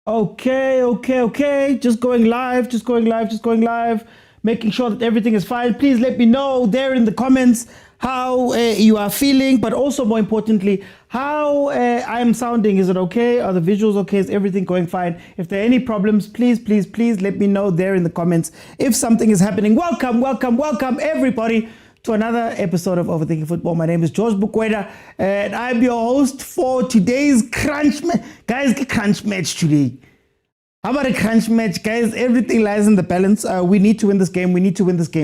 Okay. Just going live. Making sure that everything is fine. Please let me know there in the comments how you are feeling, but also more importantly, how I am sounding. Is it okay? Are the visuals okay? Is everything going fine? If there are any problems, please let me know there in the comments if something is happening. Welcome everybody to another episode of Overthinking Football. My name is George Mokwena, and I'm your host for today's crunch match. Guys, crunch match today. How about a crunch match? Guys, everything lies in the balance. We need to win this game.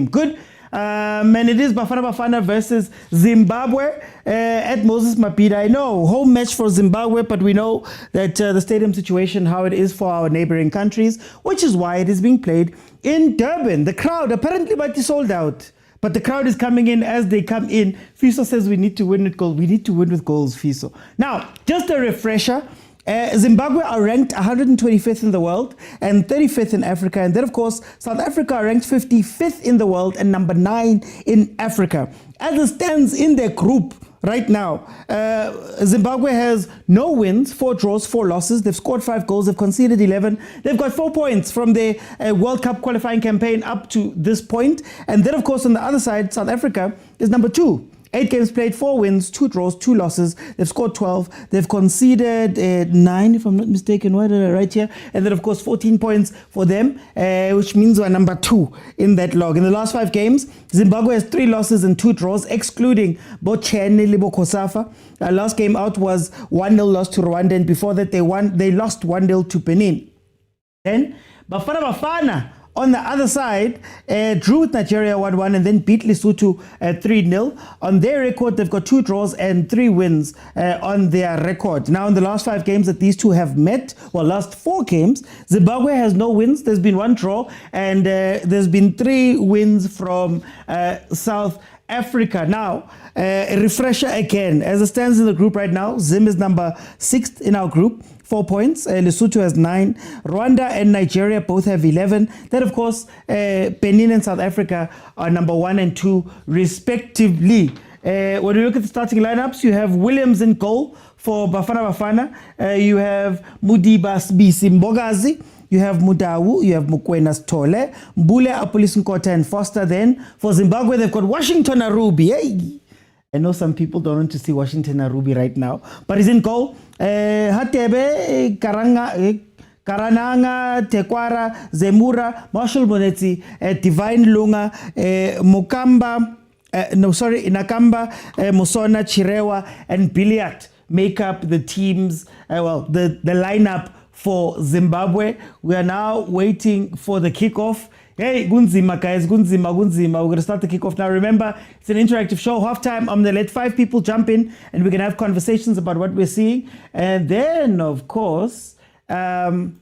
Good. And it is Bafana versus Zimbabwe at Moses Mabhida. I know, home match for Zimbabwe, but we know that the stadium situation, how it is for our neighboring countries, which is why it is being played in Durban. The crowd apparently might be sold out. But the crowd is coming in as they come in. Fiso says we need to win with goals. We need to win with goals, Fiso. Now, just a refresher. Zimbabwe are ranked 125th in the world and 35th in Africa. And then, of course, South Africa are ranked 55th in the world and number 9 in Africa. As it stands in their group right now, Zimbabwe has no wins, 4 draws, 4 losses. They've scored 5 goals. They've conceded 11. They've got 4 points from their World Cup qualifying campaign up to this point. And then, of course, on the other side, South Africa is number 2. 8 games played, 4 wins, 2 draws, 2 losses. They've scored 12. They've conceded 9, if I'm not mistaken. Why did I write here? And then, of course, 14 points for them, which means we're number 2 in that log. In the last 5 games, Zimbabwe has 3 losses and 2 draws, excluding Bochene Libokosafa. Last game out was 1-0 loss to Rwanda, and before that, they lost 1-0 to Benin. Then, Bafana. On the other side, drew with Nigeria 1-1 and then beat Lesotho 3-0. On their record, they've got 2 draws and 3 wins on their record. Now, in the last 5 games that these two have met, last 4 games, Zimbabwe has no wins. There's been 1 draw and there's been 3 wins from South Africa. Now, a refresher again. As it stands in the group right now, Zim is number 6th in our group. 4 points. Lesotho has 9. Rwanda and Nigeria both have 11. Then, of course, Benin and South Africa are number 1 and 2, respectively. When you look at the starting lineups, you have Williams in goal for Bafana. You have Mudiba Mbogazi. You have Mudawu, you have Mokwena Stole, Mbule, Apolis Nkota, and Foster. Then for Zimbabwe, they've got Washington Arubi. Hey! I know some people don't want to see Washington Arubi right now, but he's in goal. Hatebe, Karananga, Tekwara, Zemura, Marshall Monetsi, Divine Lunga, Nakamba, Musona, Chirewa, and Biliat make up the teams, the lineup for Zimbabwe. We are now waiting for the kickoff. Hey, Gunzima, guys, Gunzima. We're going to start the kickoff now. Remember, it's an interactive show. Halftime, I'm going to let 5 people jump in and we can have conversations about what we're seeing. And then, of course, on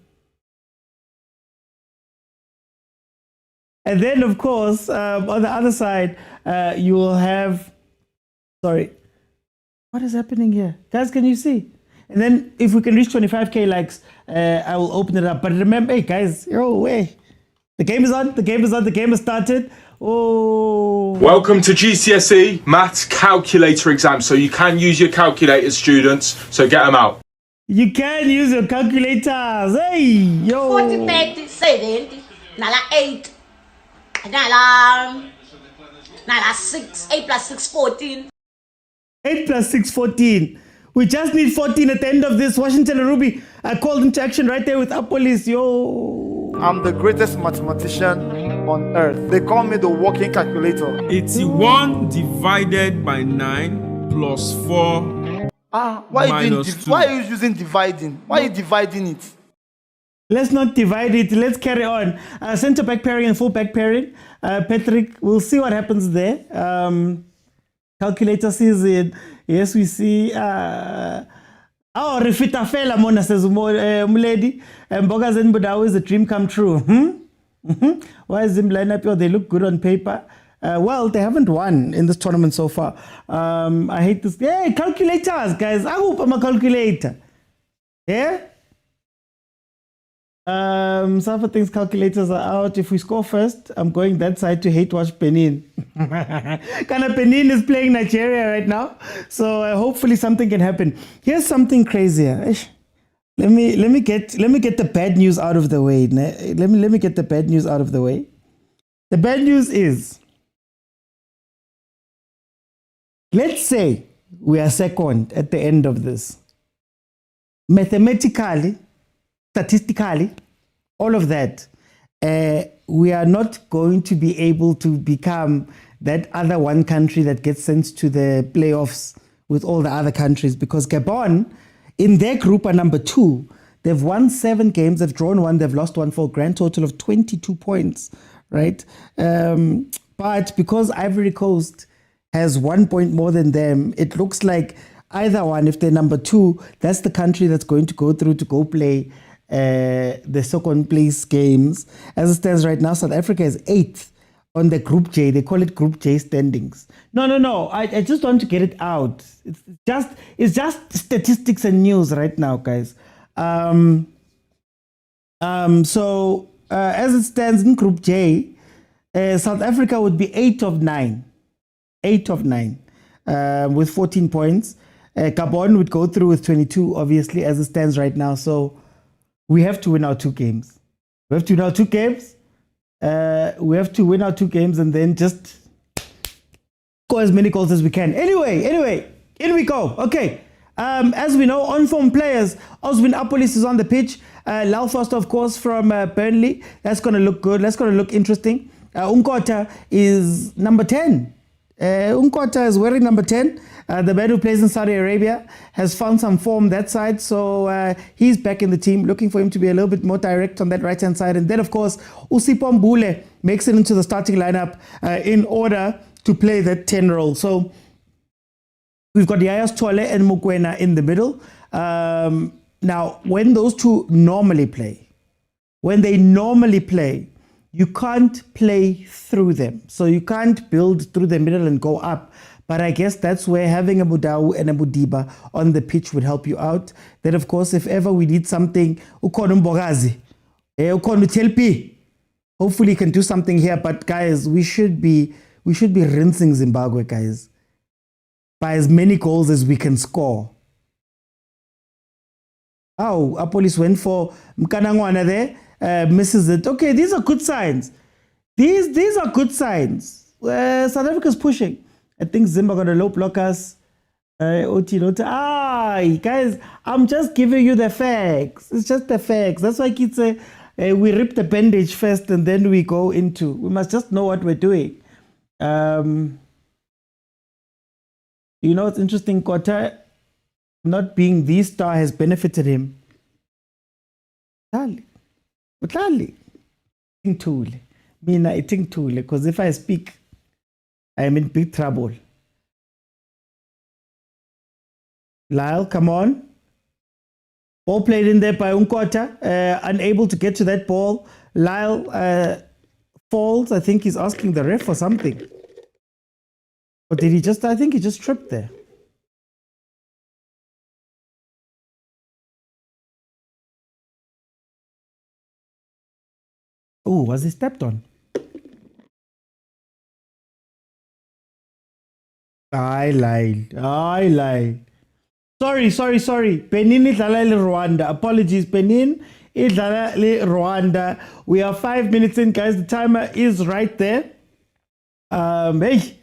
the other side, you will have, sorry, what is happening here? Guys, can you see? And then if we can reach 25K likes, I will open it up. But remember, hey, guys, the game is on. The game has started. Oh. Welcome to GCSE Maths Calculator exam. So you can use your calculators, students. So get them out. You can use your calculators. Hey, yo. 40, 30, 70, nala 8, nala 6, 8 plus 6, 14. 8 plus 6, 14. We just need 14 at the end of this. Washington and Ruby, I called into action right there with Apolis. Yo. I'm the greatest mathematician on earth. They call me the walking calculator. 81 divided by 9 plus 4 why are you using dividing? Why are you dividing it? Let's not divide it. Let's carry on. Center back pairing and full back pairing. Patrick, we'll see what happens there. Calculator sees it. Yes, we see. Refita Fela Mona says, Muledi, Mboga Zenbudawi is a dream come true. Why is Zim lineup here? They look good on paper. They haven't won in this tournament so far. I hate this. Hey, calculators, guys. I hope I'm a calculator. Yeah? Safa thinks calculators are out. If we score first, I'm going that side to hate watch Benin. Kana Benin is playing Nigeria right now. So hopefully something can happen. Here's something crazier. Let me get the bad news out of the way. Let me get the bad news out of the way. The bad news is, let's say we are second at the end of this. Mathematically, statistically, all of that, we are not going to be able to become that other one country that gets sent to the playoffs with all the other countries, because Gabon, in their group, are number 2. They've won 7 games, they've drawn 1, they've lost 1 for a grand total of 22 points, right? But because Ivory Coast has 1 point more than them, it looks like either one, if they're number 2, that's the country that's going to go through to go play the second place games. As it stands right now, South Africa is 8th on the Group J. They call it Group J standings. No. I just want to get it out. It's just statistics and news right now, guys. So as it stands in Group J, South Africa would be 8 of 9. 8 of 9 with 14 points. Gabon would go through with 22, obviously, as it stands right now. So we have to win our 2 games. We have to win our 2 games. We have to win our 2 games and then just score as many goals as we can. Anyway, in we go. Okay. As we know, on-form players, Oswin Apolis is on the pitch. Lal Foster, of course, from Burnley. That's going to look good. That's going to look interesting. Unkota is number 10. Unkota is wearing number 10. The man who plays in Saudi Arabia has found some form that side, so he's back in the team, looking for him to be a little bit more direct on that right-hand side. And then, of course, Usipho Mbule makes it into the starting lineup in order to play that 10 role. So we've got Yaya Tole and Mokwena in the middle. Now, when those two normally play, you can't play through them. So you can't build through the middle and go up. But I guess that's where having a Mudau and a Mudiba on the pitch would help you out. Then, of course, if ever we need something, Ukonu Mbogazi, Ukonu Telpi, hopefully he can do something here. But guys, we should be rinsing Zimbabwe, guys, by as many goals as we can score. Oh, Apolis went for Mkanangwana there, misses it. Okay, these are good signs. These are good signs. South Africa's pushing. I think Zimba got a low blockers. Guys, I'm just giving you the facts. It's just the facts. That's why kids say we rip the bandage first and then we go into. We must just know what we're doing. You know, it's interesting. Kota not being the star has benefited him. Utlali. Mina, I think too, because if I speak, I'm in big trouble. Lyle, come on. Ball played in there by Unkota, unable to get to that ball. Lyle falls. I think he's asking the ref for something. Or did he just, I think he just tripped there. Oh, was he stepped on? I lied. Sorry. Benin idlala le Rwanda. Apologies, Benin idlala le Rwanda. We are 5 minutes in, guys. The timer is right there. Hey.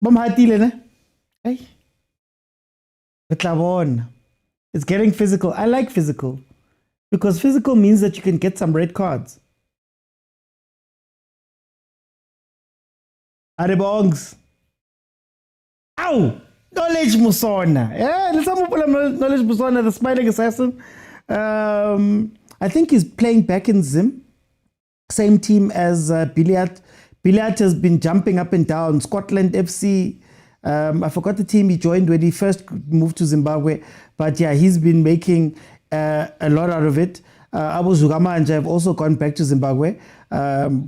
Bomhatile ne? Hey. It's getting physical. I like physical. Because physical means that you can get some red cards. Adebongs. Ow! Knowledge Musona. Yeah, let's have Knowledge Musona, the smiling assassin. I think he's playing back in Zim. Same team as Billiard. Billiard has been jumping up and down. Scotland FC. I forgot the team he joined when he first moved to Zimbabwe. But yeah, he's been making a lot out of it. Abu Zugama and have also gone back to Zimbabwe,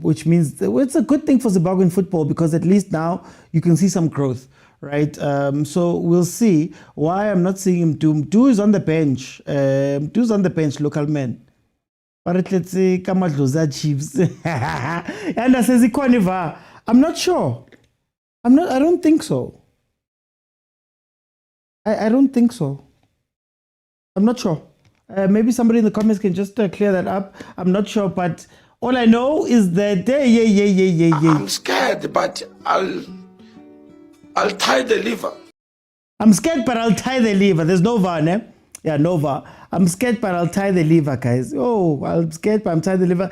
which means it's a good thing for Zimbabwean football because at least now you can see some growth, right? So we'll see why I'm not seeing him. Do is on the bench. Do's on the bench, local man. But let's say Kaizer Chiefs. And I says I'm not sure. I don't think so. I don't think so. I'm not sure. Maybe somebody in the comments can just clear that up. I'm not sure, but all I know is that I'm scared, but I'll tie the liver. I'm scared, but I'll tie the lever. There's no VAR, ne? Yeah, no VAR. I'm scared, but I'll tie the lever, guys. Oh, I'm scared, but I'm tying the lever.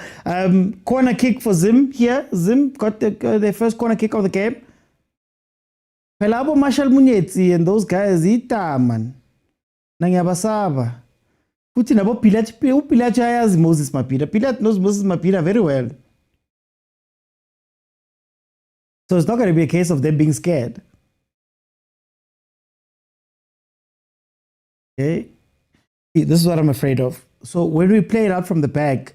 Corner kick for Zim here. Zim got the first corner kick of the game. Pelabo Marshall Munyetsi and those guys, ita man. Nangiyabasaba. Futhi nabo Pilat ayazi Moses Mapira. Pilat knows Moses Mapira very well. So it's not going to be a case of them being scared. Okay. See, this is what I'm afraid of. So when we play it out from the back,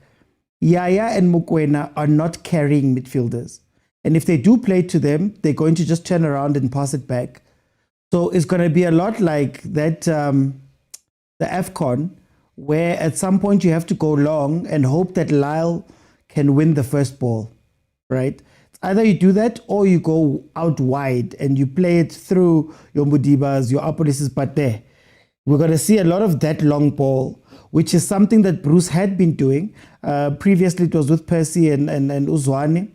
Yaya and Mokwena are not carrying midfielders. And if they do play to them, they're going to just turn around and pass it back. So it's going to be a lot like that, the AFCON, where at some point you have to go long and hope that Lyle can win the first ball, right? Either you do that or you go out wide and you play it through your Mudibas, your Apolises, but there. We're going to see a lot of that long ball, which is something that Bruce had been doing. Previously, it was with Percy and Uzwane,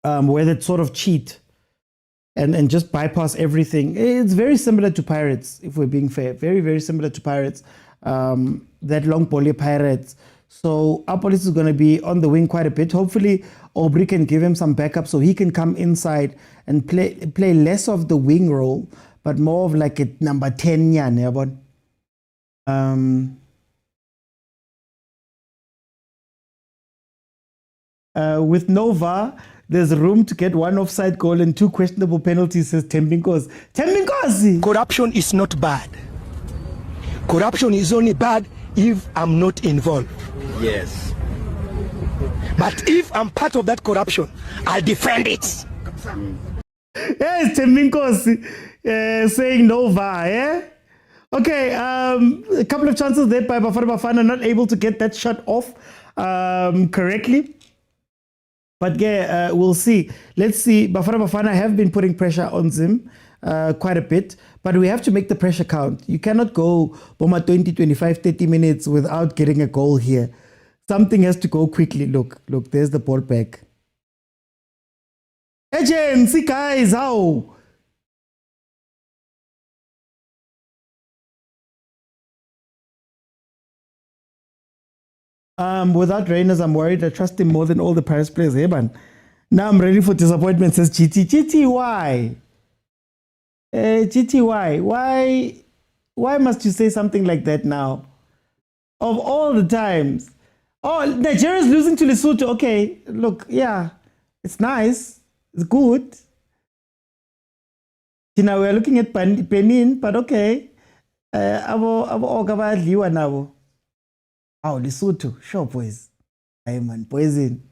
where they'd sort of cheat and just bypass everything. It's very similar to Pirates, if we're being fair. Very, very similar to Pirates. That long ball, Pirates. So Apolis is going to be on the wing quite a bit. Hopefully, Aubrey can give him some backup so he can come inside and play less of the wing role, but more of like a number 10 yan. With Nova, there's room to get one offside goal and 2 questionable penalties, says Tembinkosi. Tembinkosi! Corruption is not bad. Corruption is only bad if I'm not involved. Yes. But if I'm part of that corruption, I'll defend it. Yes, Tembinkosi saying no VAR, eh? Okay, a couple of chances there by Bafana, not able to get that shot off correctly. But yeah, we'll see. Let's see. Bafana have been putting pressure on Zim quite a bit, but we have to make the pressure count. You cannot go Boma 20, 25, 30 minutes without getting a goal here. Something has to go quickly. Look, there's the ball back. Agency, guys, how? Without Reyners, I'm worried. I trust him more than all the Paris players. Hey, man. Now I'm ready for disappointment, says GT. GT, why? GT, why must you say something like that now? Of all the times. Oh, Nigeria's losing to Lesotho. Okay, look, yeah, it's nice. It's good. You know, we're looking at Benin, but okay. Oh, Lesotho, sure, boys. Hey, man, poison.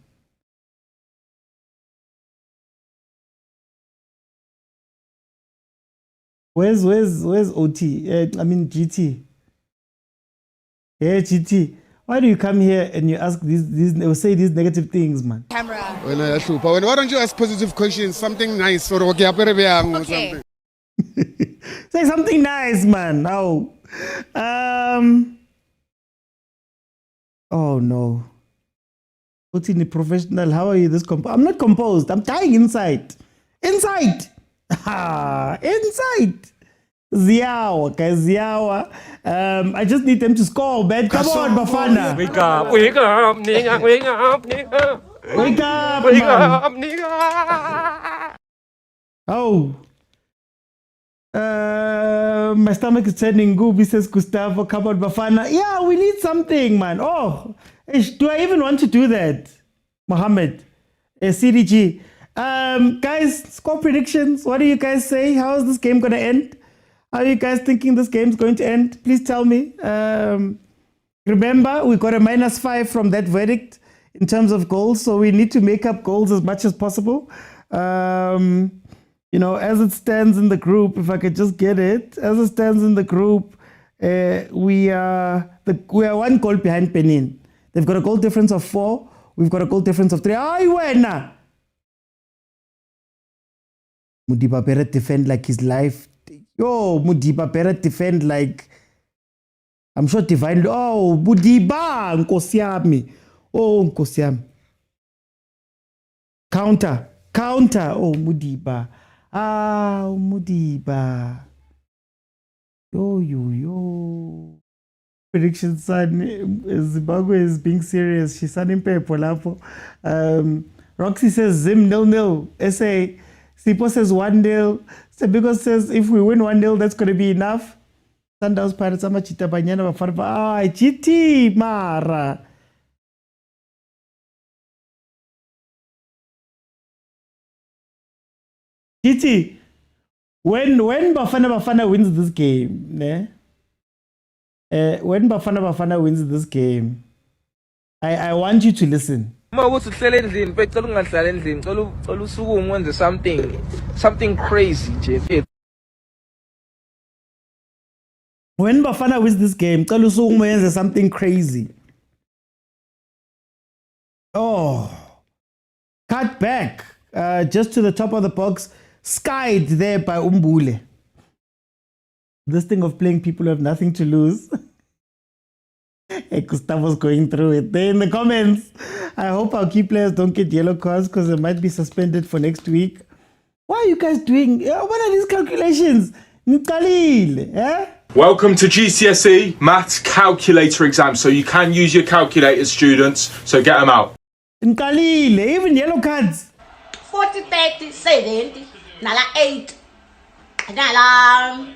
Where's OT? I mean GT. Yeah, GT. Why do you come here and you ask say these negative things, man? Camera. Why don't you ask positive questions? Something nice or something. Say something nice, man. Oh. Oh no. What's in the professional? How are you this composed? I'm not composed. I'm dying inside. Inside. Inside. Ziawa, guys, Ziawa. I just need them to score, man. Come on, Bafana. Wake up, nigga. Wake up, nigga. Wake up, Wake man. up, nigga. Oh. My stomach is turning gooby, says Gustavo. Come on, Bafana. Yeah, we need something, man. Oh, do I even want to do that? Mohammed, CDG. Guys, score predictions. What do you guys say? How is this game going to end? How are you guys thinking this game's going to end? Please tell me. Remember, we got a -5 from that verdict in terms of goals, so we need to make up goals as much as possible. You know, as it stands in the group, if I could just get it, as it stands in the group, we are 1 goal behind Benin. They've got a goal difference of 4. We've got a goal difference of 3. Ay, wena! Mudiba better defend like his life. Yo, Mudiba better defend like I'm sure Divine. Oh, Budiba, Nkosi yami. Oh, Nkosi yami. Counter. Oh, Mudiba. Ah, Mudiba. Yo. Prediction, son. Zimbabwe is being serious. She's sunning paper. Roxy says Zim 0-0. SA. Sipo says 1-0. Sebigo says if we win 1-0, that's going to be enough. Sundowns Pirates Amachita Banyana Bafana. Ah, GT Mara. GT. When Bafana wins this game, when Bafana wins this game, I want you to listen. Something crazy nje. When Bafana wins this game, there's something crazy. Oh, cut back just to the top of the box, skied there by Umbule. This thing of playing people who have nothing to lose. Hey, Gustavo's going through it. There in the comments. I hope our key players don't get yellow cards because they might be suspended for next week. What are you guys doing? What are these calculations? Welcome to GCSE Maths Calculator exam. So you can use your calculators, students. So get them out. Even yellow cards. 40, 30, 70. Nala 8. Nala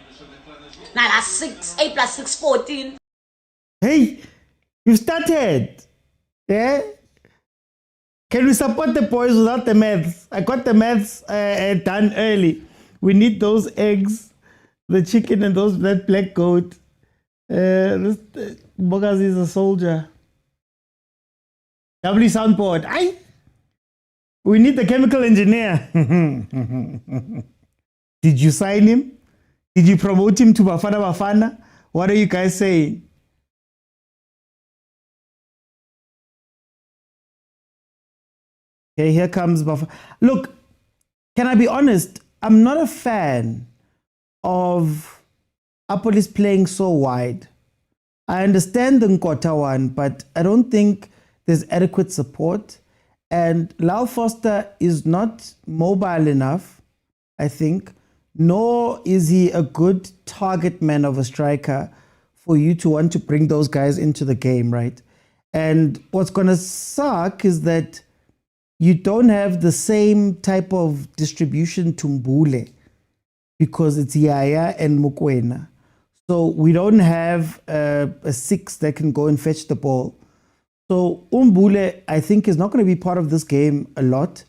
6. 8 plus 6, 14. Hey, you started. Yeah? Can we support the boys without the maths? I got the maths done early. We need those eggs, the chicken, and that black goat. This Bogazi is a soldier. W soundboard. Aye. We need the chemical engineer. Did you sign him? Did you promote him to Bafana? What are you guys saying? Okay, here comes Bafana. Look, can I be honest? I'm not a fan of Apolis playing so wide. I understand the Nkota one, but I don't think there's adequate support. And Lau Foster is not mobile enough, I think, nor is he a good target man of a striker for you to want to bring those guys into the game, right? And what's going to suck is that you don't have the same type of distribution to Mbule because it's Yaya and Mokwena. So we don't have a 6 that can go and fetch the ball. So Mbule, I think, is not going to be part of this game a lot.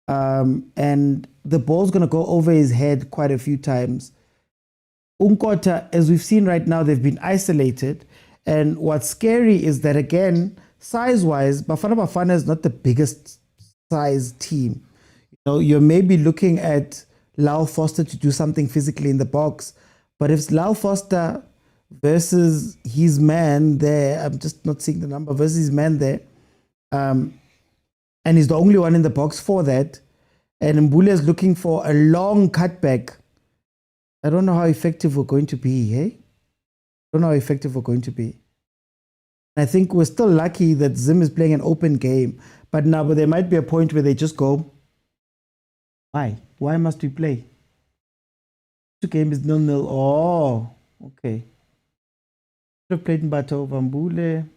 And the ball's going to go over his head quite a few times. Nkota, as we've seen right now, they've been isolated. And what's scary is that, again, size-wise, Bafana is not the biggest size team. You're maybe looking at Lau Foster to do something physically in the box, but if it's Lau Foster versus his man there, I'm just not seeing the number, versus his man there, and he's the only one in the box for that, and Mbule is looking for a long cutback, I don't know how effective we're going to be, hey? I don't know how effective we're going to be. I think we're still lucky that Zim is playing an open game. But there might be a point where they just go, why? Why must we play? The game is 0-0. Oh, okay. Should have played Mbato over Mbule.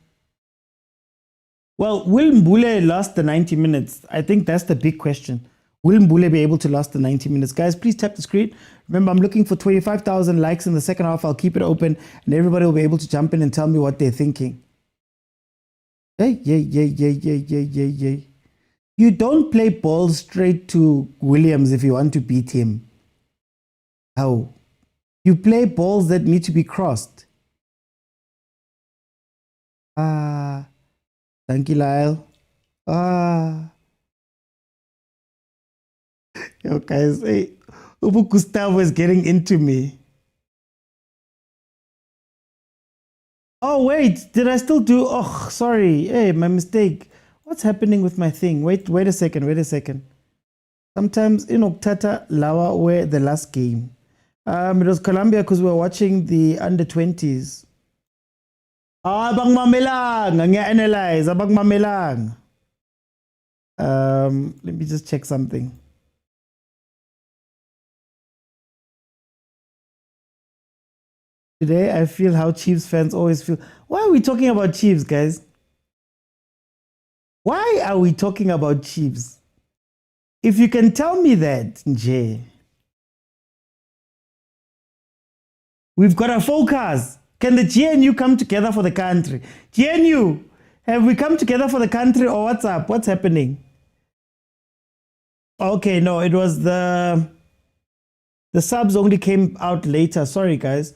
Well, will Mbule last the 90 minutes? I think that's the big question. Will Mbule be able to last the 90 minutes? Guys, please tap the screen. Remember, I'm looking for 25,000 likes in the second half. I'll keep it open and everybody will be able to jump in and tell me what they're thinking. Hey. You don't play balls straight to Williams if you want to beat him. How? You play balls that need to be crossed. Thank you, Lyle. Yo, guys, hey, Ubu Gustavo is getting into me. Oh, wait, did I still do? Oh, sorry. Hey, my mistake. What's happening with my thing? Wait a second. Sometimes in Oktata, Lawa were the last game. It was Colombia because we were watching the under 20s. Abang mamelang, ngia-analyze, abang mamelang. Let me just check something. Today, I feel how Chiefs fans always feel. Why are we talking about Chiefs, guys? Why are we talking about Chiefs? If you can tell me that, Nje, we've got to focus. Can the GNU come together for the country? GNU, have we come together for the country or what's up? What's happening? Okay, no, it was the subs only came out later. Sorry, guys.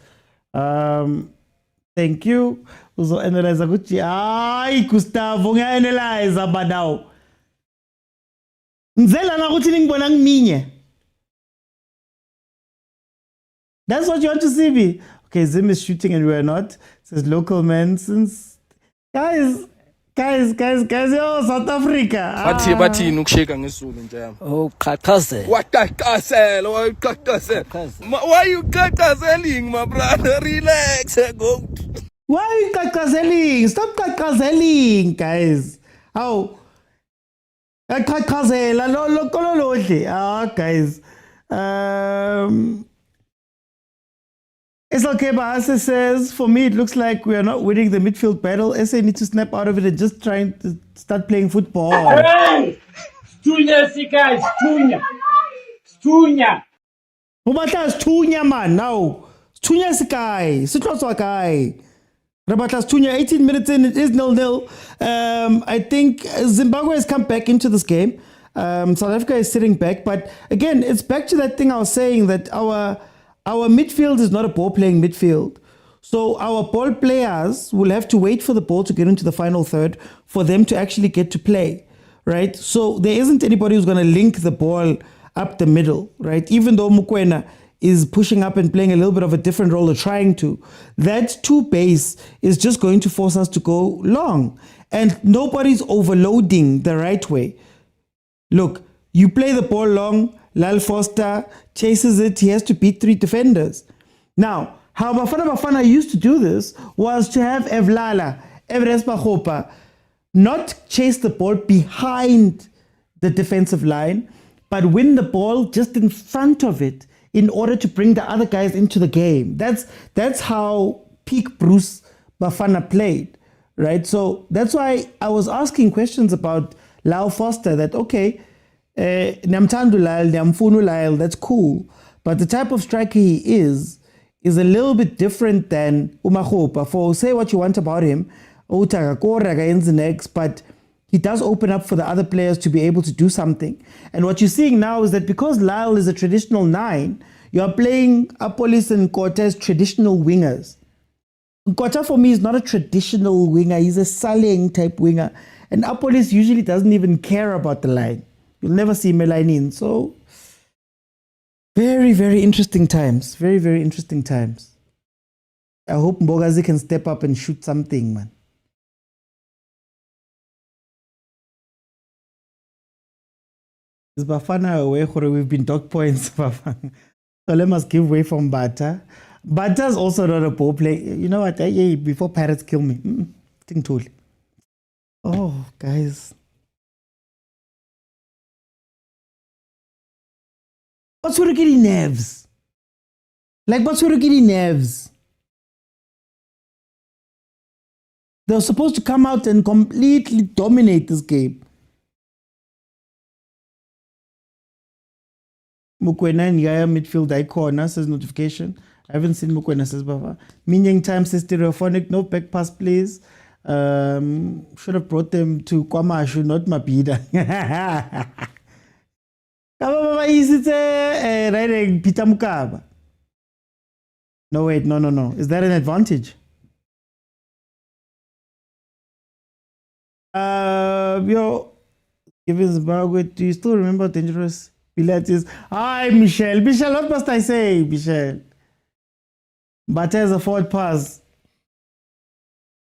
Thank you. Uzo analyze ukuthi ay Gustavo ngiya-analyze abadaw. Ngizela na ukuthi ningibona ngiminye. That's what you want to see me. Okay, Zim is shooting and we're not. It says local man since guys, yo, South Africa. bathi ukusheka ngesulu nje. Oh, khakhazela. Why you kakazeling, my brother? Relax, go. Why are you kakazeling? Stop kakazeling, guys. How? Kakazela, lo, guys. SLK Bahasa says, for me, it looks like we are not winning the midfield battle. SA need to snap out of it and just trying to start playing football. Hey! Stunya, guys, Stunya. Ubatla Stunya, man, now. Stunya Sikai, Sutroswa Kai. Rabatla Stunya, 18 minutes in, it is 0-0. I think Zimbabwe has come back into this game. South Africa is sitting back. But again, it's back to that thing I was saying that our midfield is not a ball-playing midfield. So our ball players will have to wait for the ball to get into the final third for them to actually get to play, right? So there isn't anybody who's going to link the ball up the middle, right? Even though Mokwena is pushing up and playing a little bit of a different role or trying to, that two base is just going to force us to go long. And nobody's overloading the right way. Look, you play the ball long, Lal Foster chases it, he has to beat 3 defenders. Now, how Bafana used to do this was to have Evlala, Everest Bahopa, not chase the ball behind the defensive line, but win the ball just in front of it in order to bring the other guys into the game. That's how peak Bruce Bafana played, right? So that's why I was asking questions about Lal Foster that, okay, Nyamthandu Lyle, Nyamfunu Lyle, that's cool. But the type of striker he is a little bit different than Umakhopa. For say what you want about him, but he does open up for the other players to be able to do something. And what you're seeing now is that because Lyle is a traditional 9, you are playing Apolis and Kota as traditional wingers. Kota for me is not a traditional winger, he's a Saleng type winger. And Apolis usually doesn't even care about the line. You'll never see Melanin. So, very, very interesting times. Very, very interesting times. I hope Mbogazi can step up and shoot something, man. Is Bafana away? We've been dog points, Bafana. So let us give way from Bata. Bata's also not a ball player. You know what? Before Pirates kill me. Think totally. Oh, guys. What's with getting nerves? Like, what's with getting nerves? They were supposed to come out and completely dominate this game. Mokwena and Yaya midfield icon says notification. I haven't seen Mokwena says Baba. Minyang time says stereophonic. No back pass, please. Should have brought them to Kwamashu, not Mapida. No, wait, no. Is that an advantage? Given Zimbabwe, do you still remember dangerous Pilates? Hi, Michelle. Michelle, what must I say, Michelle? Bata has a forward pass.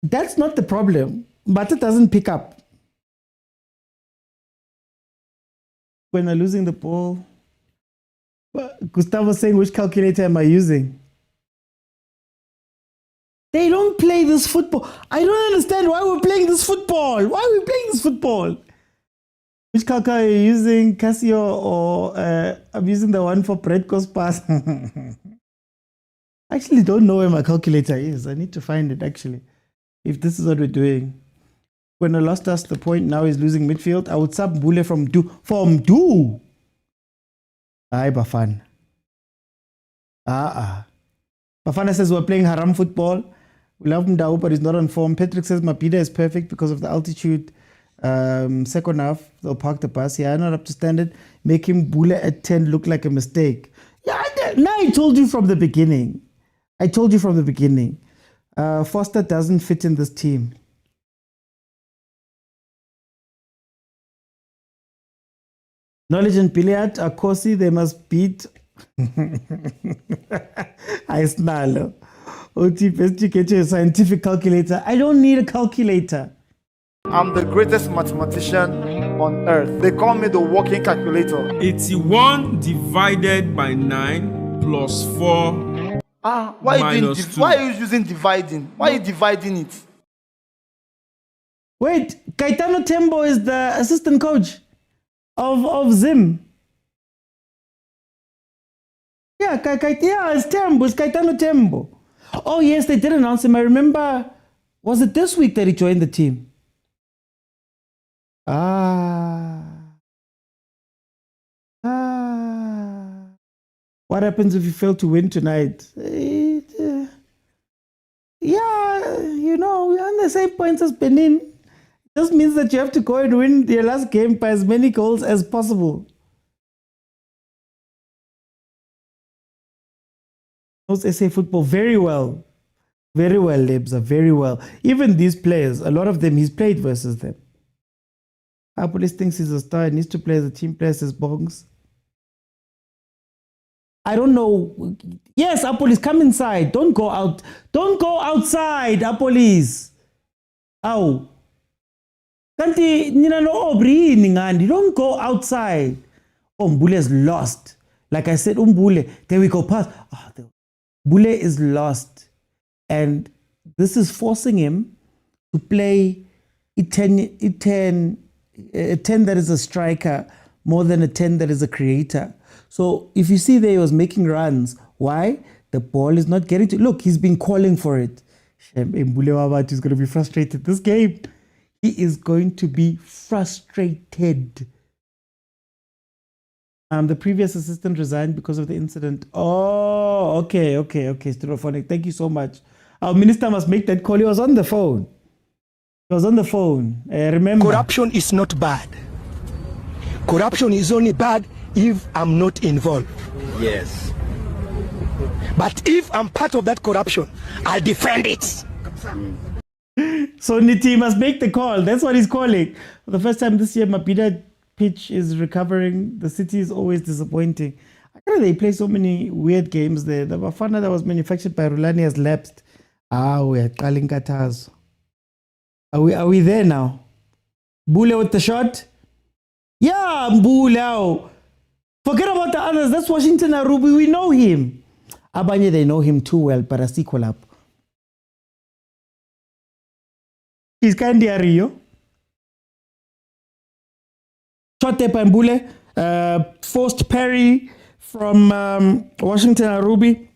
That's not the problem. Bata doesn't pick up. When I'm losing the ball. Gustavo saying, which calculator am I using? They don't play this football. I don't understand why we're playing this football. Why are we playing this football? Which calculator are you using, Casio, or I'm using the one for bread cost pass? I actually don't know where my calculator is. I need to find it, actually, if this is what we're doing. When I lost us the point, now he's losing midfield. I would sub Bule from Do. From Do? Aye, Bafana. Bafana says we're playing haram football. We love Mdao, but he's not on form. Patrick says Mapida is perfect because of the altitude. Second half, they'll park the bus. Yeah, not up to standard. Making Bule at 10 look like a mistake. Yeah, I told you from the beginning. Foster doesn't fit in this team. Knowledge and billiard are Kosi, they must beat. I snarl. OT, best you get your scientific calculator. I don't need a calculator. I'm the greatest mathematician on earth. They call me the walking calculator. 81 divided by 9 plus 4 why minus 2. Why are you using dividing? Why are you dividing it? Wait, Caetano Tembo is the assistant coach of Zim. Yeah, it's Tembo. It's Caetano Tembo. Oh, yes, they did announce him. I remember, was it this week that he joined the team? What happens if you fail to win tonight? Yeah, you know, we're on the same points as Benin. This means that you have to go and win your last game by as many goals as possible. Knows SA football very well. Very well, Lebza, very well. Even these players, a lot of them, he's played versus them. Apolis thinks he's a star, needs to play as a team player, says Bongs. I don't know. Yes, Apolis, come inside. Don't go out. Don't go outside, Apolis. Ow. Kanti nina no obri ningandi. Don't go outside. Mbule is lost. Like I said, Mbule, there we go past. Bule is lost. And this is forcing him to play a 10 that is a striker more than a 10 that is a creator. So if you see there he was making runs, why? The ball is not getting to. Look, he's been calling for it. Mbule Wabat is going to be frustrated this game. He is going to be frustrated. The previous assistant resigned because of the incident. Oh, okay. Stereophonic. Thank you so much. Our minister must make that call. He was on the phone. Remember. Corruption is not bad. Corruption is only bad if I'm not involved. Yes. But if I'm part of that corruption, I'll defend it. So Niti must make the call. That's what he's calling. For the first time this year, Mapida pitch is recovering. The city is always disappointing. I know they play so many weird games there. The Bafana that was manufactured by Rulani has lapsed. We are calling Kataz. Are we there now? Bule with the shot? Yeah, Bule. Forget about the others. That's Washington Arubi. We know him. Abanye, they know him too well, but a sequel up. He's Kandi Ario. Shot there by Mbule. Forced parry from Washington Arubi.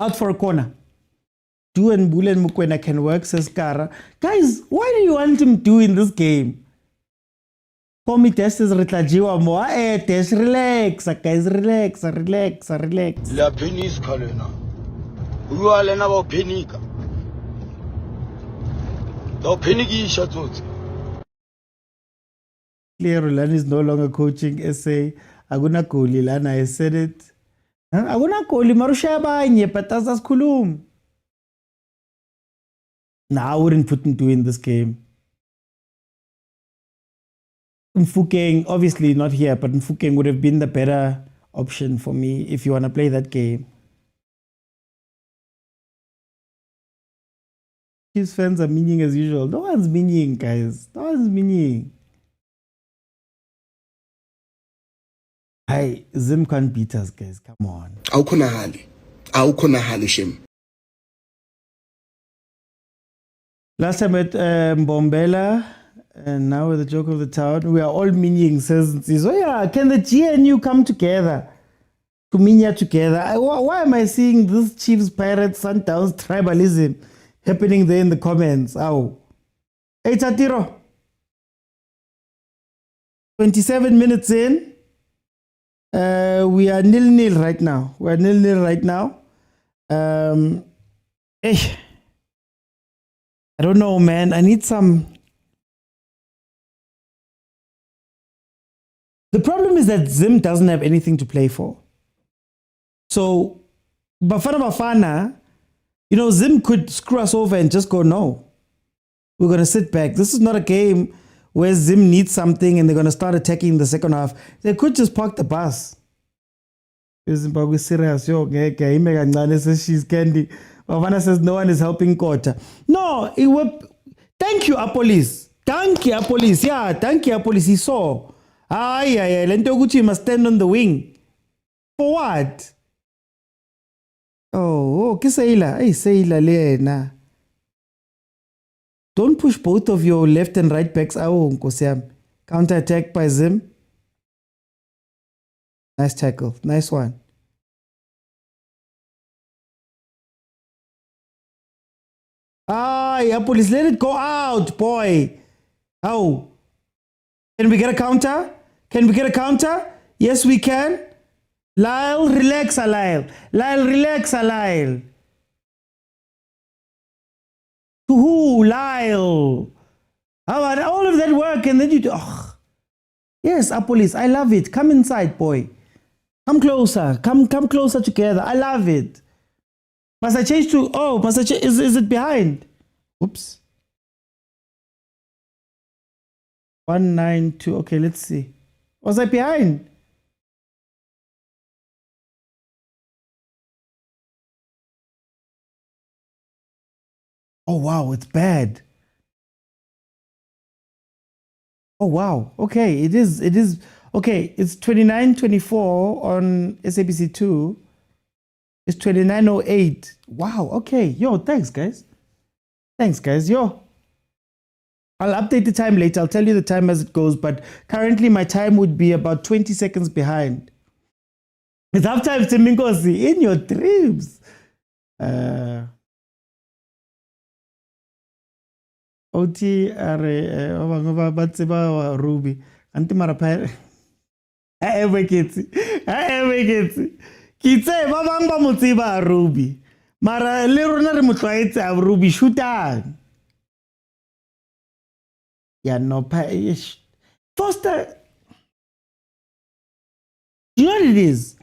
Out for a corner. Du and Mbule and Mokwena can work, says Kara. Guys, why do you want him to in this game? Komi test is retlajiwa mo. Test relax, guys, relax. La penis kalena. Ualena ba penika. Do peniki shatot. Clear Rulani is no longer coaching SA. Aguna Koli Lana, I said it. Aguna Koli Marusha Banye, Patasas Kulum. Nah, I wouldn't put him in this game. Mfukeng, obviously not here, but Mfukeng would have been the better option for me if you want to play that game. His fans are meaning as usual. No one's meaning, guys. No one's meaning. Hey, Zim can't beat us, guys. Come on. Awukho na hali shem. Last time at Mbombela, and now with the joke of the town, we are all minying, says so. Yeah, can the GNU come together to minya together? Why am I seeing this Chiefs, Pirates, Sundowns tribalism happening there in the comments? Oh, hey Tatiro, 27 minutes in, we are 0-0 right now. We're 0-0 right now. Hey. I don't know, man. I need some. The problem is that Zim doesn't have anything to play for. So, Bafana, you know, Zim could screw us over and just go, no. We're going to sit back. This is not a game where Zim needs something and they're going to start attacking in the second half. They could just park the bus. Zimbabwe serious. Yo, she's candy. Bafana says no one is helping Kota. No, thank you, Apolis. Thank you, Apolis. Yeah, thank you, Apolis. He saw. Lentoguchi must stand on the wing. For what? Oh, Kisaila. Hey, Saila Lena. Don't push both of your left and right backs out, Nkosiam. Counter attack by Zim. Nice tackle. Nice one. Yeah, police, let it go out, boy. Oh. Can we get a counter? Can we get a counter? Yes, we can. Lyle, relax, Lyle. Lyle, relax, Lyle. To who? Lyle. How about all of that work and then you do... Oh. Yes, police, I love it. Come inside, boy. Come closer. Come closer together. I love it. Must I change to... Oh, must I change... Is it behind? Oops. 192. Okay, let's see. Was I behind? Oh, wow, it's bad. Oh, wow. Okay, it is. Okay, it's 29:24 on SABC 2. It's 29:08. Wow, okay. Yo, thanks, guys. Thanks, guys. Yo. I'll update the time later. I'll tell you the time as it goes, but currently my time would be about 20 seconds behind. It's halftime, Timinkosi, in your dreams. OT are Ruby. Antimarapire. I ever get Kitse babang ba motsiba Ruby. Mara le rona re motlwaetse a Ruby shooter. Yeah, no Foster. You know what it is?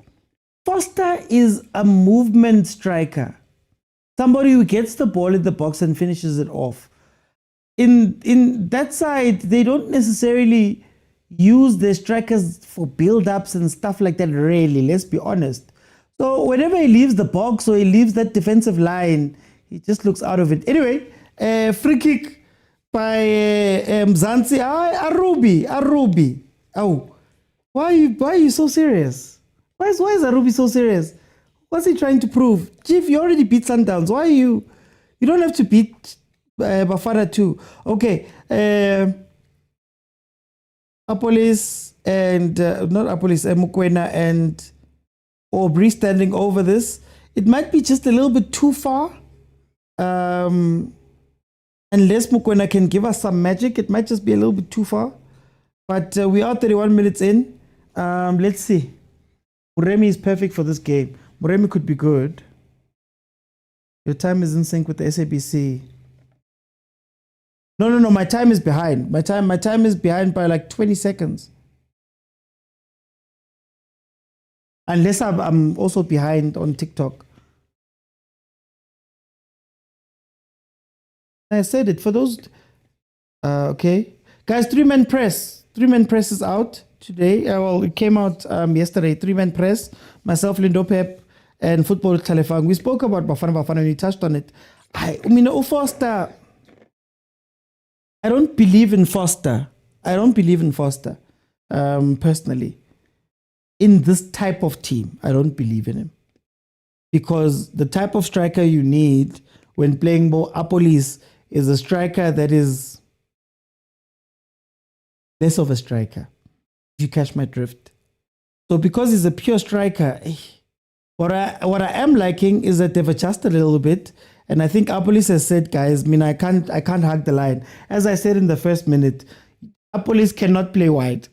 Foster is a movement striker. Somebody who gets the ball in the box and finishes it off. In that side, they don't necessarily use their strikers for build-ups and stuff like that, really, let's be honest. So whenever he leaves the box or he leaves that defensive line, he just looks out of it. Anyway, free kick by Mzansi. Arubi. Oh, why are you so serious? Why is Arubi so serious? What's he trying to prove? Chief, you already beat Sundowns. Why are you don't have to beat Bafana too. Okay. Apolis and not Apolis, Mokwena and Aubrey standing over this. It might be just a little bit too far. Unless Mokwena can give us some magic, it might just be a little bit too far. But we are 31 minutes in. Let's see. Muremi is perfect for this game. Muremi could be good. Your time is in sync with the SABC. No. My time is behind. My time is behind by like 20 seconds. Unless I'm also behind on TikTok. I said it for those. Okay, guys. 3-man press. 3-man press is out today. Well, it came out yesterday. 3-man press. Myself, Lindo Pep, and Football Talefang. We spoke about Bafana. We touched on it. Foster. I don't believe in Foster. Personally. In this type of team, I don't believe in him. Because the type of striker you need when playing more Apolis is a striker that is less of a striker, if you catch my drift. So because he's a pure striker, what I am liking is that they've adjusted a little bit. And I think Apolis has said, guys, I can't hug the line. As I said in the first minute, Apolis cannot play wide.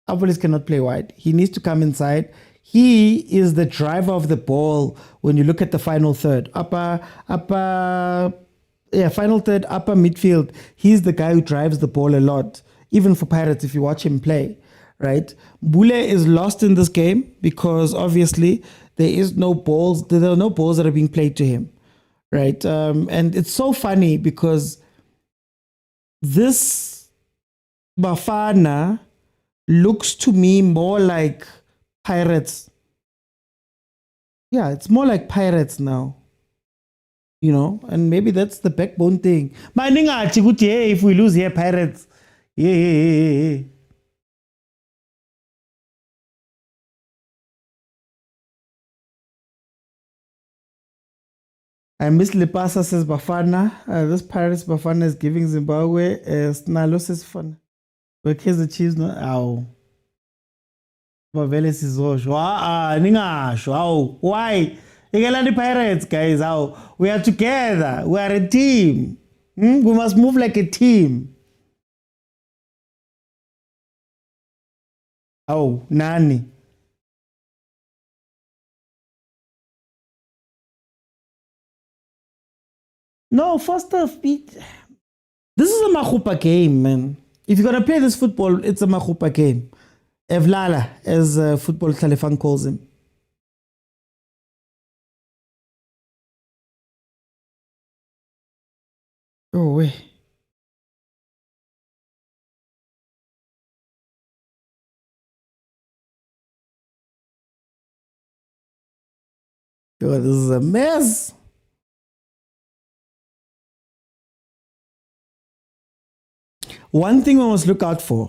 Apolis cannot play wide. He needs to come inside. He is the driver of the ball when you look at the final third. Final third, upper midfield. He's the guy who drives the ball a lot. Even for Pirates, if you watch him play, right? Bule is lost in this game because obviously there are no balls that are being played to him, right? And it's so funny because this Bafana looks to me more like Pirates. Yeah, it's more like Pirates now. You know, and maybe that's the backbone thing. If we lose here, Pirates. Yeah. I miss Lipasa, says Bafana. This Pirates Bafana is giving Zimbabwe. Snalo says fun. Where Kaizer Chiefs no? Ow. Vavele sizosho. Ningasho. Ow. Why? The Pirates, guys. Ow. We are together. We are a team. We must move like a team. Oh, Nani. No, first off, this is a machupa game, man. If you're going to play this football, it's a machupa game. Evlala, as football Khalifan calls him. Oh, wait. God, this is a mess. One thing we must look out for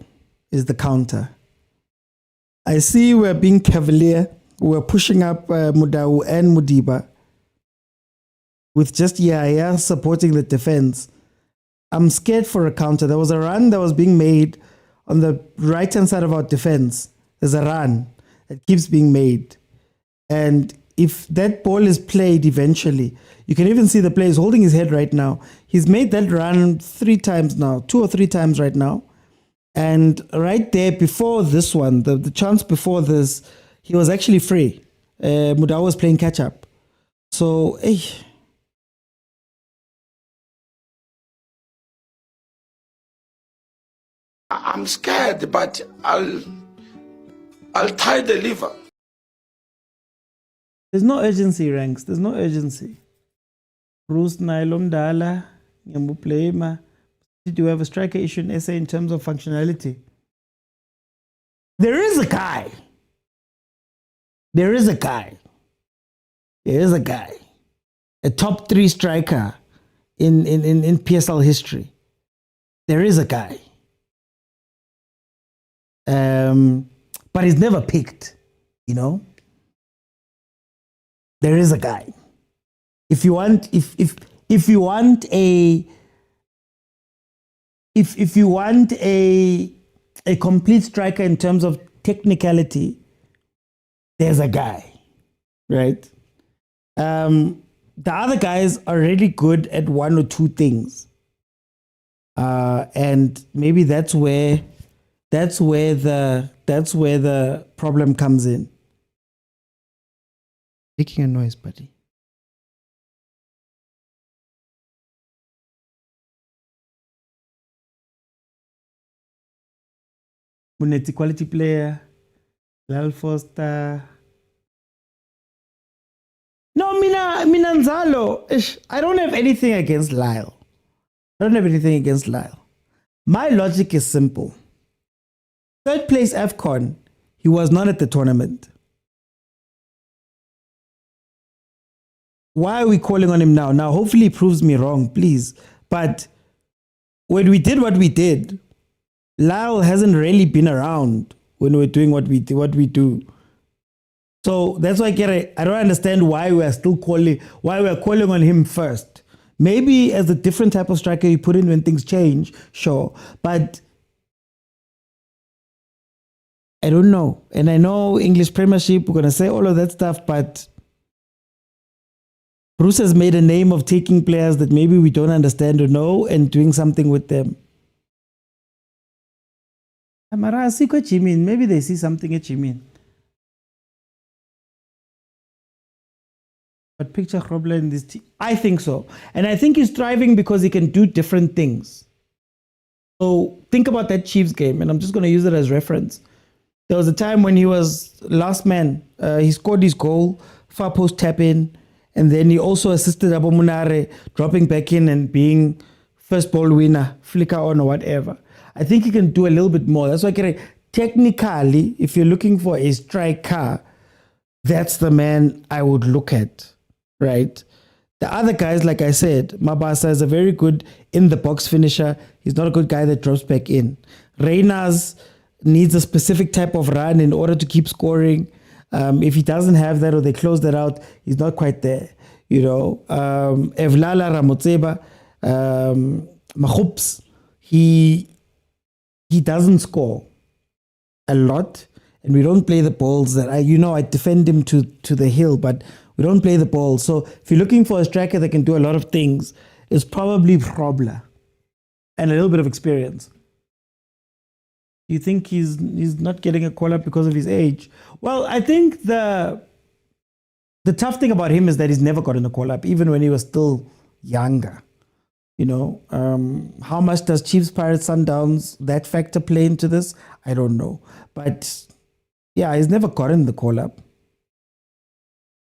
is the counter. I see we're being cavalier. We're pushing up Mudau and Mudiba with just Yaya supporting the defense. I'm scared for a counter. There was a run that was being made on the right-hand side of our defense. There's a run that keeps being made. And if that ball is played eventually, you can even see the player is holding his head right now. He's made that run 3 times now, 2 or 3 times right now. And right there before this one, the chance before this, he was actually free. Mudau was playing catch up. So, I'm scared, but I'll tie the liver. There's no urgency, Ranks. There's no urgency. Bruce Nylom Dala, Yambu Plema. Do you have a striker issue in SA in terms of functionality? There is a guy. A top 3 striker in PSL history. There is a guy. But he's never picked, you know? There is a guy. If you want a complete striker in terms of technicality, there's a guy, right? The other guys are really good at 1 or 2 things, and maybe that's where the problem comes in. Making a noise, buddy. Muneti quality player, Lal Foster. No, Mina Nzalo. I don't have anything against Lyle. My logic is simple. 3rd place AFCON, he was not at the tournament. Why are we calling on him now? Now, hopefully he proves me wrong, please. But when we did what we did, Lyle hasn't really been around when we're doing what we do. So that's why I don't understand why we're calling on him first. Maybe as a different type of striker you put in when things change, sure. But I don't know. And I know English Premiership, we're going to say all of that stuff, but Bruce has made a name of taking players that maybe we don't understand or know and doing something with them. Maybe they see something at Jimin. But picture Grobler in this team. I think so. And I think he's thriving because he can do different things. So think about that Chiefs game, and I'm just going to use it as reference. There was a time when he was last man. He scored his goal, far post tap in, and then he also assisted Abo Munare dropping back in and being first ball winner, flicker on or whatever. I think he can do a little bit more. That's why technically, if you're looking for a striker, that's the man I would look at. Right. The other guys, like I said, Mabasa is a very good in the box finisher. He's not a good guy that drops back in. Reyners needs a specific type of run in order to keep scoring. If he doesn't have that or they close that out, he's not quite there. You know, Evlala Ramotseba, Machups, he doesn't score a lot, and we don't play the balls that I defend him to the hill, but we don't play the ball. So if you're looking for a striker that can do a lot of things, it's probably Grobler and a little bit of experience. You think he's not getting a call up because of his age? Well, I think the tough thing about him is that he's never gotten a call up, even when he was still younger. You know, how much does Chiefs, Pirates, Sundowns, that factor play into this? I don't know. But yeah, he's never gotten the call up.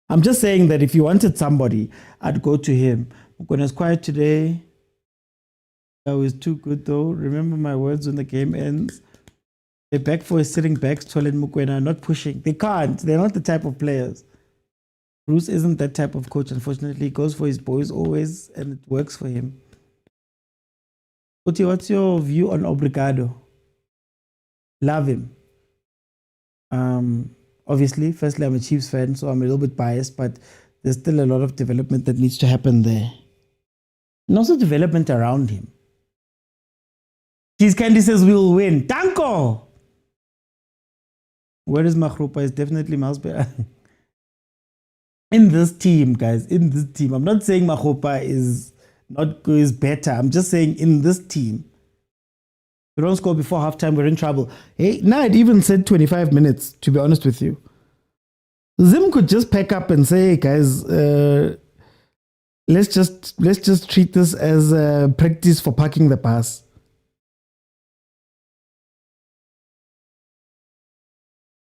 I'm just saying that if you wanted somebody, I'd go to him. Mokwena's quiet today. That was too good though. Remember my words when the game ends. They're back for his sitting backs, Tol and Mokwena, not pushing. They can't. They're not the type of players. Bruce isn't that type of coach, unfortunately. He goes for his boys always, and it works for him. Uti, what's your view on Obrigado? Love him. Obviously, firstly, I'm a Chiefs fan, so I'm a little bit biased, but there's still a lot of development that needs to happen there. And also development around him. Cheese Candy says we'll win. Tanko! Where is Mahrupa? It's definitely Malsberg. In this team, guys, in this team. I'm not saying Mahrupa is better. I'm just saying in this team. We don't score before halftime, we're in trouble. Hey, now it even said 25 minutes, to be honest with you. Zim could just pack up and say, hey guys, let's just treat this as a practice for parking the bus.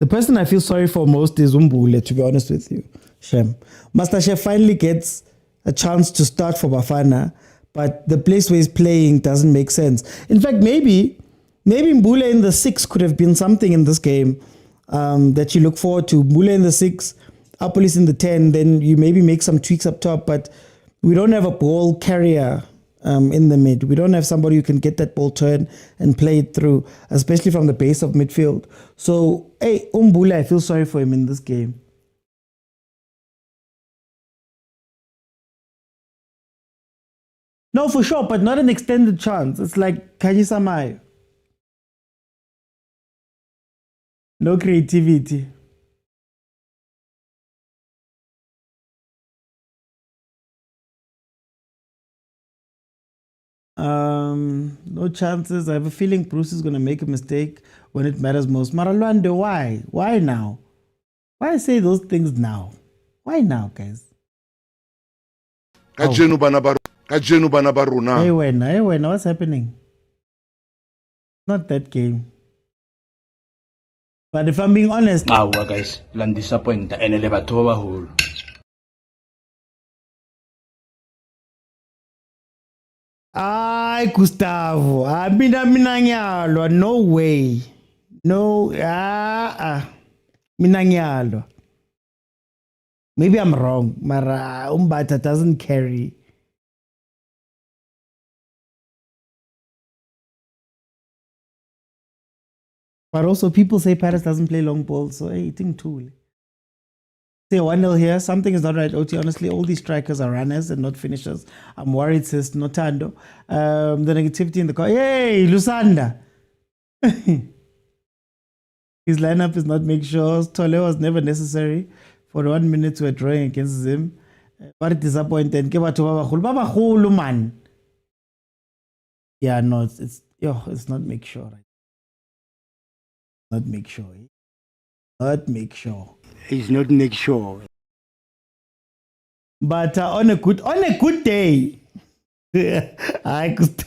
The person I feel sorry for most is Umbule, to be honest with you. Shem. Master Chef finally gets a chance to start for Bafana, but the place where he's playing doesn't make sense. In fact, maybe Mbule in the 6 could have been something in this game that you look forward to. Mbule in the 6, Apolis in the 10, then you maybe make some tweaks up top, but we don't have a ball carrier in the mid. We don't have somebody who can get that ball turn and play it through, especially from the base of midfield. So, hey, Mbule, I feel sorry for him in this game. No, for sure, but not an extended chance. It's like Khanye Samai. No creativity. No chances. I have a feeling Bruce is going to make a mistake when it matters most. Maralwande, why? Why now? Why say those things now? Why now, guys? Hey, when, what's happening? Not that game. But if I'm being honest, guys, lang disappoint and elevator bahul. Ay, Gustavo, minanyalo, no way. No, minanyalo. Maybe I'm wrong, but Umbata doesn't carry. But also people say Paris doesn't play long ball, so hey, think too. Say 1-0 here. Something is not right, OT. Honestly, all these strikers are runners and not finishers. I'm worried, says Notando. The negativity in the car. Hey, Lusanda. His lineup is not make sure. Tole was never necessary. For 1 minute, we're drawing against Zim. But disappointed. Give it to Baba Khulu, man. Yeah, no, it's not make sure. Right? Not make sure. Not make sure. It's not make sure. But on a good day, I could.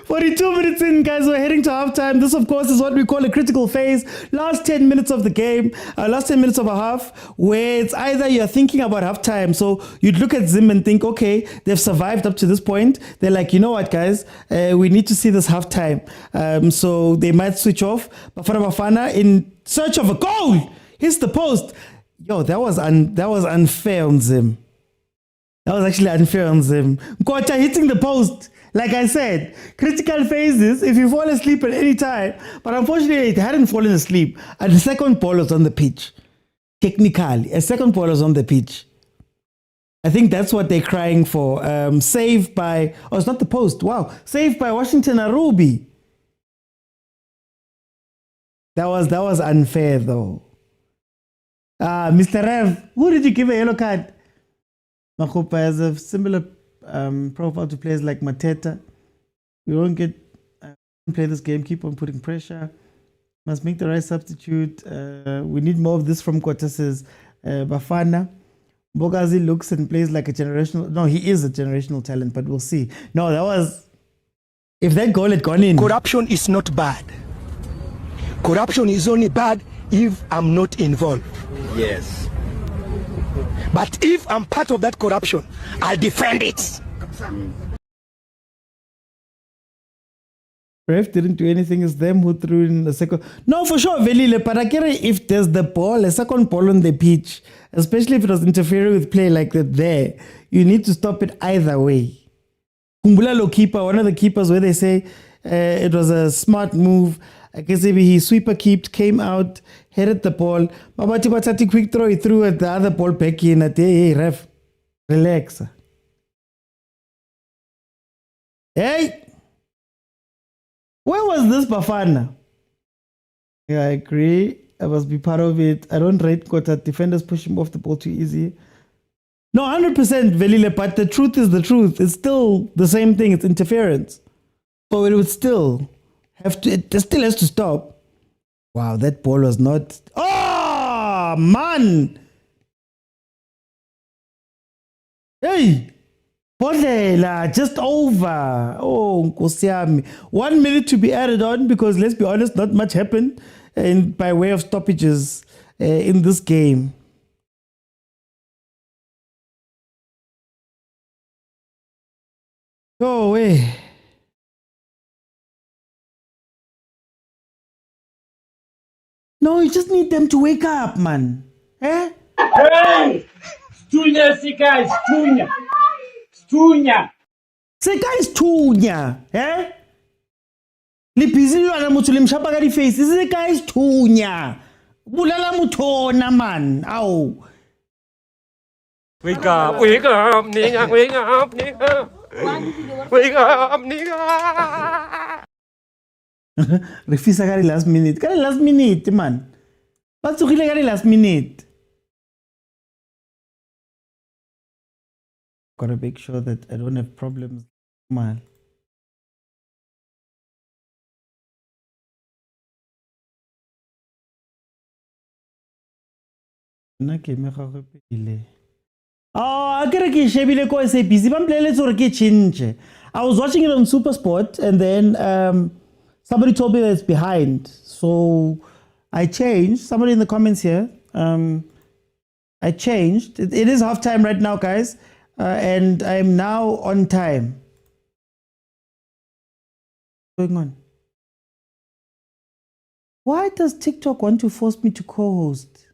42 minutes in, guys. We're heading to halftime. This, of course, is what we call a critical phase. Last 10 minutes of the game, last 10 minutes of a half, where it's either you're thinking about halftime. So you'd look at Zim and think, okay, they've survived up to this point. They're like, you know what, guys, we need to see this halftime. So they might switch off. Bafana, in search of a goal, hits the post. Yo, that was unfair on Zim. That was actually unfair on Zim. Nkota hitting the post. Like I said, critical phases, if you fall asleep at any time, but unfortunately it hadn't fallen asleep, and the second ball was on the pitch. Technically, a second ball was on the pitch. I think that's what they're crying for. Saved by, it's not the post, wow. Saved by Washington Arubi. That was unfair though. Mr. Rev, who did you give a yellow card? Makupa has a similar profile to players like Mateta. We won't get play this game. Keep on putting pressure. Must make the right substitute. We need more of this from Kota, says Bafana. Bogazi looks and plays like a generational. No, he is a generational talent, but we'll see. No, that was. If that goal had gone in. Corruption is not bad. Corruption is only bad if I'm not involved. Yes. But if I'm part of that corruption, I'll defend it. Ref didn't do anything. It's them who threw in the second. No, for sure, Velile. But if there's the ball, a second ball on the pitch, especially if it was interfering with play like that there, you need to stop it either way. Kumbula keeper, one of the keepers where they say it was a smart move. I guess maybe he sweeper kept, came out, headed the ball. Babati Batati quick throw, he threw at the other ball back in. At hey, ref, relax. Hey! Where was this Bafana? Yeah, I agree. I must be part of it. I don't rate Kota. Defenders push him off the ball too easy. No, 100% Velile, but the truth is the truth. It's still the same thing. It's interference. So it would still have to, it still has to stop. Wow, that ball was not. Oh, man! Hey! Podlela, just over. Oh, Nkosiami. 1 minute to be added on because let's be honest, not much happened by way of stoppages in this game. Go away. No, you just need them to wake up, man. Eh? Hey! Stunya, Sika, Stunya. Stunya. Sika is Stunya. Eh? Lipizi lwana muthu limshapa ka di face. Sika is Stunya. Bulala muthona, man. Ow. Wake up, nigga, wake up, nigga. Wake up, nigga. Refisa ka di last minute. Ka di last minute, man. Batsugile ka di last minute. Gotta make sure that I don't have problems, man. Oh, I gotta get Shebile ko say busy. I was watching it on Supersport and then somebody told me that it's behind. So I changed. Somebody in the comments here. I changed. It is halftime right now, guys. And I'm now on time. What's going on? Why does TikTok want to force me to co-host?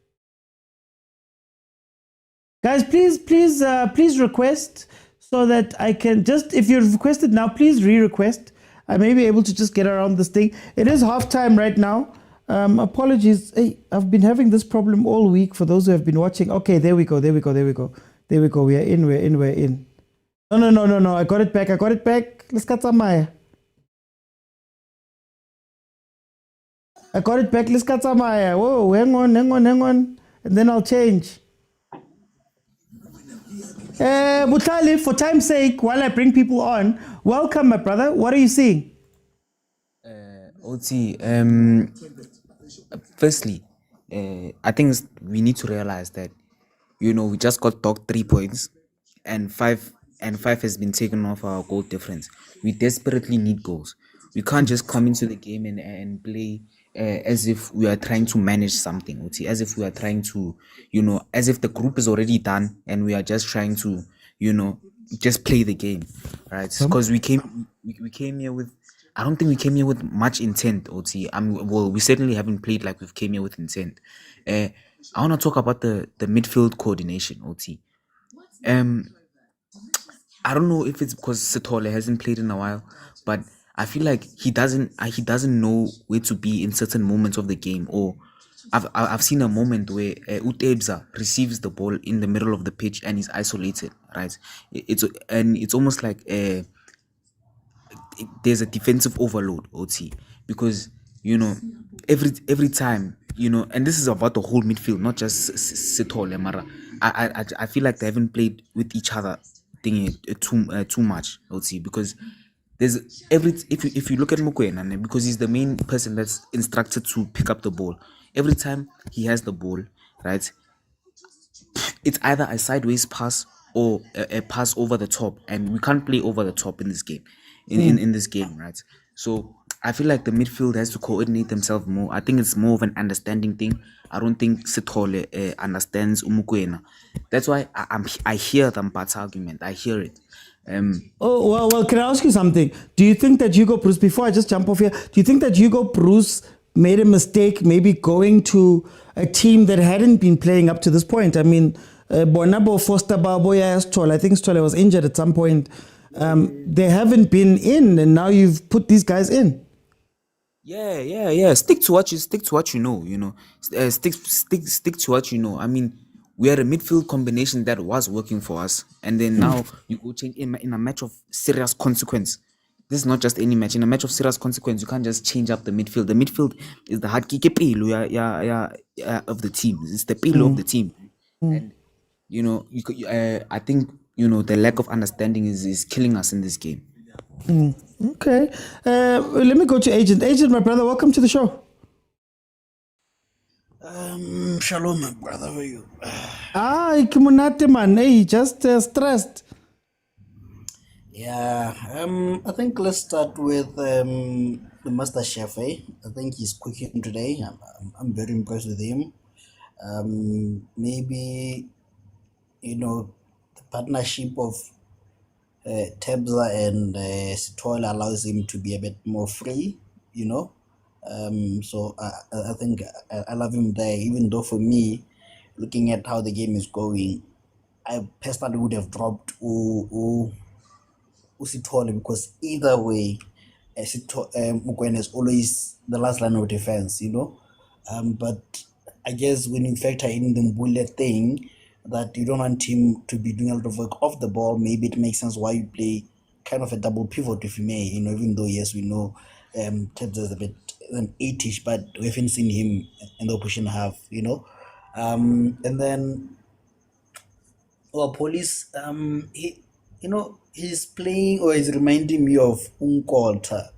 Guys, please request so that I can just, if you've requested now, please re-request. I may be able to just get around this thing. It is halftime right now. Apologies. Hey, I've been having this problem all week for those who have been watching. Okay, there we go. We are in. No. I got it back. Let's cut some Maya. I got it back. Let's cut some Maya. Whoa, hang on. And then I'll change. Butali, for time's sake, while I bring people on, welcome, my brother. What are you seeing? OT, firstly, I think we need to realize that, we just got docked 3 points and five has been taken off our goal difference. We desperately need goals. We can't just come into the game and play as if we are trying to manage something, OT, as if we are trying to, as if the group is already done and we are just trying to, just play the game, right? Because we came here with, I don't think we came here with much intent, OT. Well, we certainly haven't played like we've came here with intent. I want to talk about the midfield coordination, OT. I don't know if it's because Sithole hasn't played in a while, but I feel like he doesn't know where to be in certain moments of the game. Or I've seen a moment where Utebza receives the ball in the middle of the pitch and is isolated, right? It's almost like there's a defensive overload, OT, because every time, and this is about the whole midfield, not just Sithole, Mara. I feel like they haven't played with each other too much, OT, because there's if you look at Mokwena, because he's the main person that's instructed to pick up the ball. Every time he has the ball, right, it's either a sideways pass or a pass over the top, and we can't play over the top in this game. In this game, right? So I feel like the midfield has to coordinate themselves more. I think it's more of an understanding thing. I don't think Sithole understands Mokwena. That's why I hear the Mpat's argument. I hear it. Well, can I ask you something? Do you think that Hugo Bruce, before I just jump off here, do you think that Hugo Bruce made a mistake maybe going to a team that hadn't been playing up to this point? I mean, Bonabo Foster Baboya Stoll, I think Stoll was injured at some point. They haven't been in, and now you've put these guys in. Yeah. Stick to what you know. Stick to what you know. I mean, we had a midfield combination that was working for us, and then now you go change in a match of serious consequence. This is not just any match. In a match of serious consequence, you can't just change up the midfield. The midfield is the hard kick of the team. It's the pillow of the team, and I think the lack of understanding is killing us in this game. Okay. Let me go to Agent. Agent, my brother, welcome to the show. Shalom, my brother. How are you? Kimunate man. Hey, just stressed. Yeah. I think let's start with the master chef. I think he's cooking today. I'm very impressed with him. Maybe the partnership of Tebza and Sithole allows him to be a bit more free, so I think I love him there, even though for me, looking at how the game is going, I personally would have dropped Sithole, because either way, Mokwena is always the last line of defense, but I guess when you factor in the bullet thing, that you don't want him to be doing a lot of work off the ball, maybe it makes sense why you play kind of a double pivot, if you may, even though, yes, we know Tebza is a bit an 8-ish, but we haven't seen him in the opposition half, and then Police, he's playing, or he's reminding me of Unkota,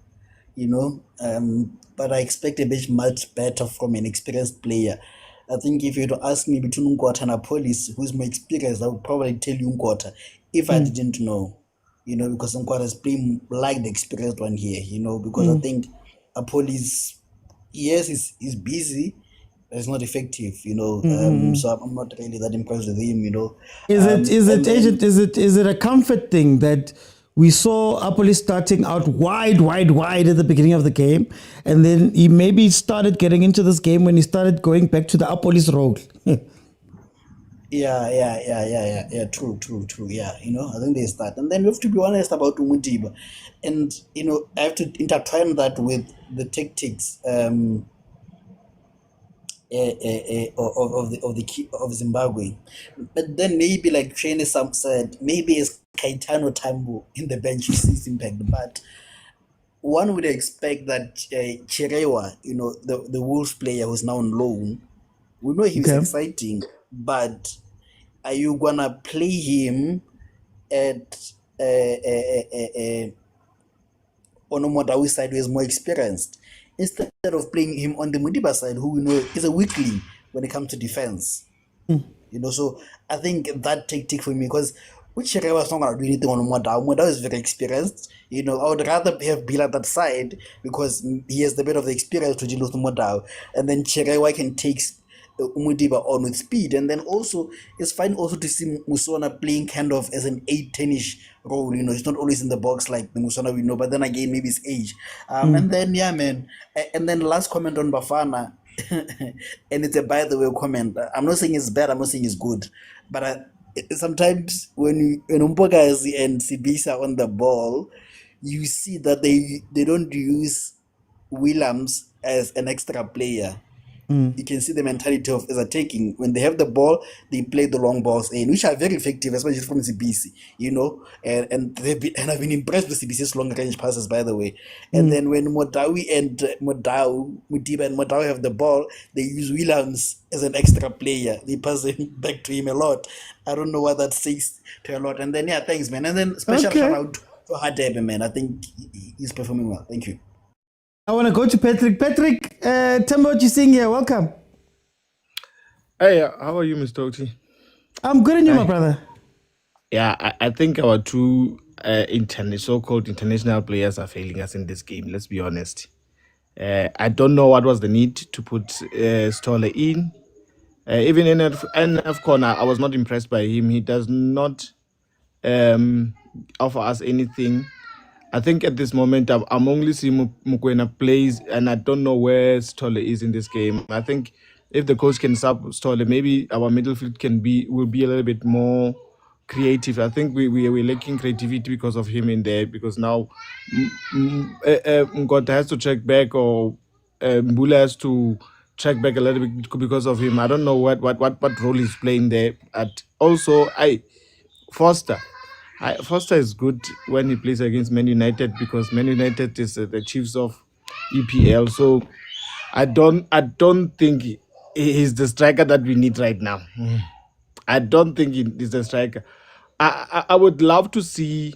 but I expect a bit much better from an experienced player. I think if you were to ask me between Unkota and a Police, who's more experienced, I would probably tell you Unkota if I didn't know, because Unkota is playing like the experienced one here, because I think a Police, yes, is busy, but it's not effective, so I'm not really that impressed with him, Is it a comfort thing that we saw Apoli starting out wide at the beginning of the game, and then he maybe started getting into this game when he started going back to the Apolis role? Yeah, true, yeah, I think they start. And then we have to be honest about Umudiba, and, I have to intertwine that with the tactics. of Zimbabwe. But then maybe like Shane Sam said, maybe it's Kaitano Tambo in the bench sees impact. But one would expect that Chirewa, the Wolves player who's now on loan, we know he's exciting, but are you gonna play him at Onomodawi side who is more experienced instead of playing him on the Mudiba side who we know is a weakling when it comes to defense? So I think that tactic for me, because which Sherewa is not going to do anything on Modao. Modao is very experienced. I would rather have Bill at that side because he has the bit of the experience to deal with Modao, and then Sherewa can take Umudiba on with speed. And then also it's fine also to see Musona playing kind of as an 8-10ish role. He's not always in the box like the Musona we know, but then again maybe it's age. And then man, and then last comment on Bafana. And it's a by the way comment. I'm not saying it's bad, I'm not saying it's good, but sometimes when Umpogazi and Sibisa on the ball, you see that they don't use Williams as an extra player. You can see the mentality of as attacking. When they have the ball, they play the long balls in, which are very effective, especially from CBC, and I've been impressed with CBC's long range passes, by the way. And then when Mudiba and Modao have the ball, they use Williams as an extra player. They pass him back to him a lot. I don't know what that says to a lot. And then thanks, man. And then special shout out to Hadebe, man. I think he's performing well. Thank you. I want to go to Patrick. Patrick, tell me what you're seeing here. Welcome. Hey, how are you, Mr. Oti? I'm good, and you, my brother? Yeah, I think our two so-called international players are failing us in this game. Let's be honest. I don't know what was the need to put Stolle in. Even in NF corner, I was not impressed by him. He does not offer us anything. I think at this moment, I'm only seeing Mokwena plays, and I don't know where Stolle is in this game. I think if the coach can sub Stolle, maybe our midfield will be a little bit more creative. I think we're lacking creativity because of him in there, because now Ngota has to check back, or Mbula has to check back a little bit because of him. I don't know what role he's playing there. Also, Foster is good when he plays against Man United, because Man United is the Chiefs of EPL. So I don't think he's the striker that we need right now. I don't think he's the striker. I would love to see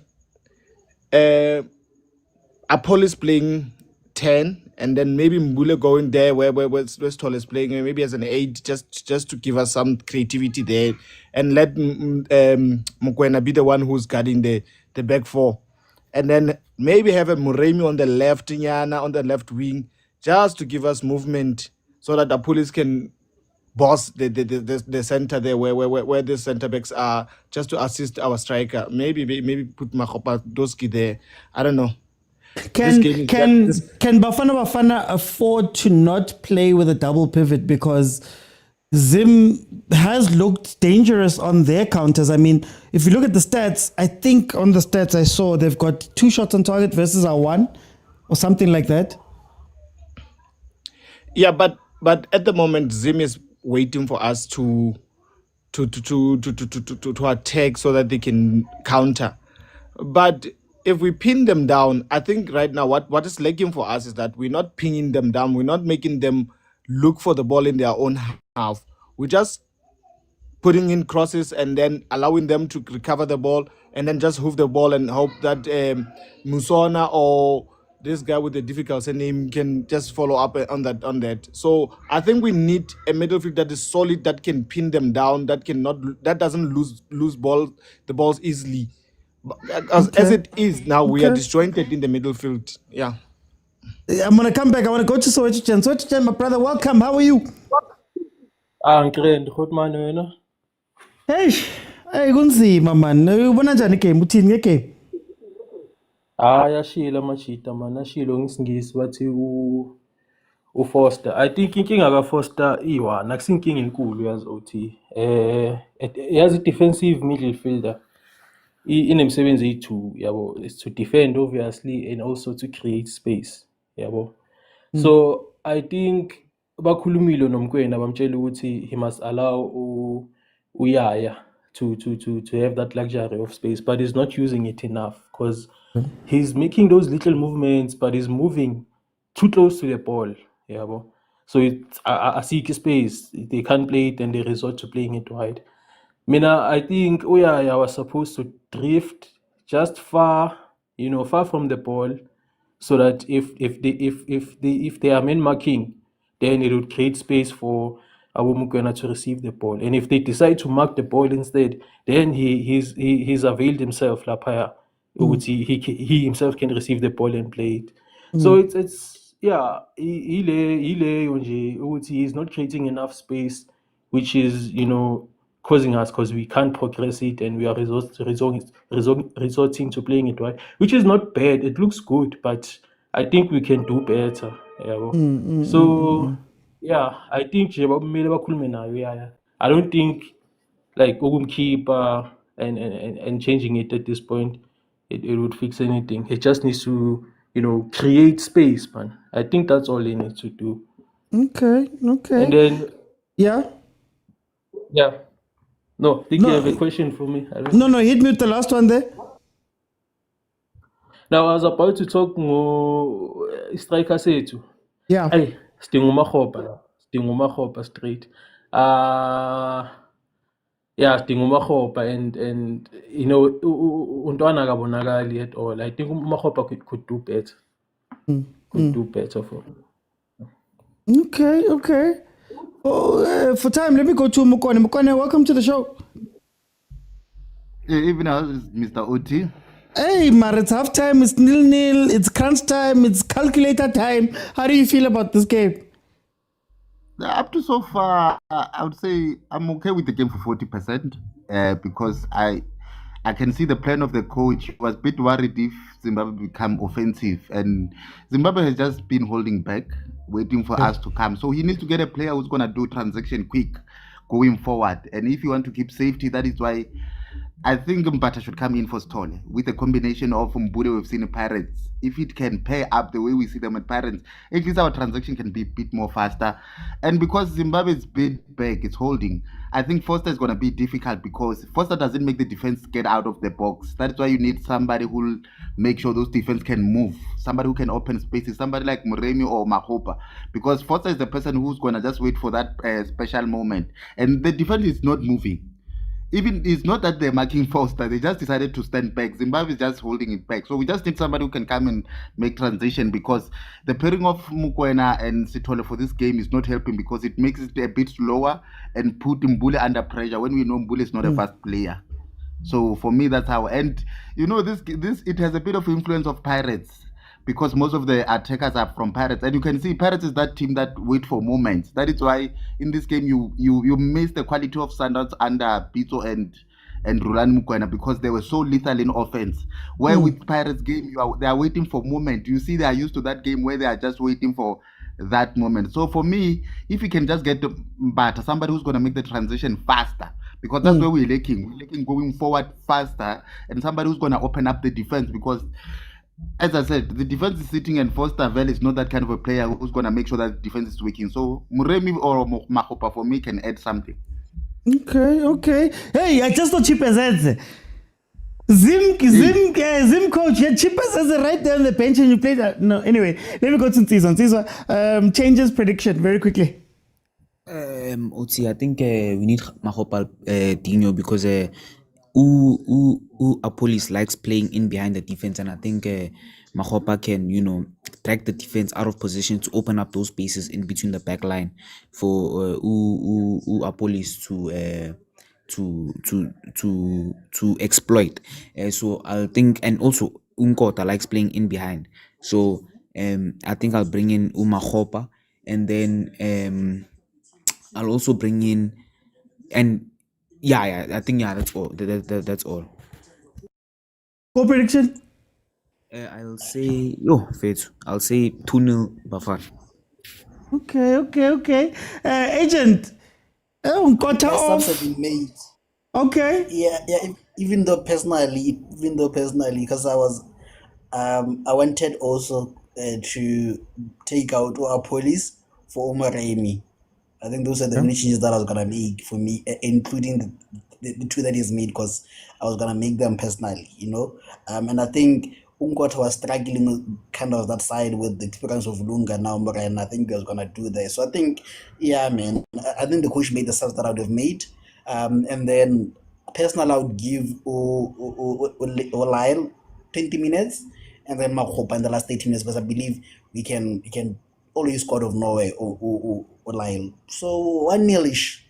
Apollos playing 10, and then maybe Mbule going there where Stoll is playing, maybe as an 8, just to give us some creativity there, and let Mokwena be the one who's guarding the back four, and then maybe have a Muremi on the left, Nyana on the left wing, just to give us movement, so that Apollos can boss the center there where the center backs are, just to assist our striker. Maybe put Makopa Doski there. I don't know. Can Bafana afford to not play with a double pivot, because Zim has looked dangerous on their counters? I mean, if you look at the stats, I think on the stats I saw they've got 2 shots on target versus our 1, or something like that. Yeah, but at the moment Zim is waiting for us to attack so that they can counter. But if we pin them down, I think right now what is lacking for us is that we're not pinning them down. We're not making them look for the ball in their own half. We're just putting in crosses and then allowing them to recover the ball, and then just hoof the ball and hope that Musona or this guy with the difficult name can just follow up on that. So I think we need a midfield that is solid, that can pin them down, that doesn't lose the balls easily. As it is now, we are disjointed in the midfield. Yeah. I'm going to come back. I want to go to Soweto. Soweto, my brother, welcome. How are you? I'm great. Good man. Hey, kunzima man. Ubona njani game? Uthini ngegame? Yashila machita man. Yashilo ngisingisi bathi uFoster. I think inkinga kaFoster iwana. Akusinkinga enkulu yazi uthi yazi defensive midfielder. Inemsebenzi eyi-2 yabo, is to defend obviously and also to create space yabo. So I think bakhulumile noMkwena bamtshela ukuthi he must allow Uyaya to have that luxury of space, but he's not using it enough because he's making those little movements, but he's moving too close to the ball. Yeah, so it's I seek space. They can't play it, and they resort to playing it wide. I think Uyaya was supposed to drift just far from the ball, so that if they are man marking, then it would create space for Abu Mokwena to receive the ball. And if they decide to mark the ball instead, then he's availed himself lapaya. He himself can receive the ball and play it. So it's he's not creating enough space, which is causing us, because we can't progress it, and we are resorting to playing it right, which is not bad. It looks good, but I think we can do better. I think I don't think like keeper and changing it at this point, it would fix anything. It just needs to create space, man. I think that's all he needs to do. Okay. And then yeah. No, think you have a question for me? No, hit me with the last one there. Now I was about to talk more striker sethu. Yeah. Hey, Stingo Makhopa straight. Stingo Makhopa and Untwana akabonakali at all. I think Makhopa could do better. Could do better for him. Okay. For time, let me go to Mokwena. Mokwena, welcome to the show. Even now, Mr. Oti. Hey, it's half time, it's 0-0, it's crunch time, it's calculator time. How do you feel about this game? Up to so far, I would say I'm okay with the game for 40% because I can see the plan of the coach. He was a bit worried if Zimbabwe become offensive, and Zimbabwe has just been holding back, waiting for us to come. So he needs to get a player who's going to do transaction quick going forward. And if you want to keep safety, that is why I think Mbata should come in for Stole with a combination of Mbule we've seen in Pirates. If it can pair up the way we see them at Pirates, at least our transaction can be a bit more faster. And because Zimbabwe is bit back, it's holding, I think Foster is going to be difficult because Foster doesn't make the defense get out of the box. That's why you need somebody who will make sure those defense can move, somebody who can open spaces, somebody like Muremi or Mahopa, because Foster is the person who's going to just wait for that special moment. And the defense is not moving. Even it's not that they're marking Foster, they just decided to stand back. Zimbabwe is just holding it back. So we just need somebody who can come and make transition, because the pairing of Mokwena and Sithole for this game is not helping, because it makes it a bit slower and put Mbule under pressure when we know Mbule is not a fast player. So for me, that's how. And this it has a bit of influence of Pirates, because most of the attackers are from Pirates, and you can see Pirates is that team that wait for moments. That is why in this game you miss the quality of Sundowns under Pitso and Rulani Mokwena, because they were so lethal in offense. Where with Pirates game they are waiting for moment. You see, they are used to that game where they are just waiting for that moment. So for me, if you can just get Mbata, somebody who's going to make the transition faster, because that's where we're lacking. We're lacking going forward faster, and somebody who's going to open up the defense, because as I said, the defense is sitting, and Foster Vell is not that kind of a player who's going to make sure that the defense is working. So Muremi or Mahopa for me can add something. Okay. Hey, I just thought Chipazadze. Zim coach, yeah, Chipazadze right there on the bench, and you play that. No, anyway, let me go to Nsizwa. Changes prediction very quickly. Oti, I think we need Mahopa Dino, because Apolis likes playing in behind the defense, and I think Mahopa can, drag the defense out of position to open up those spaces in between the back line for Apolis to exploit. So I'll think, and also Unkota likes playing in behind. So I think I'll bring in Mahopa, and then I'll also bring in, and I think that's all. That's all. Score prediction? I'll say I'll say 2-0 Bafana. Okay. Agent. Quarter off. Have been made. Okay. Yeah. Even though personally, because I wanted also to take out our police for Omaremi. I think those are the only changes that I was gonna make for me, including the two that he's made, because I was gonna make them personally, And I think Umkota was struggling with kind of that side with the experience of Lunga now, and I think he was gonna do that. So I think, yeah, man, I think the coach made the stuff that I would have made, and then personally I would give Olyle 20 minutes, and then Makhopa in the last 30 minutes, because I believe we can always score out of Norway or Lyle. So 1-0-ish.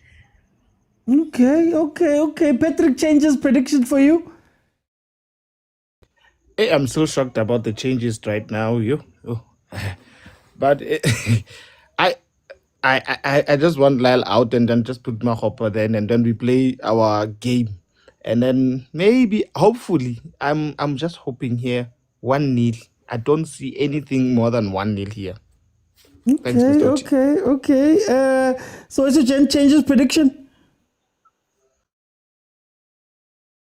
Okay. Patrick changes prediction for you. Hey, I'm so shocked about the changes right now, but I just want Lyle out and then just put my hopper then, and then we play our game, and then maybe, hopefully, I'm just hoping here 1-0. I don't see anything more than 1-0 here. Thanks, Mr. T. Okay. So is it changes prediction?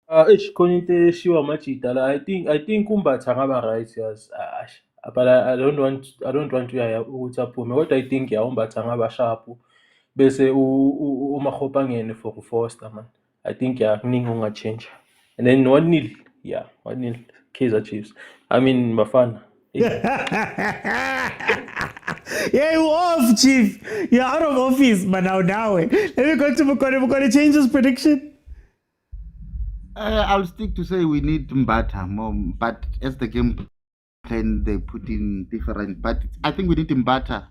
Konite Shiwa Machitala. I think Kumbatsa ngaba right, yes. But I don't want to hear utaphume. What I think ya Umbatsa ngaba sharp. Bese umakhopa ngene for Foster, man. I think ya kuningi unga change. And then 1-0. Yeah, 1-0 Kaizer Chiefs. I mean Bafana. Yeah, you off, Chief. You're out of office, but now. Let me go to Mokone. Change his prediction. I'll stick to say we need Mbata more, but as the game plan they put in different. But I think we need Mbata,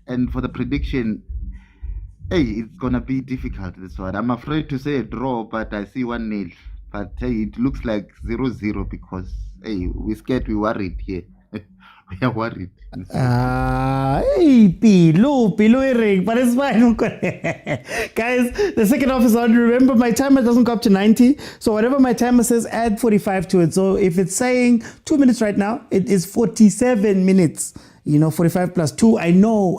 and for the prediction, it's gonna be difficult this one. I'm afraid to say a draw, but I see 1-0. But it looks like 0-0 because we're scared, we're worried here. We are worried. Pilo ring, but it's fine. Guys, the second half is on. Remember, my timer doesn't go up to 90. So whatever my timer says, add 45 to it. So if it's saying 2 minutes right now, it is 47 minutes. 45 plus 2. I know.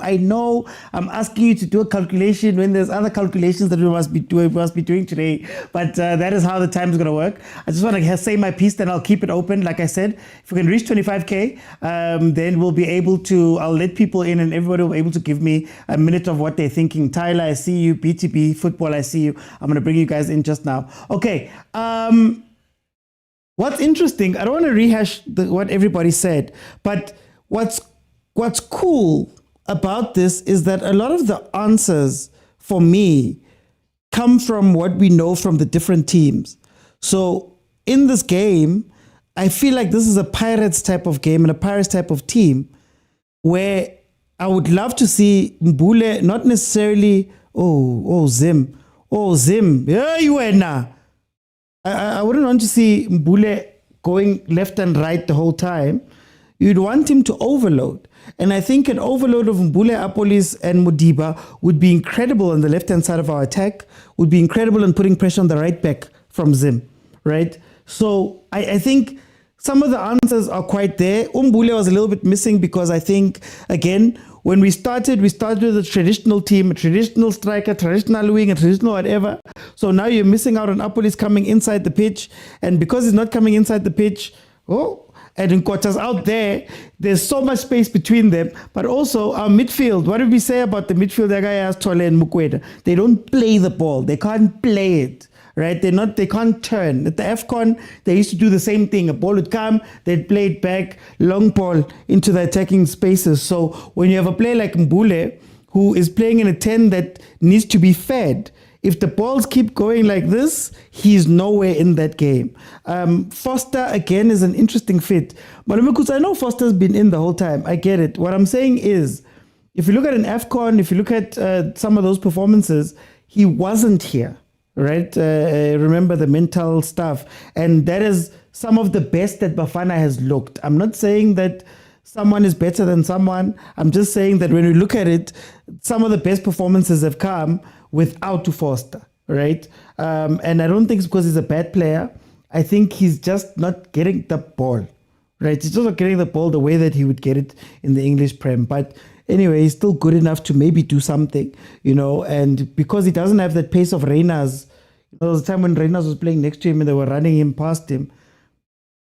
I'm asking you to do a calculation when there's other calculations that we must be doing today. But that is how the time is going to work. I just want to say my piece, then I'll keep it open. Like I said, if we can reach 25K, then we'll be able to, I'll let people in and everybody will be able to give me a minute of what they're thinking. Tyler, I see you. BTB, football, I see you. I'm going to bring you guys in just now. Okay. What's interesting, I don't want to rehash what everybody said, but What's cool about this is that a lot of the answers for me come from what we know from the different teams. So in this game, I feel like this is a Pirates type of game and a Pirates type of team where I would love to see Mbule, not necessarily, Zim. Yeah, you were now. I wouldn't want to see Mbule going left and right the whole time. You'd want him to overload. And I think an overload of Mbule, Apolis, and Modiba would be incredible on the left-hand side of our attack, would be incredible in putting pressure on the right back from Zim, right? So I think some of the answers are quite there. Mbule was a little bit missing because I think, again, when we started with a traditional team, a traditional striker, traditional wing, a traditional whatever. So now you're missing out on Apolis coming inside the pitch. And because he's not coming inside the pitch, and in quarters out there's so much space between them. But also our midfield, what did we say about the midfield? That guy has Tole and Mokwena. They don't play the ball. They can't play it, right? They can't turn. At the AFCON, they used to do the same thing. A ball would come, they'd play it back, long ball into the attacking spaces. So when you have a player like Mbule, who is playing in a 10 that needs to be fed, if the balls keep going like this, he's nowhere in that game. Foster, again, is an interesting fit. But I know Foster's been in the whole time. I get it. What I'm saying is, if you look at an AFCON, if you look at some of those performances, he wasn't here, right? Remember the mental stuff. And that is some of the best that Bafana has looked. I'm not saying that someone is better than someone. I'm just saying that when we look at it, some of the best performances have come without Foster, right? And I don't think it's because he's a bad player. I think he's just not getting the ball, right? He's just not getting the ball the way that he would get it in the English Prem. But anyway, he's still good enough to maybe do something, and because he doesn't have that pace of Reyners, there was a time when Reyners was playing next to him and they were running him past him.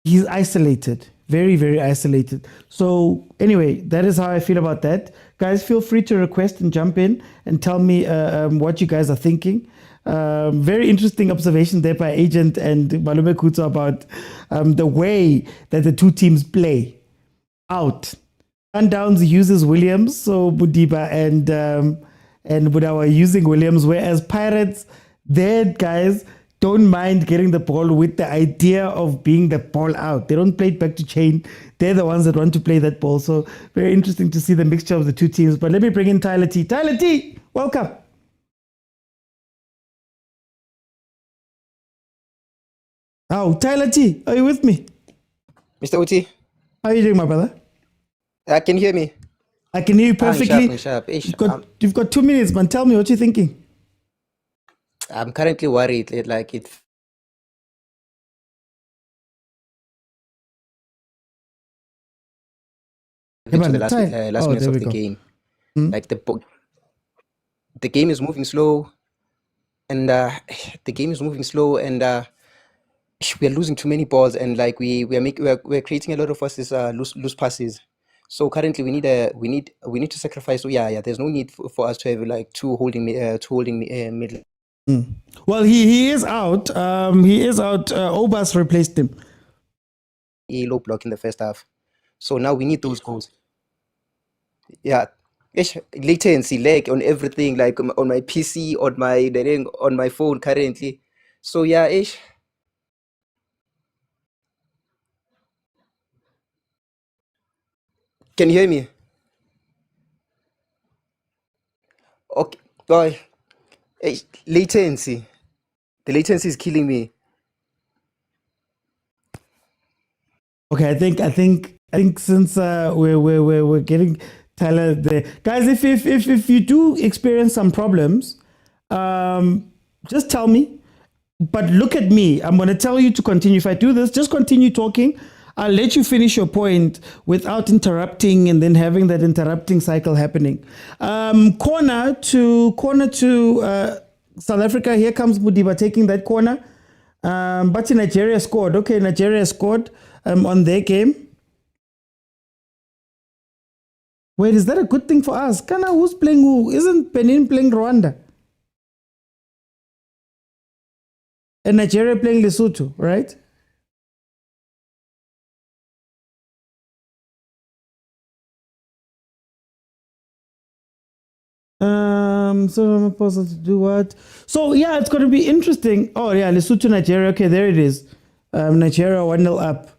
he's isolated, very, very isolated. So anyway, that is how I feel about that. Guys, feel free to request and jump in and tell me what you guys are thinking. Very interesting observation there by Agent and Malume Kutso about the way that the two teams play out. Sundowns uses Williams, so Budiba and Budawa using Williams, whereas Pirates, their guys don't mind getting the ball with the idea of being the ball out. They don't play it back to chain. They're the ones that want to play that ball. So very interesting to see the mixture of the two teams. But let me bring in Tyler T. Tyler T, welcome. Oh, Tyler T, are you with me? Mr. Uti. How are you doing, my brother? Can you hear me? I can hear you perfectly. Sharp. You've got 2 minutes, man. Tell me what you're thinking. I'm currently worried, like it. To the last minutes of the game. Like the game is moving slow, and we are losing too many balls, and like we're creating a lot of us loose passes. So currently we need to sacrifice. So yeah. There's no need for us to have like two holding middle. Well, he is out. Obas replaced him. Low block in the first half. So now we need those goals. Yeah. Latency, lag on everything, like on my PC, on my phone currently. So yeah, Can you hear me? Okay. Boy. Latency. The latency is killing me. Okay, I think since we're getting Tyler there, guys, if you do experience some problems, just tell me. But look at me. I'm going to tell you to continue. If I do this, just continue talking. I'll let you finish your point without interrupting and then having that interrupting cycle happening. Corner to South Africa. Here comes Budiba taking that corner. But Nigeria scored. Okay, Nigeria scored on their game. Wait, is that a good thing for us? Kana, who's playing who? Isn't Benin playing Rwanda? And Nigeria playing Lesotho, right? So I'm supposed to do what? So yeah, it's going to be interesting. Oh yeah, Lesotho, Nigeria. Okay, there it is. Nigeria 1-0 up.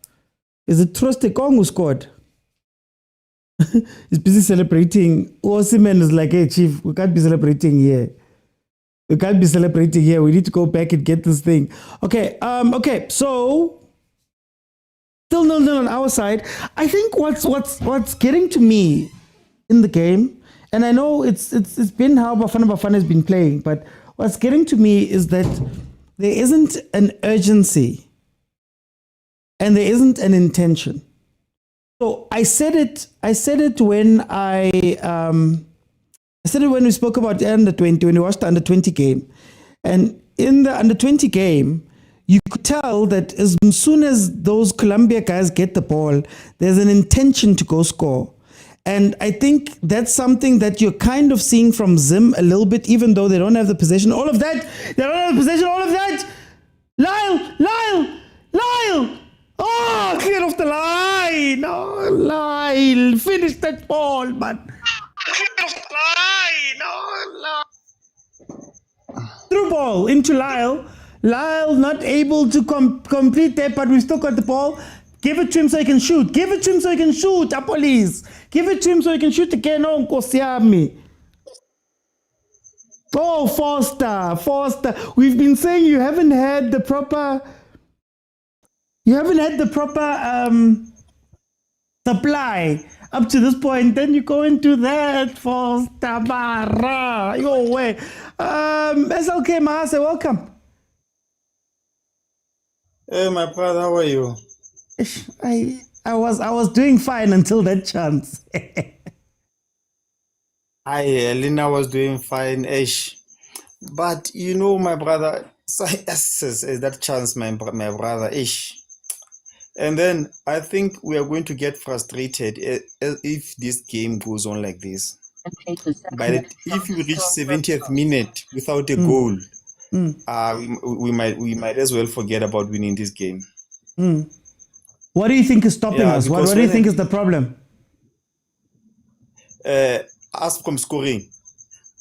Is it Troste Kong who scored? He's busy celebrating. Osimhen is like, hey chief, we can't be celebrating here. We can't be celebrating here. We need to go back and get this thing. Okay. Okay. So still 0-0 on our side. I think what's getting to me in the game, and I know it's been how Bafana has been playing, but what's getting to me is that there isn't an urgency and there isn't an intention. So I said it when when we spoke about the under 20, when we watched the under 20 game. And in the under 20 game, you could tell that as soon as those Colombia guys get the ball, there's an intention to go score. And I think that's something that you're kind of seeing from Zim a little bit, even though they don't have the possession. All of that. They don't have the possession. All of that. Lyle. Oh, clear off the line. Oh, Lyle. Finish that ball, man. Clear off the line. Oh, Lyle. Through ball into Lyle. Lyle not able to complete that, but we still got the ball. Give it to him so he can shoot. Give it to him so he can shoot. Apolis. Give it to him so he can shoot again. Oh, Nkosiami. Oh, Foster. We've been saying you haven't had the proper supply up to this point. Then you go into that Foster Mara. Your way. SLK Mahase, welcome. Hey, my brother, how are you? I was doing fine until that chance. Lina was doing fine, but you know, my brother, that chance, my brother, And then I think we are going to get frustrated if this game goes on like this. But if you reach 70th minute without a goal, we might as well forget about winning this game. What do you think is stopping us? What do you think is the problem? As from scoring,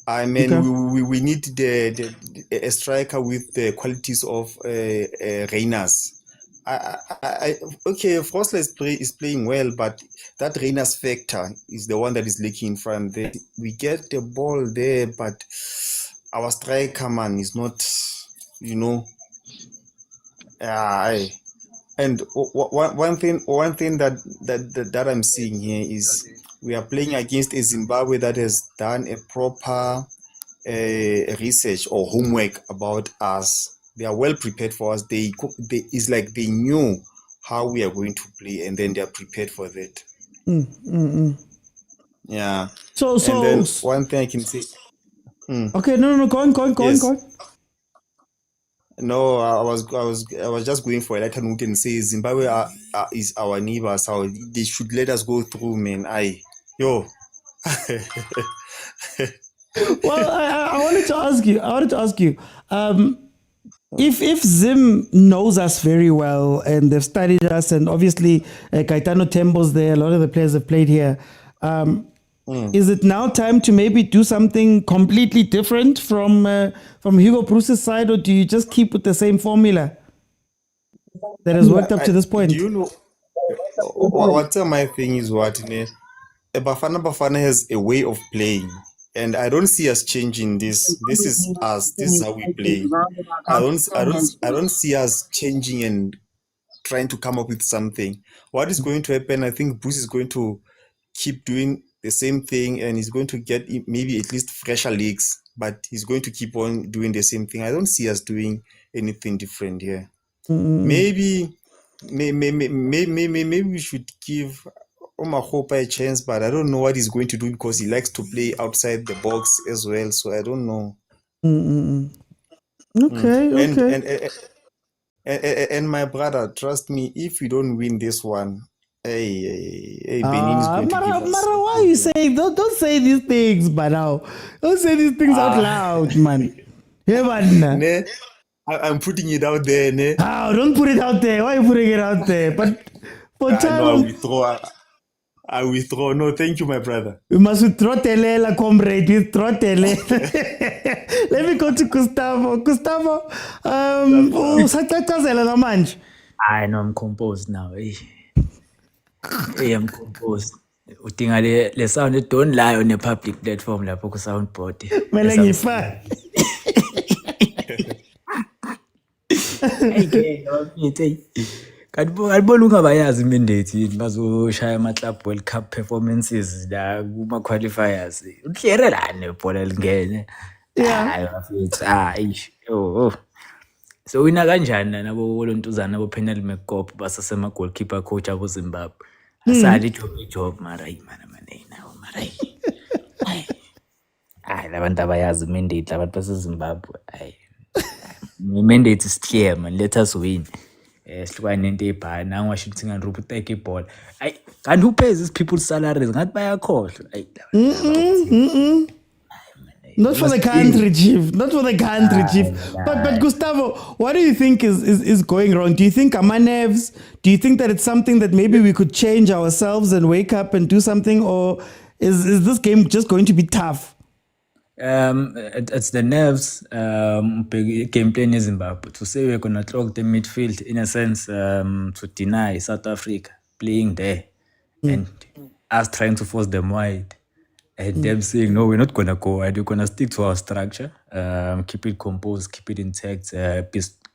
I mean, we need a striker with the qualities of Reiners. Okay, Frosler is playing well, but that Reiners factor is the one that is leaking in front. We get the ball there, but our striker man is not, you know. And one thing that I'm seeing here is we are playing against a Zimbabwe that has done a proper research or homework about us. They are well prepared for us. It's like they knew how we are going to play, and then they are prepared for that. Yeah. So and then one thing I can say. Okay, no, go on. No, I was just going for a lighter note and say Zimbabwe is our neighbor, so they should let us go through, man. Well, I wanted to ask you, if Zim knows us very well and they've studied us, and obviously Caetano Tembo's there, a lot of the players have played here. Is it now time to maybe do something completely different from Hugo Bruce's side, or do you just keep with the same formula that has worked up to this point? Do you know what my thing is? Bafana has a way of playing, and I don't see us changing this. This is us. This is how we play. I don't see us changing and trying to come up with something. What is going to happen? I think Bruce is going to keep doing the same thing, and he's going to get maybe at least fresher leagues, but he's going to keep on doing the same thing. I don't see us doing anything different here. Maybe we should give Omahopa a chance, but I don't know what he's going to do because he likes to play outside the box as well. So I don't know. Okay. And my brother, trust me, if we don't win this one, Benin is going to give us. Mara, why are you saying? Don't say these things, but now don't say these things out loud, man. Yeah, man. I'm putting it out there, ne? Don't put it out there. Why are you putting it out there? But for time, no, I withdraw. No, thank you, my brother. We must withdraw Telela, comrade. Withdraw Tele. Let me go to Gustavo. Gustavo, I know I'm composed now. I'm composed. Utinga le sound don't lie on a public platform lapho ku soundboard. Mele ngifa. Kanibona ungabayazi imandate yini bazoshaya ama club World Cup performances la kuma qualifiers. Uhlere la nebhola lingene. So wina kanjani nabo Wolontuzana abo Penal McCop basasema goalkeeper coach abo Zimbabwe. Asali job marai mana nawo marai. Labantu abayazi mandate labantu base Zimbabwe. Mandate is clear, man. Let us win. Sihlukane into ebhala nangu washo ukuthi ngandrupha uteke ibhola. Kanti who pays these people's salaries? Ngathi bayakhohlwa. Not for the country, chief. Not for the country, chief. But Gustavo, what do you think is going wrong? Do you think our nerves? Do you think that it's something that maybe we could change ourselves and wake up and do something, or is this game just going to be tough? It's the nerves. Game plan in Zimbabwe to say we're gonna clog the midfield in a sense to deny South Africa playing there and us trying to force them wide. And them saying, no, we're not going to go wide. We're going to stick to our structure, keep it composed, keep it intact,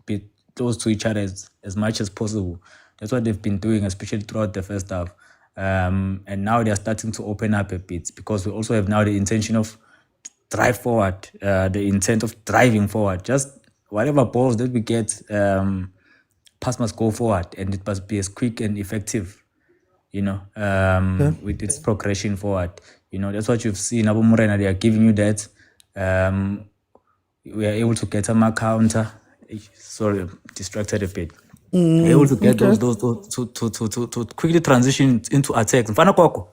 be close to each other as much as possible. That's what they've been doing, especially throughout the first half. And now they're starting to open up a bit because we also have now the intention of drive forward, the intent of driving forward. Just whatever balls that we get, pass must go forward and it must be as quick and effective, with its progression forward. That's what you've seen. Abu Morena, they are giving you that. We are able to get a counter. Sorry, distracted a bit. They're able to get those to quickly transition into attacks. Mfana Koko,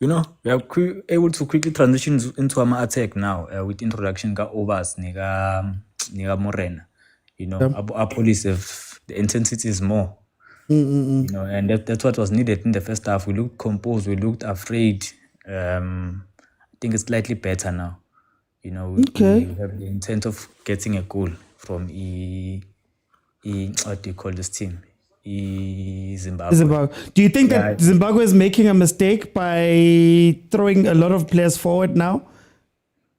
you know, we are able to quickly transition into an attack now with introduction ka Obas, niga Morena. You know, our police have the intensity is more. You know, and that's what was needed in the first half. We looked composed, we looked afraid. I think it's slightly better now. You know, we have the intent of getting a goal from what do you call this team? Zimbabwe. Do you think that Zimbabwe is making a mistake by throwing a lot of players forward now?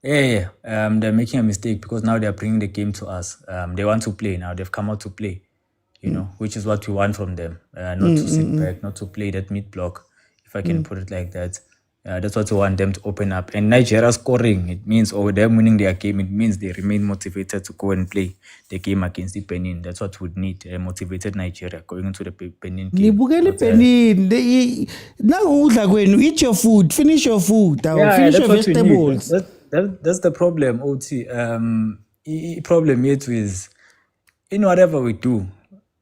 Yeah. They're making a mistake because now they're bringing the game to us. They want to play now. They've come out to play, you know, which is what we want from them. Not to sit back, not to play that mid block, if I can put it like that. That's what we want them to open up. And Nigeria scoring, it means, or them winning their game, it means they remain motivated to go and play the game against the Benin. That's what we need, a motivated Nigeria going into the Benin game. Benin. Eat your food, finish your food, finish your vegetables. That's the problem, OT. Problem yet is, in whatever we do,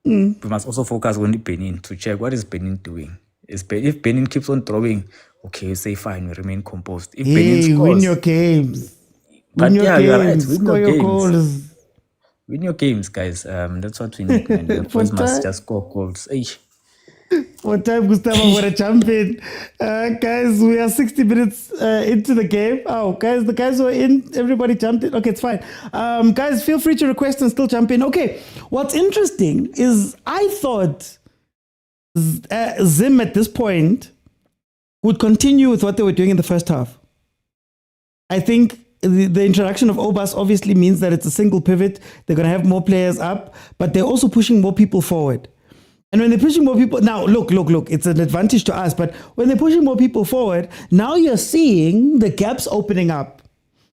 we must also focus on the Benin to check what is Benin doing. If Benin keeps on throwing, okay, say fine, we remain composed. If Benin scores, win your games. But win your games. Win Score your your goals. games. Win your games, guys. That's what we need. Man. The boys must just score goals. What time, Gustavo, for a champion? Guys, we are 60 minutes into the game. Oh, guys, the guys who are in, everybody jumped in. Okay, it's fine. Guys, feel free to request and still jump in. Okay, what's interesting is I thought Zim at this point would continue with what they were doing in the first half. I think the introduction of Obas obviously means that it's a single pivot. They're going to have more players up, but they're also pushing more people forward. And when they're pushing more people, now look, it's an advantage to us, but when they're pushing more people forward, now you're seeing the gaps opening up.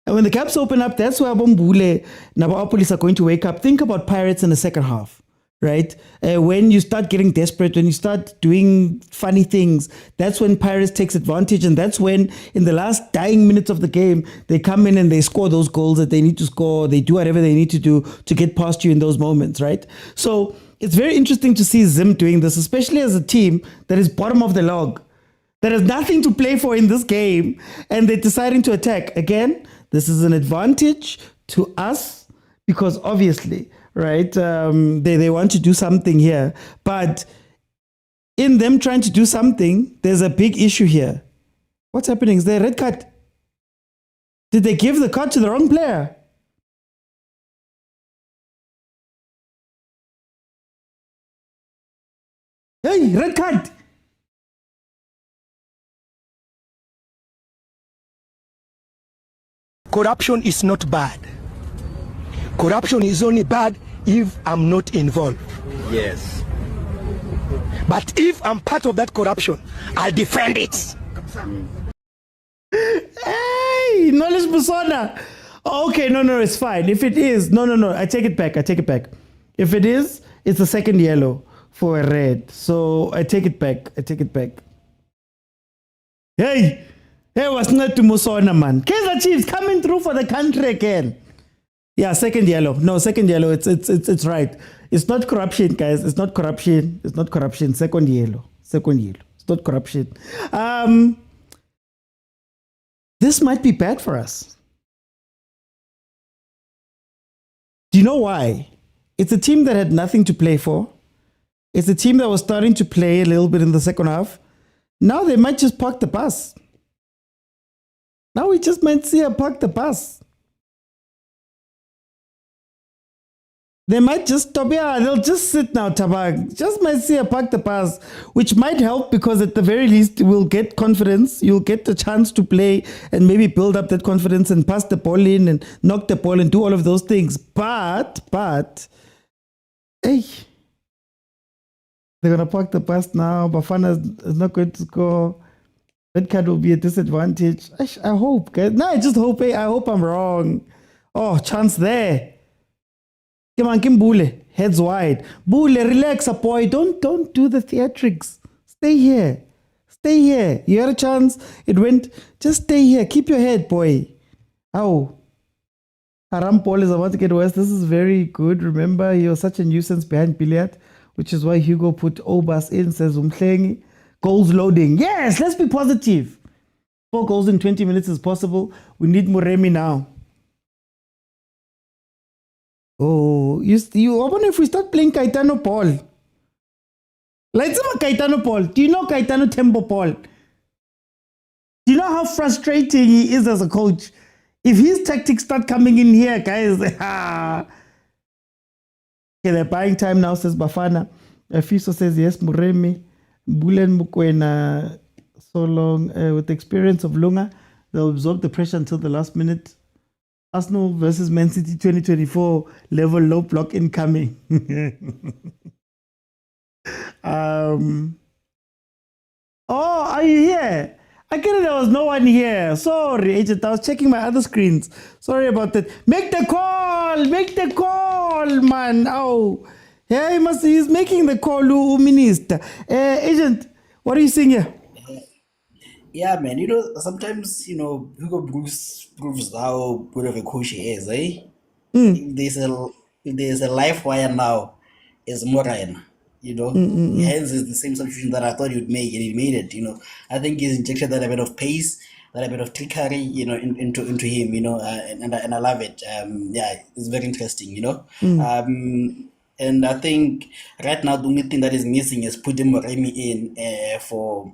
And when the gaps open up, that's where Bombule, Naba police are going to wake up. Think about Pirates in the second half. Right? When you start getting desperate, when you start doing funny things, that's when Pirates takes advantage. And that's when, in the last dying minutes of the game, they come in and they score those goals that they need to score. They do whatever they need to do to get past you in those moments, right? So it's very interesting to see Zim doing this, especially as a team that is bottom of the log, that has nothing to play for in this game, and they're deciding to attack. Again, this is an advantage to us because obviously, right? They want to do something here. But in them trying to do something, there's a big issue here. What's happening? Is there a red card? Did they give the card to the wrong player? Hey, red card! Corruption is not bad. Corruption is only bad if I'm not involved. Yes. But if I'm part of that corruption, I'll defend it. Hey, knowledge persona. Okay, no, it's fine. If it is, no, I take it back. If it is, it's a second yellow for a red. So I take it back. Hey, what's not to Musona, man? Kaizer Chiefs coming through for the country again. Yeah, second yellow. No, second yellow. It's right. It's not corruption, guys. It's not corruption. Second yellow. It's not corruption. This might be bad for us. Do you know why? It's a team that had nothing to play for. It's a team that was starting to play a little bit in the second half. Now they might just park the bus. Now we just might see her park the bus. They might just stop. Yeah, they'll just sit now, Tabag. Just might see a park the pass, which might help because at the very least we'll get confidence. You'll get the chance to play and maybe build up that confidence and pass the ball in and knock the ball and do all of those things. But, hey, they're going to park the pass now. Bafana is not going to score. Red card will be a disadvantage. I hope, guys. No, I just hope. Hey, I hope I'm wrong. Oh, chance there. Come on, Bule. Heads wide. Bule, relax, boy. Don't do the theatrics. Stay here. You had a chance. It went. Just stay here. Keep your head, boy. Ow. Haram Paul is about to get worse. This is very good. Remember, he was such a nuisance behind billiard, which is why Hugo put Obas in, says Umhlengi. Goals loading. Yes, let's be positive. 4 goals in 20 minutes is possible. We need Muremi now. Oh, I wonder if we start playing Caetano Paul. Let's see Caetano Paul. Do you know Caetano Tembo Paul? Do you know how frustrating he is as a coach? If his tactics start coming in here, guys. Okay, they're buying time now, says Bafana. Fiso says yes, Muremi. Bulen Mokwena, so long. With the experience of Lunga, they'll absorb the pressure until the last minute. Arsenal versus Man City 2024 level low block incoming. Oh, are you here? I get it, there was no one here. Sorry, agent. I was checking my other screens. Sorry about that. Make the call! Make the call, man. Oh, yeah, he's making the call, minister. Agent, what are you saying here? Yeah, man. Sometimes Hugo proves how good of a coach he is. If there's a life wire now, it's Morena. Hence is the same substitution that I thought he would make, and he made it. I think he's injected that a bit of pace, that a bit of trickery, into him, and I love it. Yeah, it's very interesting, and I think right now the only thing that is missing is putting Moremi in for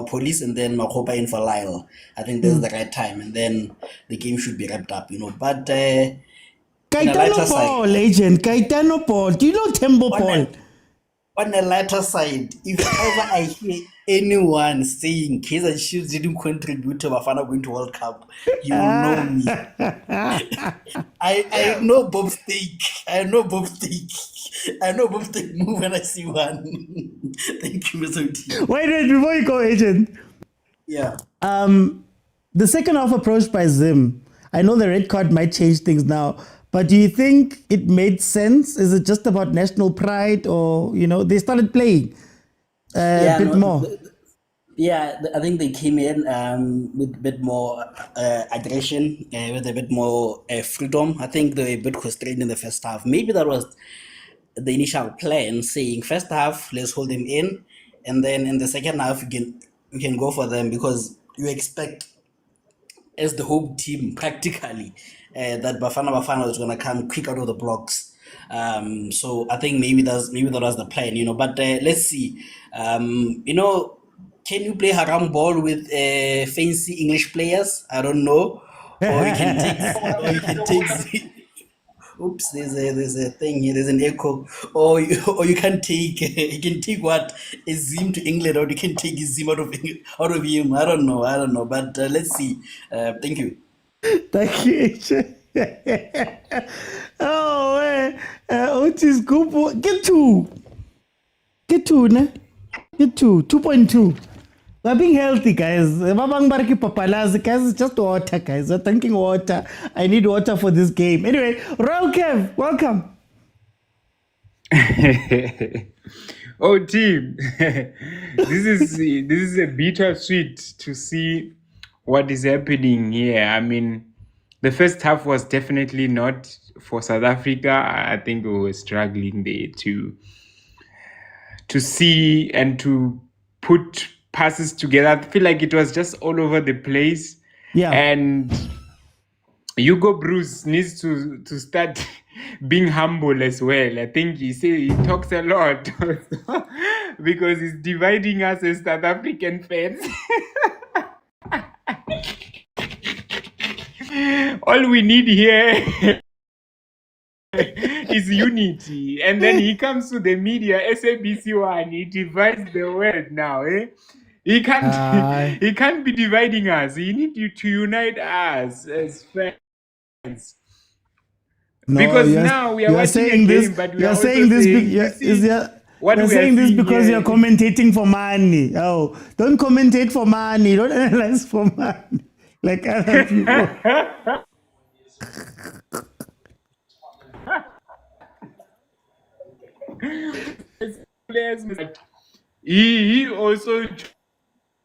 Police, and then Makopa in for Lyle. I think this is the right time, and then the game should be wrapped up, But Caetano Paul, agent. Caetano Paul. Do you know Tembo Paul? On the lighter side, if ever I hear anyone saying Kaizer Chiefs didn't contribute to Bafana going to World Cup, you will know me. I know Bob Steak. I know Bob Steak move when I see one. Thank you, Mr. T. Wait, before you go, agent. Yeah. The second half approach by Zim. I know the red card might change things now, but do you think it made sense? Is it just about national pride, or they started playing a bit more? I think they came in with a bit more aggression, with a bit more freedom. I think they were a bit constrained in the first half. Maybe that was the initial plan, saying first half, let's hold them in, and then in the second half, we can go for them, because you expect, as the home team, practically, that Bafana was going to come quick out of the blocks. So I think maybe that was the plan, But let's see. Can you play haram ball with fancy English players? I don't know. Or you can take. Oops, there's a thing here. There's an echo. Or you can take. You can take what a Zim to England, or you can take a Zim out of him. I don't know. But let's see. Thank you. Thank you. Oh, man. Otis Gupo. Get two, ne? Get 2.2. We're being healthy, guys. Guys, it's just water, guys. We're drinking water. I need water for this game. Anyway, Royal Kev, welcome. Oh, team. This is a bittersweet to see what is happening here. I mean, the first half was definitely not for South Africa. I think we were struggling there to see and to put passes together. I feel like it was just all over the place. Yeah. And Hugo Bruce needs to start being humble as well. I think he talks a lot because he's dividing us as South African fans. All we need here is unity. And then he comes to the media, SABC One, he divides the world now. He can't be dividing us. He needs to unite us as fans. No, because now we are watching a game, but we are also saying this. You're saying this because you're commentating for money. Oh, don't commentate for money. Don't analyze for money like other people. He also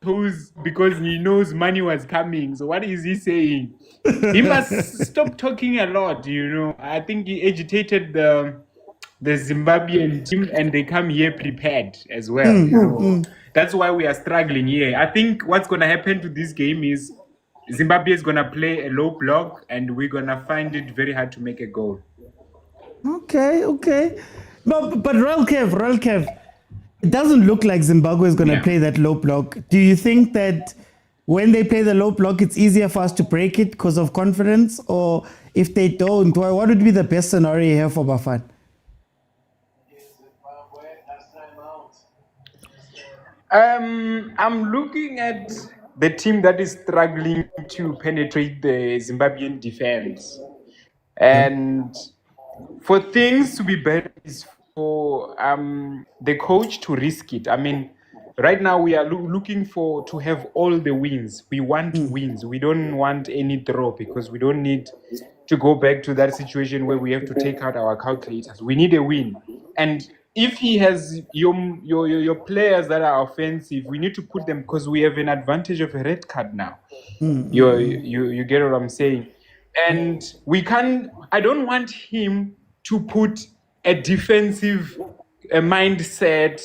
toes because he knows money was coming. So what is he saying? He must stop talking a lot, you know. I think he agitated the Zimbabwean team and they come here prepared as well. You know. That's why we are struggling here. I think what's gonna happen to this game is Zimbabwe is gonna play a low block and we're gonna find it very hard to make a goal. Okay. No, but Royal Kev, it doesn't look like Zimbabwe is going to play that low block. Do you think that when they play the low block, it's easier for us to break it because of confidence? Or if they don't, what would be the best scenario here for Bafana? I'm looking at the team that is struggling to penetrate the Zimbabwean defense. And for things to be better is for the coach to risk it. I mean, right now we are looking to have all the wins. We want wins. We don't want any draw because we don't need to go back to that situation where we have to take out our calculators. We need a win. And if he has your players that are offensive, we need to put them because we have an advantage of a red card now. You get what I'm saying? And I don't want him to put a defensive mindset,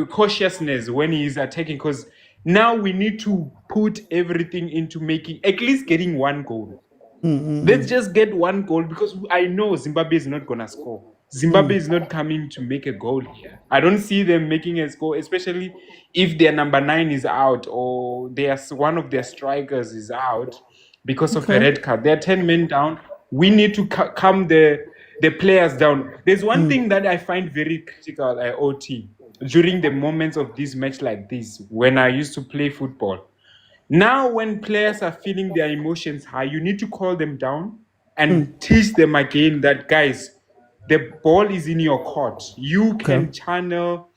cautiousness when he's attacking, because now we need to put everything into at least getting one goal. Let's just get one goal because I know Zimbabwe is not going to score. Zimbabwe is not coming to make a goal here. I don't see them making a score, especially if their number 9 is out or one of their strikers is out because of a red card. They're 10 men down. We need to calm the players down. There's one thing that I find very critical at OT during the moments of this match like this, when I used to play football. Now, when players are feeling their emotions high, you need to call them down and teach them again that, guys, the ball is in your court. You can channel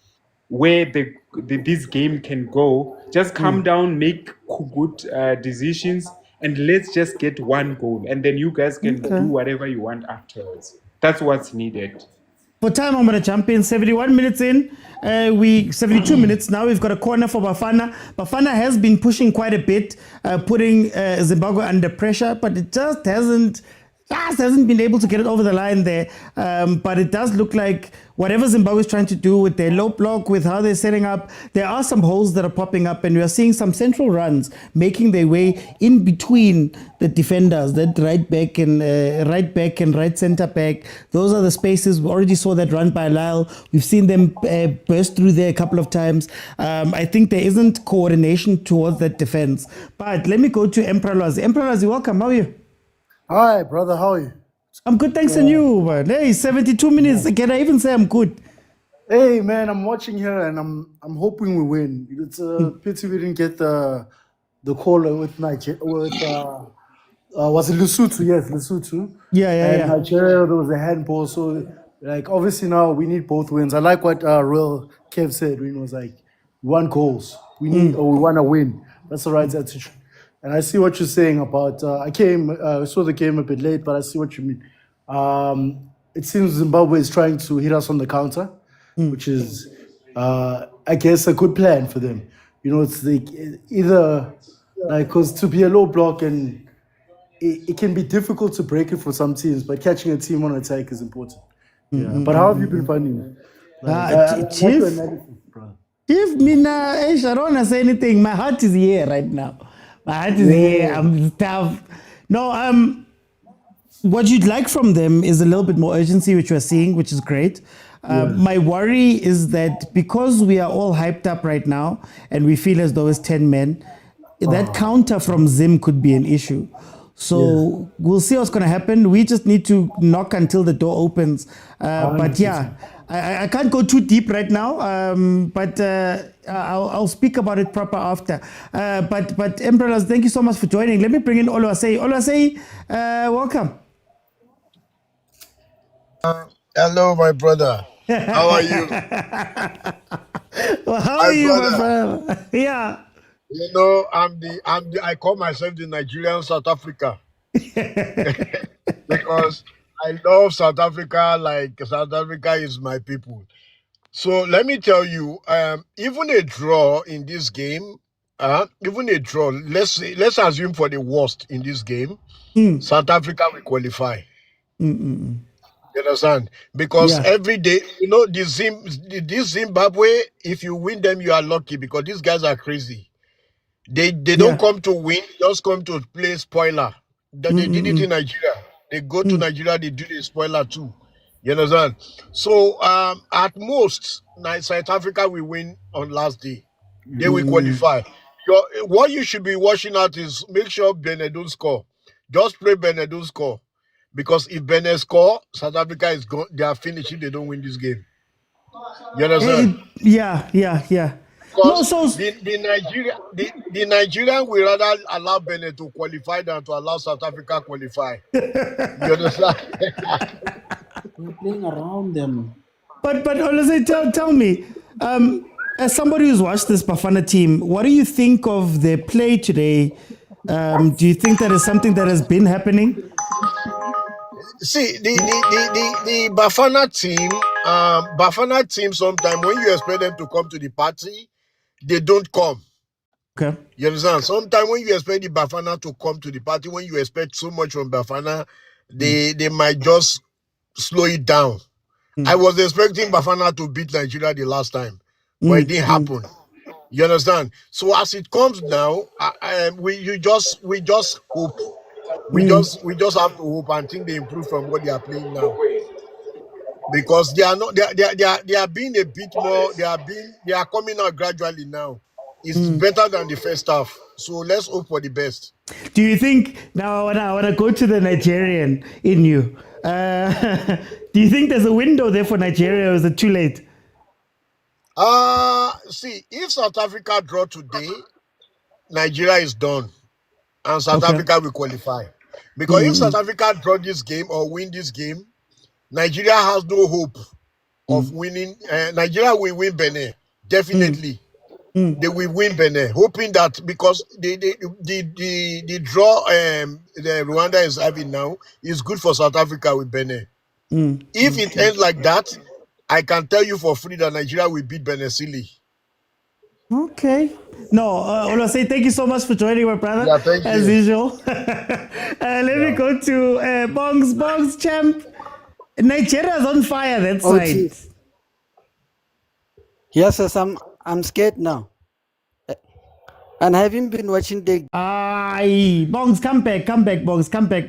where this game can go. Just calm down, make good decisions, and let's just get one goal. And then you guys can do whatever you want afterwards. That's what's needed. For time, I'm going to jump in. 71 minutes in. 72 minutes now. We've got a corner for Bafana. Bafana has been pushing quite a bit, putting Zimbabwe under pressure, but it just hasn't been able to get it over the line there. But it does look like whatever Zimbabwe is trying to do with their low block, with how they're setting up, there are some holes that are popping up, and we are seeing some central runs making their way in between the defenders, that right back and right center back. Those are the spaces. We already saw that run by Lyle. We've seen them burst through there a couple of times. I think there isn't coordination towards that defense. But let me go to Emperor Lazi. Emperor Lazi, welcome. How are you? Hi, brother. How are you? I'm good, thanks, and you, man. Hey, 72 minutes. Can I even say I'm good? Hey, man, I'm watching here, and I'm hoping we win. It's a pity we didn't get the call with Nigeria. Was it Lesotho? Yes, Lesotho. Yeah. Nigeria, there was a handball. So, like, obviously now we need both wins. I like what Real Kev said when he was like, we want goals. We want to win. That's the right attitude. And I see what you're saying about. I saw the game a bit late, but I see what you mean. It seems Zimbabwe is trying to hit us on the counter, which is, I guess, a good plan for them. You know, it's like either because to be a low block and it can be difficult to break it for some teams, but catching a team on attack is important. But how have you been finding it? Chief, Mina, I don't want to say anything. My heart is here right now. My heart is here. I'm tough. No, what you'd like from them is a little bit more urgency, which we're seeing, which is great. My worry is that because we are all hyped up right now and we feel as though it's 10 men, that counter from Zim could be an issue. So we'll see what's going to happen. We just need to knock until the door opens. But yeah, I can't go too deep right now, but I'll speak about it proper after. But Emperors, thank you so much for joining. Let me bring in Oluwasei. Oluwasei, welcome. Hello, my brother. How are you? Well, how are you, my brother? Yeah. You know, I call myself the Nigerian South Africa because I love South Africa like South Africa is my people. So let me tell you, even a draw in this game Even a draw, let's assume for the worst in this game, South Africa will qualify. You understand? Because every day, this Zimbabwe, if you win them, you are lucky because these guys are crazy. They don't come to win, just come to play spoiler. They did it in Nigeria. They go to Nigeria, they do the spoiler too. You understand? So at most, South Africa will win on last day. They will qualify. What you should be watching out is make sure Benin don't score. Just play Benin don't score. Because if Benin score, South Africa is gone. They are finished if they don't win this game. You understand? Yeah. Because the Nigerian will rather allow Benin to qualify than to allow South Africa qualify. You understand? We're playing around them. But honestly, tell me, as somebody who's watched this Bafana team, what do you think of their play today? Do you think that is something that has been happening? See, the Bafana team, sometimes when you expect them to come to the party, they don't come. Okay. You understand? Sometimes when you expect the Bafana to come to the party, when you expect so much from Bafana, they might just slow it down. I was expecting Bafana to beat Nigeria the last time, but it didn't happen. You understand? So as it comes now, we just hope. We just have to hope and think they improve from what they are playing now. Because they are not they are being a bit more, they are coming out gradually now. It's better than the first half. So let's hope for the best. Do you think now I want to go to the Nigerian in you? Do you think there's a window there for Nigeria, or is it too late? See, if South Africa draw today, Nigeria is done. And South Africa will qualify. Because if South Africa draw this game or win this game, Nigeria has no hope of winning. Nigeria will win Benin, definitely. They will win Benin, hoping that because the draw the Rwanda is having now is good for South Africa with Benin. If it ends like that, I can tell you for free that Nigeria will beat Benin silly. Okay. No, I want to say thank you so much for joining, my brother. Yeah, thank as you. usual. Let me go to Bongs champ. Nigeria's on fire that side. Yes, yes, I'm scared now. And I haven't been watching the... Bongs, come back, Bongs, come back,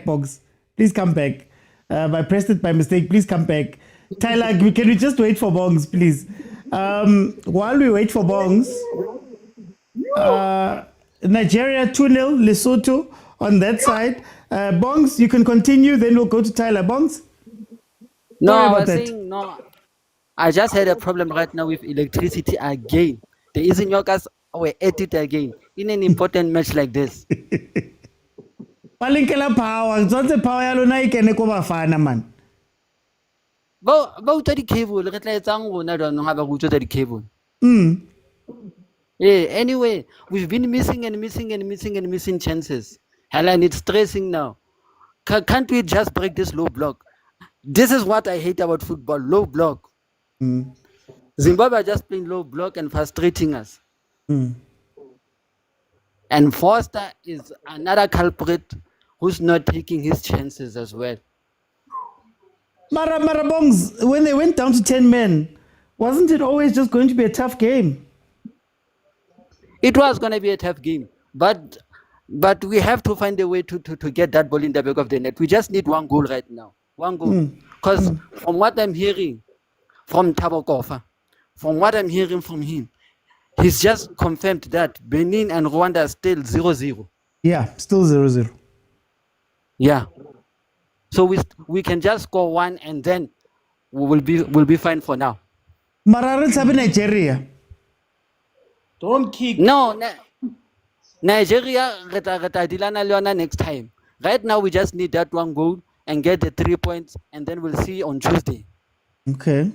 Bongs. Please come back. I pressed it by mistake. Please come back. Tyler, can we just wait for Bongs, please? While we wait for Bongs, Nigeria 2-0, Lesotho on that side. Bongs, you can continue, then we'll go to Tyler. Bongs? No, I was saying, no. I just had a problem right now with electricity again. The Eastern Yorkers were at it again in an important match like this. Palinkela power, power yalona ikene ko Bafana man. Ba utsa di cable, re tla etsang rona jwanong ha ba go utsa di cable. Yeah, anyway, we've been missing chances. Hell, and it's stressing now. Can't we just break this low block? This is what I hate about football, low block. Zimbabwe are just playing low block and frustrating us. And Foster is another culprit who's not taking his chances as well. Bongs, when they went down to 10 men, wasn't it always just going to be a tough game? It was going to be a tough game, but we have to find a way to get that ball in the back of the net. We just need one goal right now. One goal. Because from what I'm hearing from Thabo Kofa, from what I'm hearing from him, he's just confirmed that Benin and Rwanda are still 0-0. Yeah, still 0-0. Yeah. So we can just score one and then we'll be fine for now. Mararens have Nigeria. Don't kick. No, Nigeria dilana leona next time. Right now we just need that one goal and get the 3 points, and then we'll see on Tuesday. Okay.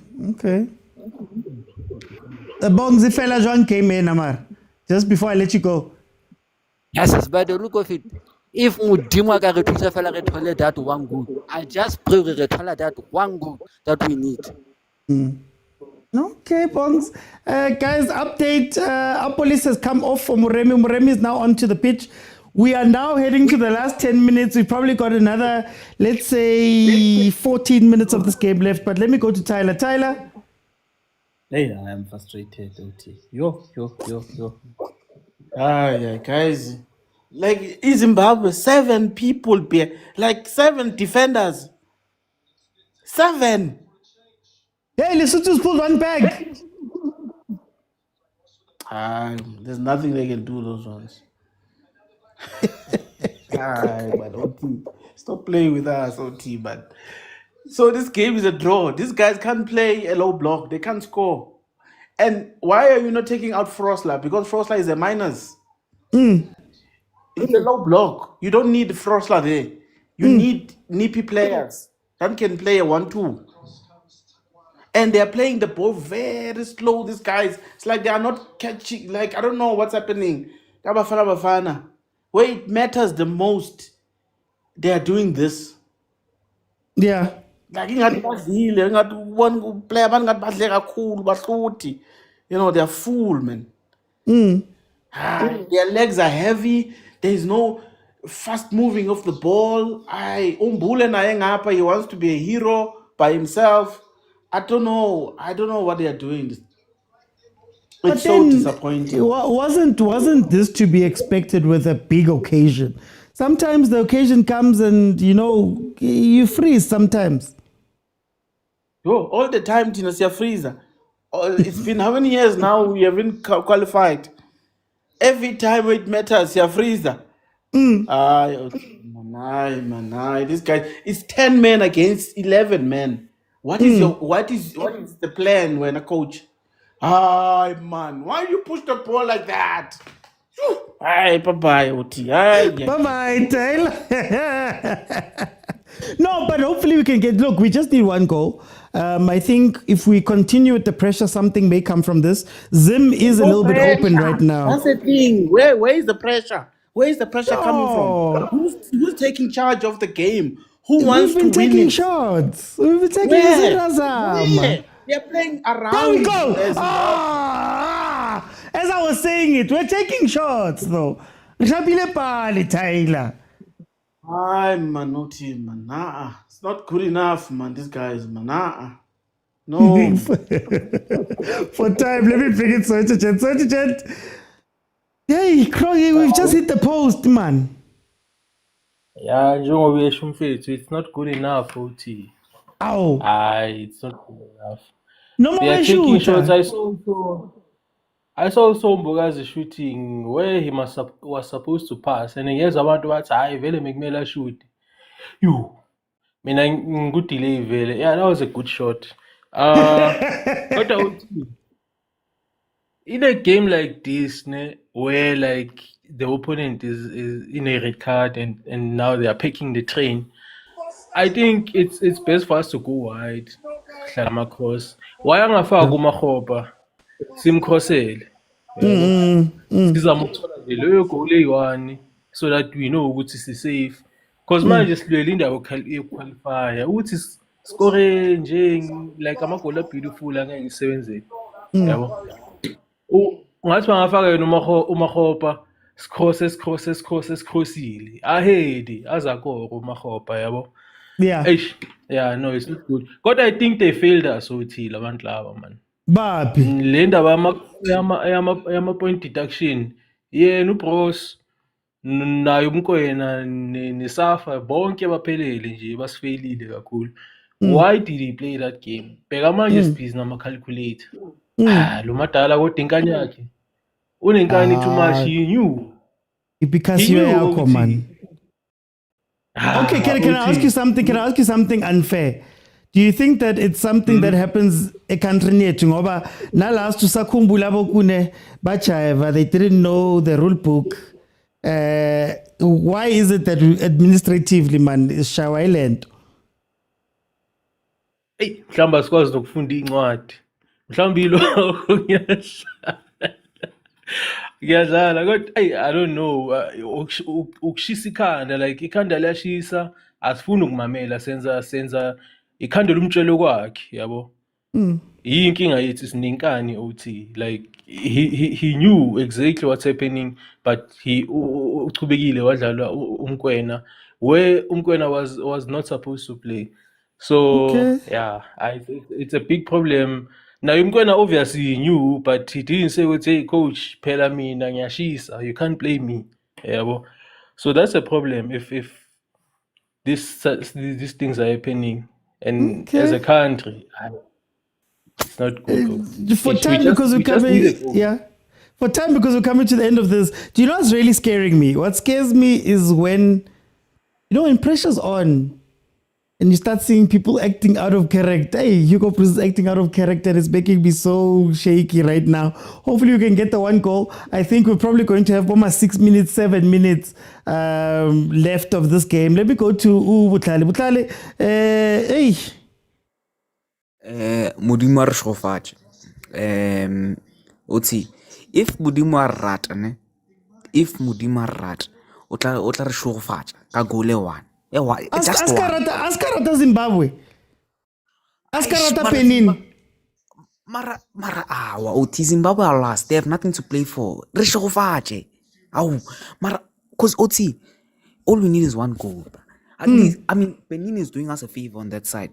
The Bongs Ifela John came in, Amar. Just before I let you go. Yes, by the look of it, if Mudimo ka re thusa fela re thole that one goal, I just pray we thole that one goal that we need. Okay, Bongs. Guys, update. Apolis has come off for Muremi. Muremi is now onto the pitch. We are now heading to the last 10 minutes. We've probably got another, let's say, 14 minutes of this game left. But let me go to Tyler. Tyler? Hey, I am frustrated, OT. Yo. Yeah, guys. Like, in Zimbabwe, 7 people, like 7 defenders. 7. Hey, Lesotho's pulled one back. There's nothing they can do, those ones. But OT, stop playing with us, OT, but so this game is a draw. These guys can't play a low block, they can't score. And why are you not taking out Frosler? Because Frosler is a minus. It's a low block. You don't need Frosler there. You need nippy players that can play a 1-2. And they're playing the ball very slow, these guys. It's like they are not catching, like, I don't know what's happening. Bafana. Where it matters the most, they are doing this. Yeah. Like, one player, they're full, man. Their legs are heavy. There's no fast moving of the ball. He wants to be a hero by himself. I don't know what they are doing. It's so disappointing. Wasn't this to be expected with a big occasion? Sometimes the occasion comes and, you freeze sometimes. All the time, Tina freezer. It's been how many years now we haven't qualified? Every time it matters, you're freezer. This guy, it's 10 men against 11 men. What is the plan when a coach? Man, why you push the ball like that? Bye-bye, OT. Bye-bye, Taylor. No, but hopefully we can look, we just need one goal. I think if we continue with the pressure, something may come from this. Zim is a little bit open right now. That's the thing. Where is the pressure? Where is the pressure coming from? Who's taking charge of the game? Who wants to win? We've been taking shots. We've been taking shots. They're playing around. There we go. As I was saying it, we're taking shots though. Taylor. Man, no team, man. It's not good enough, man. This guy is man. No. For time, let me bring it Soichichet. Hey, Croy, we've just hit the post, man. Yeah, it's not good enough, OT. Ow. It's not good enough. No they more are taking shots. I saw Mbogazi shooting where he was supposed to pass, and here's about what I really make me shoot. Good delay, vele. Yeah, that was a good shot. But in a game like this, where like the opponent is in a red card and now they are picking the train, I think it's best for us to go wide. Cross. Why am I far go Mahoba? Sim crossel. So that we know which is safe. Because man just Linda will qualify. Which is scoring like I'm a beautiful and 7. Ngathi bangafaka yena uMakhopa crosses ahedi azakho uMakhopa yabo. Yeah, no, it's not good. But I think they failed us uthi labantu laba man. Bapi le ndaba yama point deduction yena uBros nayo umkwena nesafa bonke baphelele nje basifailile kakhulu. Why did he play that game? Bheka manje sibhizi nama calculator. Lo madala kodwa inkani yakhe unenkani too much, he knew. Because you're yakho man. Okay, can I ask you something? Can I ask you something unfair? Do you think that it's something that happens country yethu ngoba na last usakhumbula bokune bachaiva, they didn't know the rule book. Why is it that administratively man is shawa ilento? Hey, mhlamba sikwazi nokufunda incwadi. Mhlamba ilo ngiyadlala kodwa I don't know ukushisa ikhanda like ikhanda liyashisa asifuni ukumamela senza ikhanda lomtshelo kwakhe yabo Inkinga yethu sininkani OT. Like he knew exactly what's happening, but he uchubekile wadlala umkwena where umkwena was not supposed to play. So Okay. yeah, it's a big problem. Now umkwena obviously knew, but he didn't say, "Hey coach, phela mina ngiyashisa, you can't play me." Yeah, so that's a problem if these things are happening, and as a Okay. country, it's not good. For time, because we're We just need a coming, goal. yeah. For time, because we're coming to the end of this. Do you know what's really scaring me? What scares me is when, when pressure's on, and you start seeing people acting out of character. Hey, Hugo is acting out of character. It's making me so shaky right now. Hopefully, we can get the one goal. I think we're probably going to have almost 6 minutes, 7 minutes left of this game. Let me go to Butlale. Butlale, hey. Modimo a re hlofatše. Otsi, if Modimo a rata ne, if Modimo a rata, o tla re hlogofatša ka goal e one. Just one. Askarata Zimbabwe. Askarata Benin. Mara awa, Oti, Zimbabwe are last. They have nothing to play for. Re hlogofatše. Au, mara, because Oti, all we need is one goal. At least, I mean, Benin is doing us a favor on that side.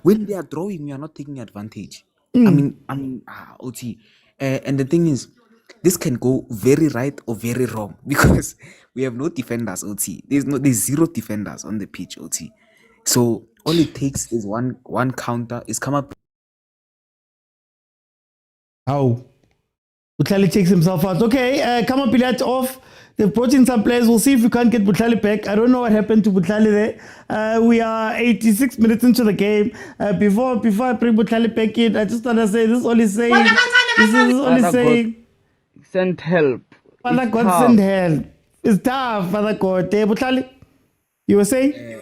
When they are drawing, we are not taking advantage. OT. And the thing is, this can go very right or very wrong because we have no defenders, OT. There's zero defenders on the pitch, OT. So all it takes is one counter, is come up. How? Butlali takes himself out. Okay, come up, Pilat off. They've brought in some players. We'll see if we can't get Butlali back. I don't know what happened to Butlali there. We are 86 minutes into the game. Before I bring Butlali back in, I just want to say this is all he's saying. This is all he's saying. Send help. Father God, send help. It's tough, Father God. Butlali, you were saying?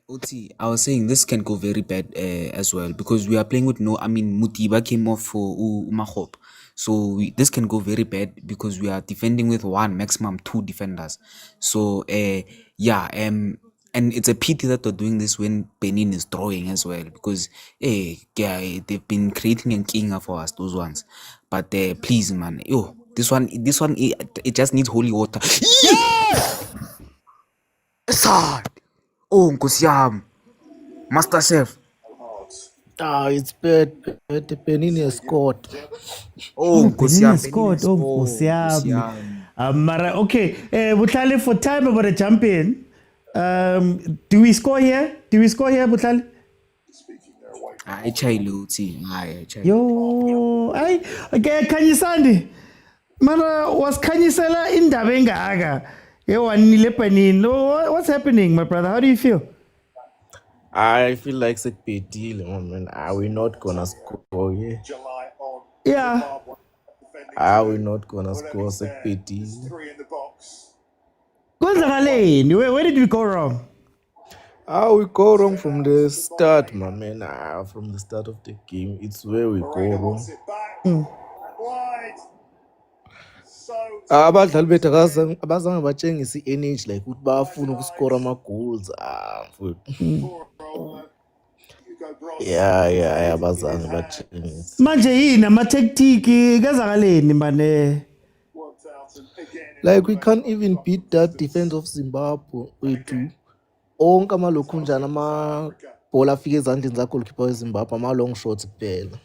OT, I was saying this can go very bad as well because we are playing with Mutiba came off for Umahop. So this can go very bad because we are defending with one, maximum two defenders. So and it's a pity that they're doing this when Benin is drawing as well because they've been creating a king for us, those ones. But please, man, this one it just needs holy water. Sad. Oh, Nkosi yami. Master Chef. It's bad. Benin has scored. Oh, Benin has scored. Oh, Nkosi yami. Okay, Butlali, for time about a champion. Do we score here? Butlali? I Luti. Yo, okay, Khanye Sandi. Mara was Khanye Sela in Davenga. What's happening, my brother? How do you feel? I feel like it's a big deal, man. Are we not gonna score here? Yeah. Are we not gonna score? It's a big deal. Where did we go wrong? We go wrong from the start, my man. From the start of the game, it's where we go wrong. Abadlali bethu abazange batshengise i-energy like ukuthi bayafuna ukuskora ama-goals. Yeah, abazange batshengise. Manje yini ama-tactic kazakaleni mane? Like we can't even beat that defense of Zimbabwe wethu. Onke amalokhunjana amabhola afika ezandleni zakho-goalkeeper weZimbabwe ama-long shots kuphela.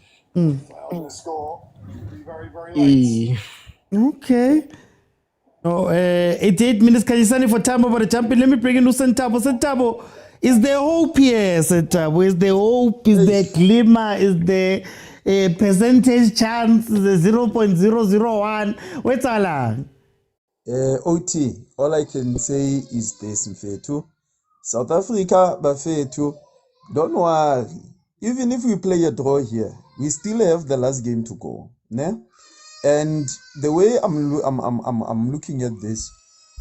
Okay. 88 minutes. Kajisani for time over the champion. Let me bring in Sentabo. Sentabo, is there hope here? Sentabo, is there hope? Is there glimmer? Is there a percentage chance? Is the 0.001? What's all? OT, all I can say is this, Mfethu. South Africa, Bafethu, don't worry. Even if we play a draw here, we still have the last game to go. Ne? And the way I'm looking at this,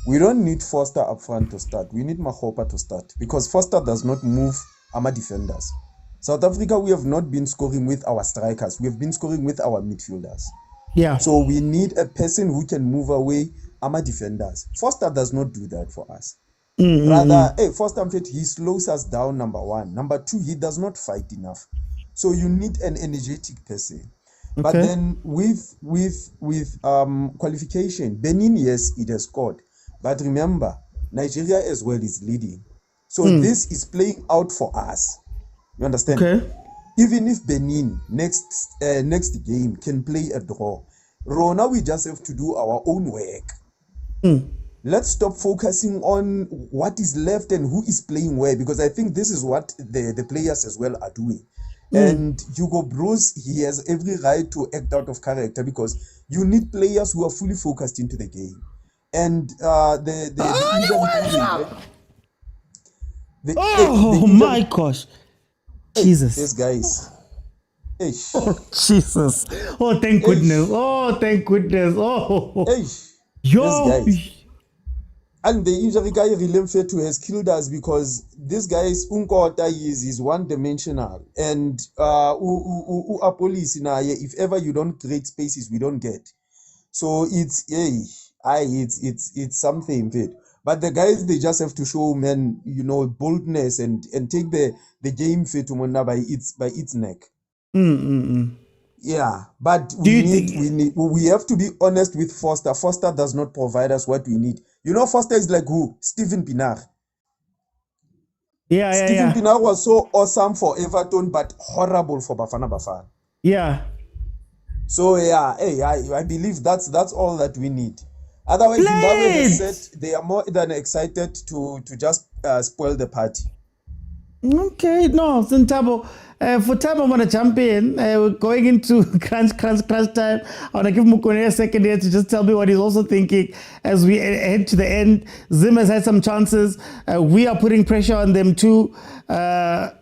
we don't need Foster up front to start. We need Mahopa to start because Foster does not move our defenders. South Africa, we have not been scoring with our strikers. We have been scoring with our midfielders. Yeah. So we need a person who can move away our defenders. Foster does not do that for us. Rather, Foster, he slows us down, number one. Number two, he does not fight enough. So you need an energetic person. But Okay. then with qualification, Benin, yes, it has scored. But remember, Nigeria as well is leading. So this is playing out for us. You understand? Okay. Even if Benin next game can play a draw, Rona, we just have to do our own work. Let's stop focusing on what is left and who is playing where, because I think this is what the players as well are doing. And Hugo Bruce, he has every right to act out of character, because you need players who are fully focused into the game. And the Oh my gosh. Jesus. These guys. Oh, Jesus. Oh, thank goodness. Oh, thank goodness. Oh. Yo. These guys. And the injury guy Fetu has killed us, because this guy is Unkota is one-dimensional. And police if ever you don't create spaces, we don't get. So it's it's something fit. But the guys, they just have to show, man, boldness and take the game fit to Mona by its neck. Yeah, but we have to be honest with Foster. Foster does not provide us what we need. Foster is like who? Steven Pinar. Steven Pinar was so awesome for Everton, but horrible for Bafana. Yeah. So I believe that's all that we need. Otherwise, Zimbabwe has said they are more than excited to just spoil the party. Okay, no, Sintabo. For time, I want to jump in. We're going into crunch time. I want to give Mokwena a second here to just tell me what he's also thinking as we head to the end. Zim has had some chances. We are putting pressure on them too. Mokwena.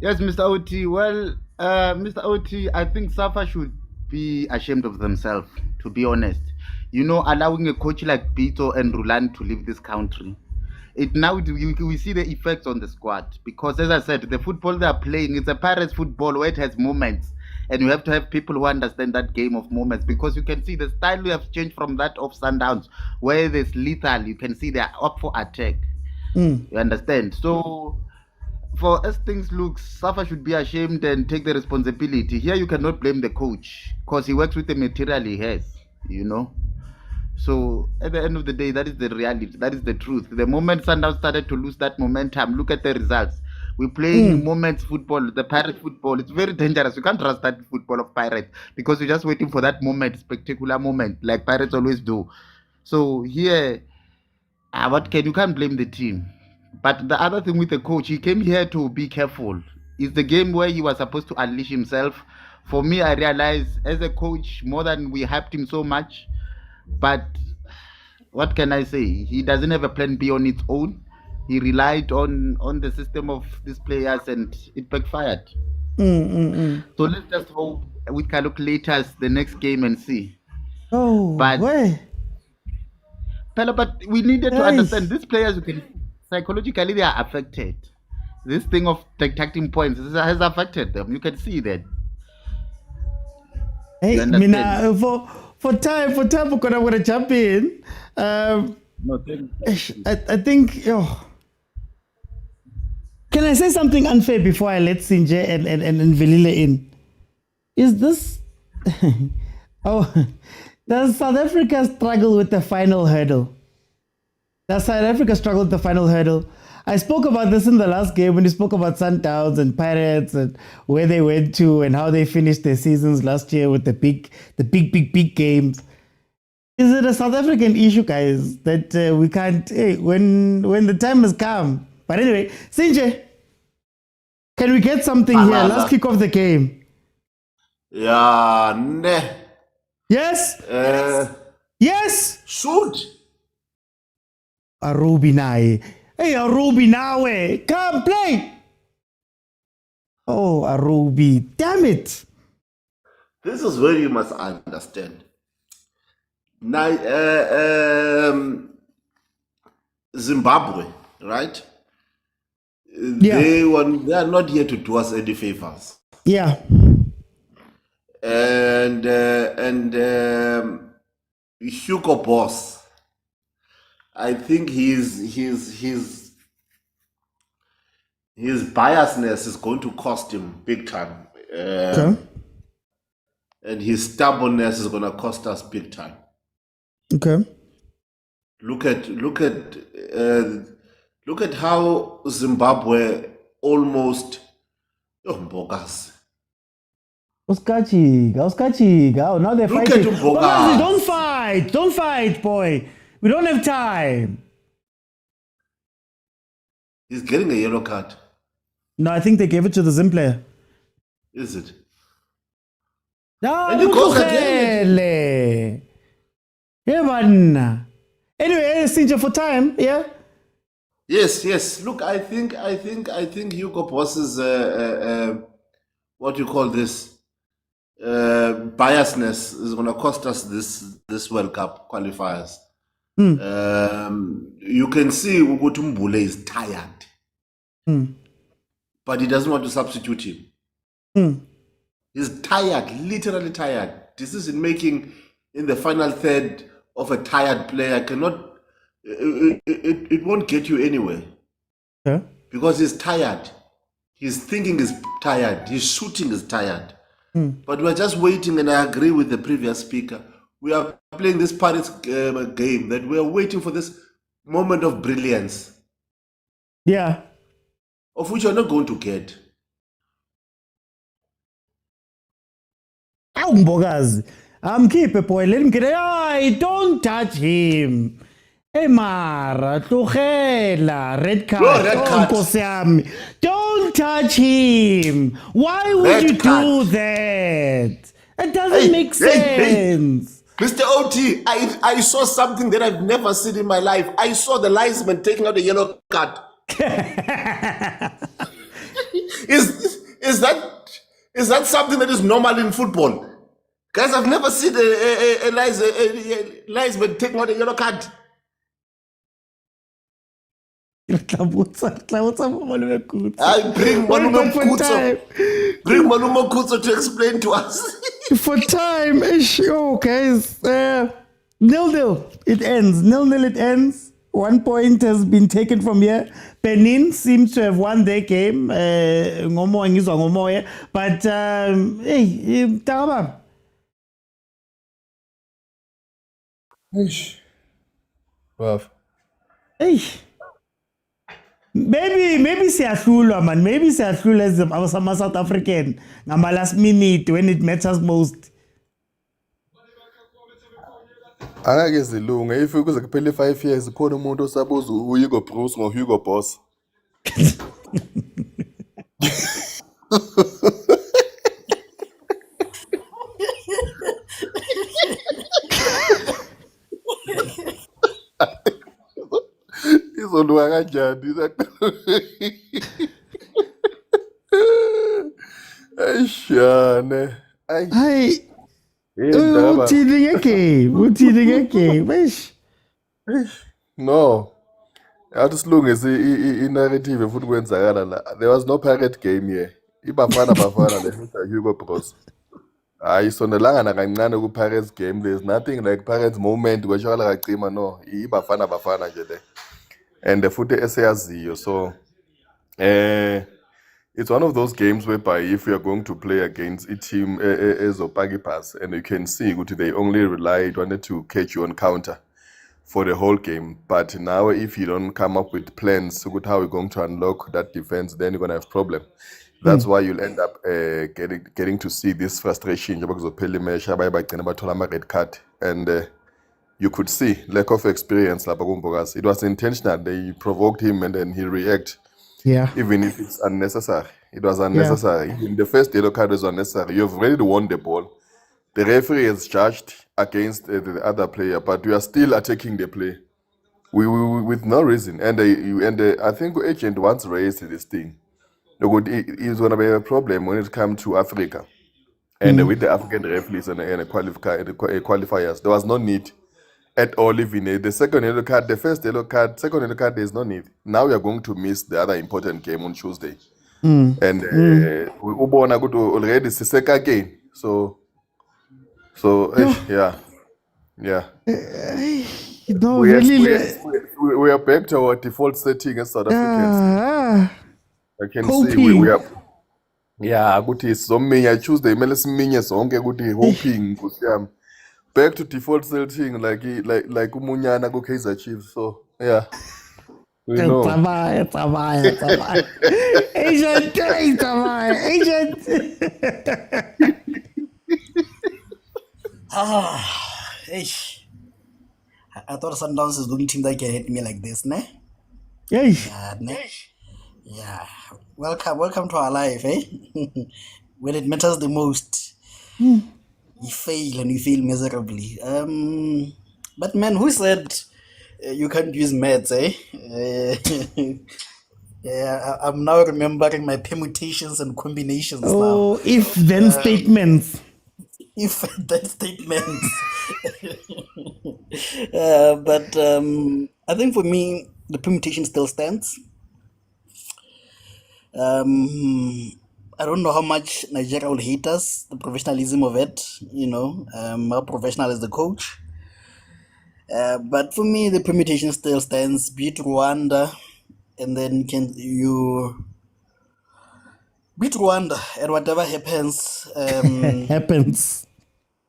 Yes, Mr. OT. Well, Mr. OT, I think Safa should be ashamed of themselves, to be honest. Allowing a coach like Pitso and Rulani to leave this country. Now we see the effects on the squad, because, as I said, the football they are playing, it's a Pirates football where it has moments, and you have to have people who understand that game of moments, because you can see the style we have changed from that of Sundowns, where there's lethal. You can see they are up for attack. You understand? So, for as things look, Safa should be ashamed and take the responsibility. Here you cannot blame the coach, because he works with the material he has, So at the end of the day, that is the reality. That is the truth. The moment Sundowns started to lose that momentum, look at the results. We're playing moments football, the Pirate football. It's very dangerous. You can't trust that football of Pirates, because you're just waiting for that moment, spectacular moment, like Pirates always do. So here, you can't blame the team. But the other thing with the coach, he came here to be careful. It's the game where he was supposed to unleash himself. For me, I realized as a coach, more than we hyped him so much, but what can I say? He doesn't have a plan B on its own. He relied on the system of these players, and it backfired. So let's just hope with calculators the next game and see. But we needed to understand these players. Psychologically, they are affected. This thing of detecting points has affected them. You can see that. Hey, Mina, for time, we're going to jump in. I think. Can I say something unfair before I let Sinje and Velile in? Is this? Does South Africa struggle with the final hurdle? Does South Africa struggle with the final hurdle? I spoke about this in the last game when we spoke about Sundowns and Pirates and where they went to and how they finished their seasons last year with the big games. Is it a South African issue, guys, that we can't, when the time has come? But anyway, Sinje, can we get something here? Let's kick off the game. Yeah, ne. Yes? Yes? Shoot. Arubi nae. Hey, Arubi nawe. Come play. Oh, Arubi. Damn it. This is where you must understand. Now, Zimbabwe, right? Yeah. They are not here to do us any favors. Yeah. And Hugo Boss, I think he's his biasness is going to cost him big time. Okay. And his stubbornness is going to cost us big time. Okay. Look at how Zimbabwe almost Mbokas. Uskachiga. Oh, now they're Look fighting. at Mbokas. Bogazi, don't fight, boy. We don't have time. He's getting a yellow card. No, I think they gave it to the Zim player. Is it? No, And he goes again. Yeah, man. Anyway, Sinja, for time, yeah? Yes. Look, I think Hugo Boss's what you call this biasness is going to cost us this World Cup qualifiers. You can see Ugutu Mbule is tired, but he doesn't want to substitute him. He's tired, literally tired. Decision making in the final third of a tired player cannot. It won't get you anywhere. Yeah. Because he's tired. His thinking is tired. His shooting is tired. But we're just waiting, and I agree with the previous speaker. We are playing this Paris game that we are waiting for this moment of brilliance. Yeah. Of which you're not going to get. Ow, Bogazi. Keep it, boy. Let him get it. Ay, don't touch him. Hey, Mara, Tuchela, red card. No, red card. Nkosi yami. Don't touch him. Why would Red you card. do that? It doesn't make sense. Mr. OT, I saw something that I've never seen in my life. I saw the linesman taking out a yellow card. Is that something that is normal in football? Guys, I've never seen a linesman taking out a yellow card. I bring Malumo Kutso to explain to us. For time, guys. 0-0. It ends. 0-0 it ends. 1 point has been taken from here. Benin seems to have won their game. But hey, Taraba. Rough. Hey. Maybe siyahlulwa man. Maybe siyahlulwa as ama South African ngama last minute when it matters most. Angeke zilunge if kuze kuphele 5 years khona umuntu osabuza uHugo Bruce ngoHugo Boss. Izolwa kanjani? Ayishane. Hayi. Uthini ngeke? No. Athi silungise i-narrative futhi kwenzakala la. There was no pirate game here. Bafana le Mr. Hugo Bros. Hayi sonelanga nakancane ku Pirates game. There's nothing like Pirates moment kweshakala kacima no. Bafana nje le. And the futhi eseyaziyo so it's one of those games whereby if you are going to play against a team as a Pagi pass and you can see they only wanted to catch you on counter for the whole game. But now if you don't come up with plans how we're going to unlock that defense, then you're going to have problem. That's why you'll end up getting to see this frustration because of red card and you could see lack of experience. It was intentional. They provoked him and then he reacted. Yeah. Even if it's unnecessary. It was unnecessary. Yeah. In the first yellow card was unnecessary. You've already won the ball. The referee is charged against the other player, but you are still attacking the play. We with no reason. And I think the agent once raised this thing. It's going to be a problem when it comes to Africa. And with the African referees and qualifiers, there was no need at all. Even the second yellow card, the first yellow card, second yellow card, there's no need. Now we are going to miss the other important game on Tuesday. And we already the second game. So yeah. No, we are back to our default setting as South Africans. I can see Hoping. we are. Yeah, ukuthi sizominya Tuesday kumele siminye zonke ukuthi hoping Nkosi yami. Back to default setting like umunyana ku Kaizer Chiefs. So yeah. We know. Tsamaya. Agent, Agent. I thought Sundowns is the only team that can hit me like this, ne? Yes. Ne? Yeah. Welcome to our life, eh? When it matters the most, we fail and we fail miserably. But man, who said you can't use maths, eh? Yeah, I'm now remembering my permutations and combinations now. Oh, if then statements. If that statement. But I think for me, the permutation still stands. I don't know how much Nigeria will hate us, the professionalism of it, how professional is the coach. But for me, the permutation still stands. Beat Rwanda, and then you beat Rwanda, and whatever happens, happens.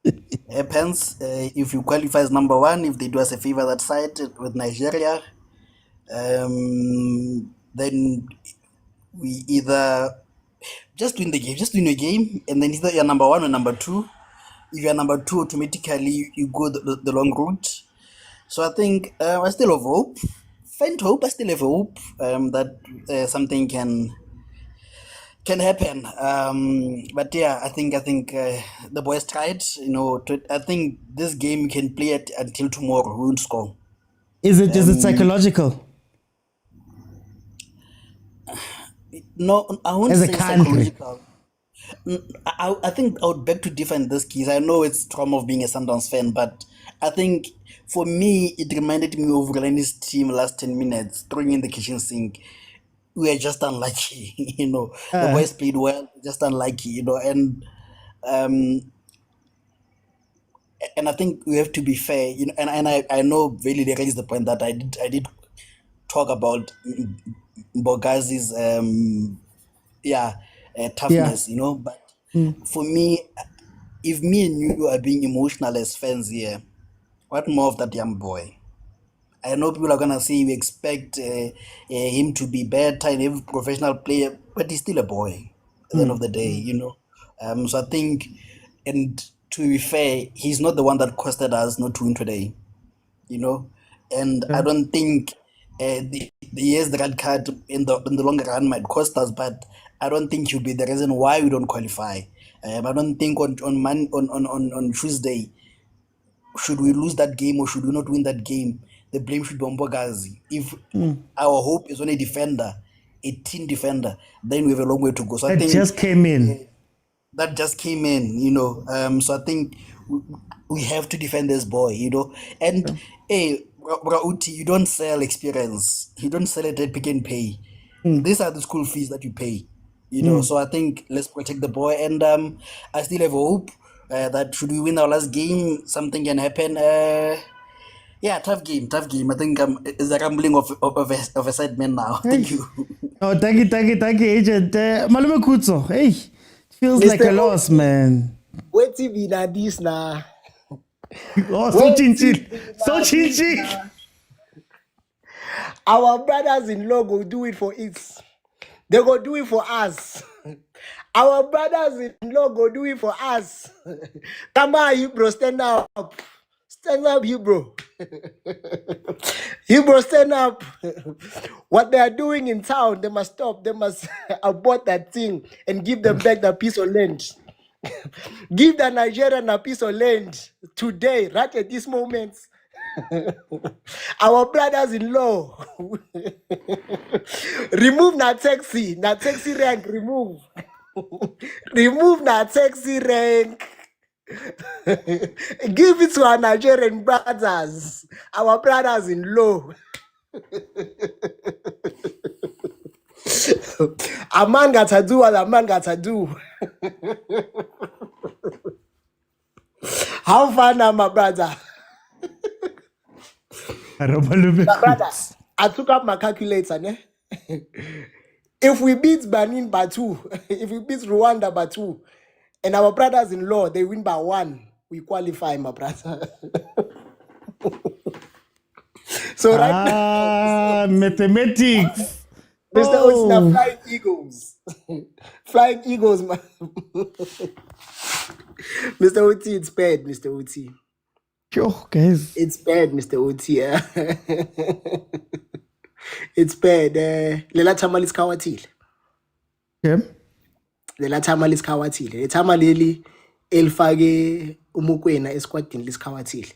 If you qualify as number one, if they do us a favor that side with Nigeria, then we either just win the game, and then either you're number one or number two. If you're number two, automatically you go the long route. So I think I still have hope. Faint hope. I still have hope that something can happen. But yeah, I think the boys tried. I think this game you can play it until tomorrow. We won't score. Is it psychological? No, I won't As a say country. psychological. I think I would beg to differ in this case. I know it's trauma of being a Sundowns fan, but I think for me, it reminded me of Rulani's team last 10 minutes, throwing in the kitchen sink. We are just unlucky, The boys played well, just unlucky, and I think we have to be fair, and I know really they raised the point that I did talk about Bogazi's toughness, but for me, if me and you are being emotional as fans here, what more of that young boy? I know people are gonna say we expect him to be better in every professional player, but he's still a boy at the end of the day, So I think, and to be fair, he's not the one that costed us not to win today, And I don't think the red card in the long run might cost us, but I don't think he'll be the reason why we don't qualify. I don't think on Tuesday, should we lose that game or should we not win that game, the blame should be on Bogazi. If our hope is on a defender, a team defender, then we have a long way to go. So I think just came in. That just came in, So I think we have to defend this boy, And hey, Rauti, you don't sell experience. You don't sell it at Pick and Pay. These are the school fees that you pay, So I think let's protect the boy, and I still have hope that should we win our last game, something can happen. Yeah, tough game. I think it's a rambling of a side man now. Thank you. Oh, thank you, Agent. Malume Kutso, hey, it feels like a loss, man. Wait till be that this now. Oh, so chinchil. Our brothers-in-law go do it for it. They go do it for us. Our brothers-in-law go do it for us. Come on, you bro, stand up. Stand up, you bro. You bro, stand up. What they are doing in town, they must stop. They must abort that thing and give them back the piece of land. Give the Nigerian a piece of land today, right at this moment. Our brothers-in-law. Remove that taxi rank, remove. Remove that taxi rank. Give it to our Nigerian brothers, our brothers-in-law. A man got to do what a man got to do. How far now, my brother? My brother, I took up my calculator, ne? If we beat Benin by 2, if we beat Rwanda by 2, and our brothers-in-law, they win by 1, we qualify, my brother. So right now, mathematics. Mr. Osina, Oh. Flying Eagles. Flying Eagles, man. Mr. Oti, it's bad, Mr. Oti. Sure, guys. It's bad, Mr. Oti. It's bad. Lela thama lisikhawathile. Yeah. Lela thama lisikhawathile. Le thama leli elifake umokwena esquadini lisikhawathile.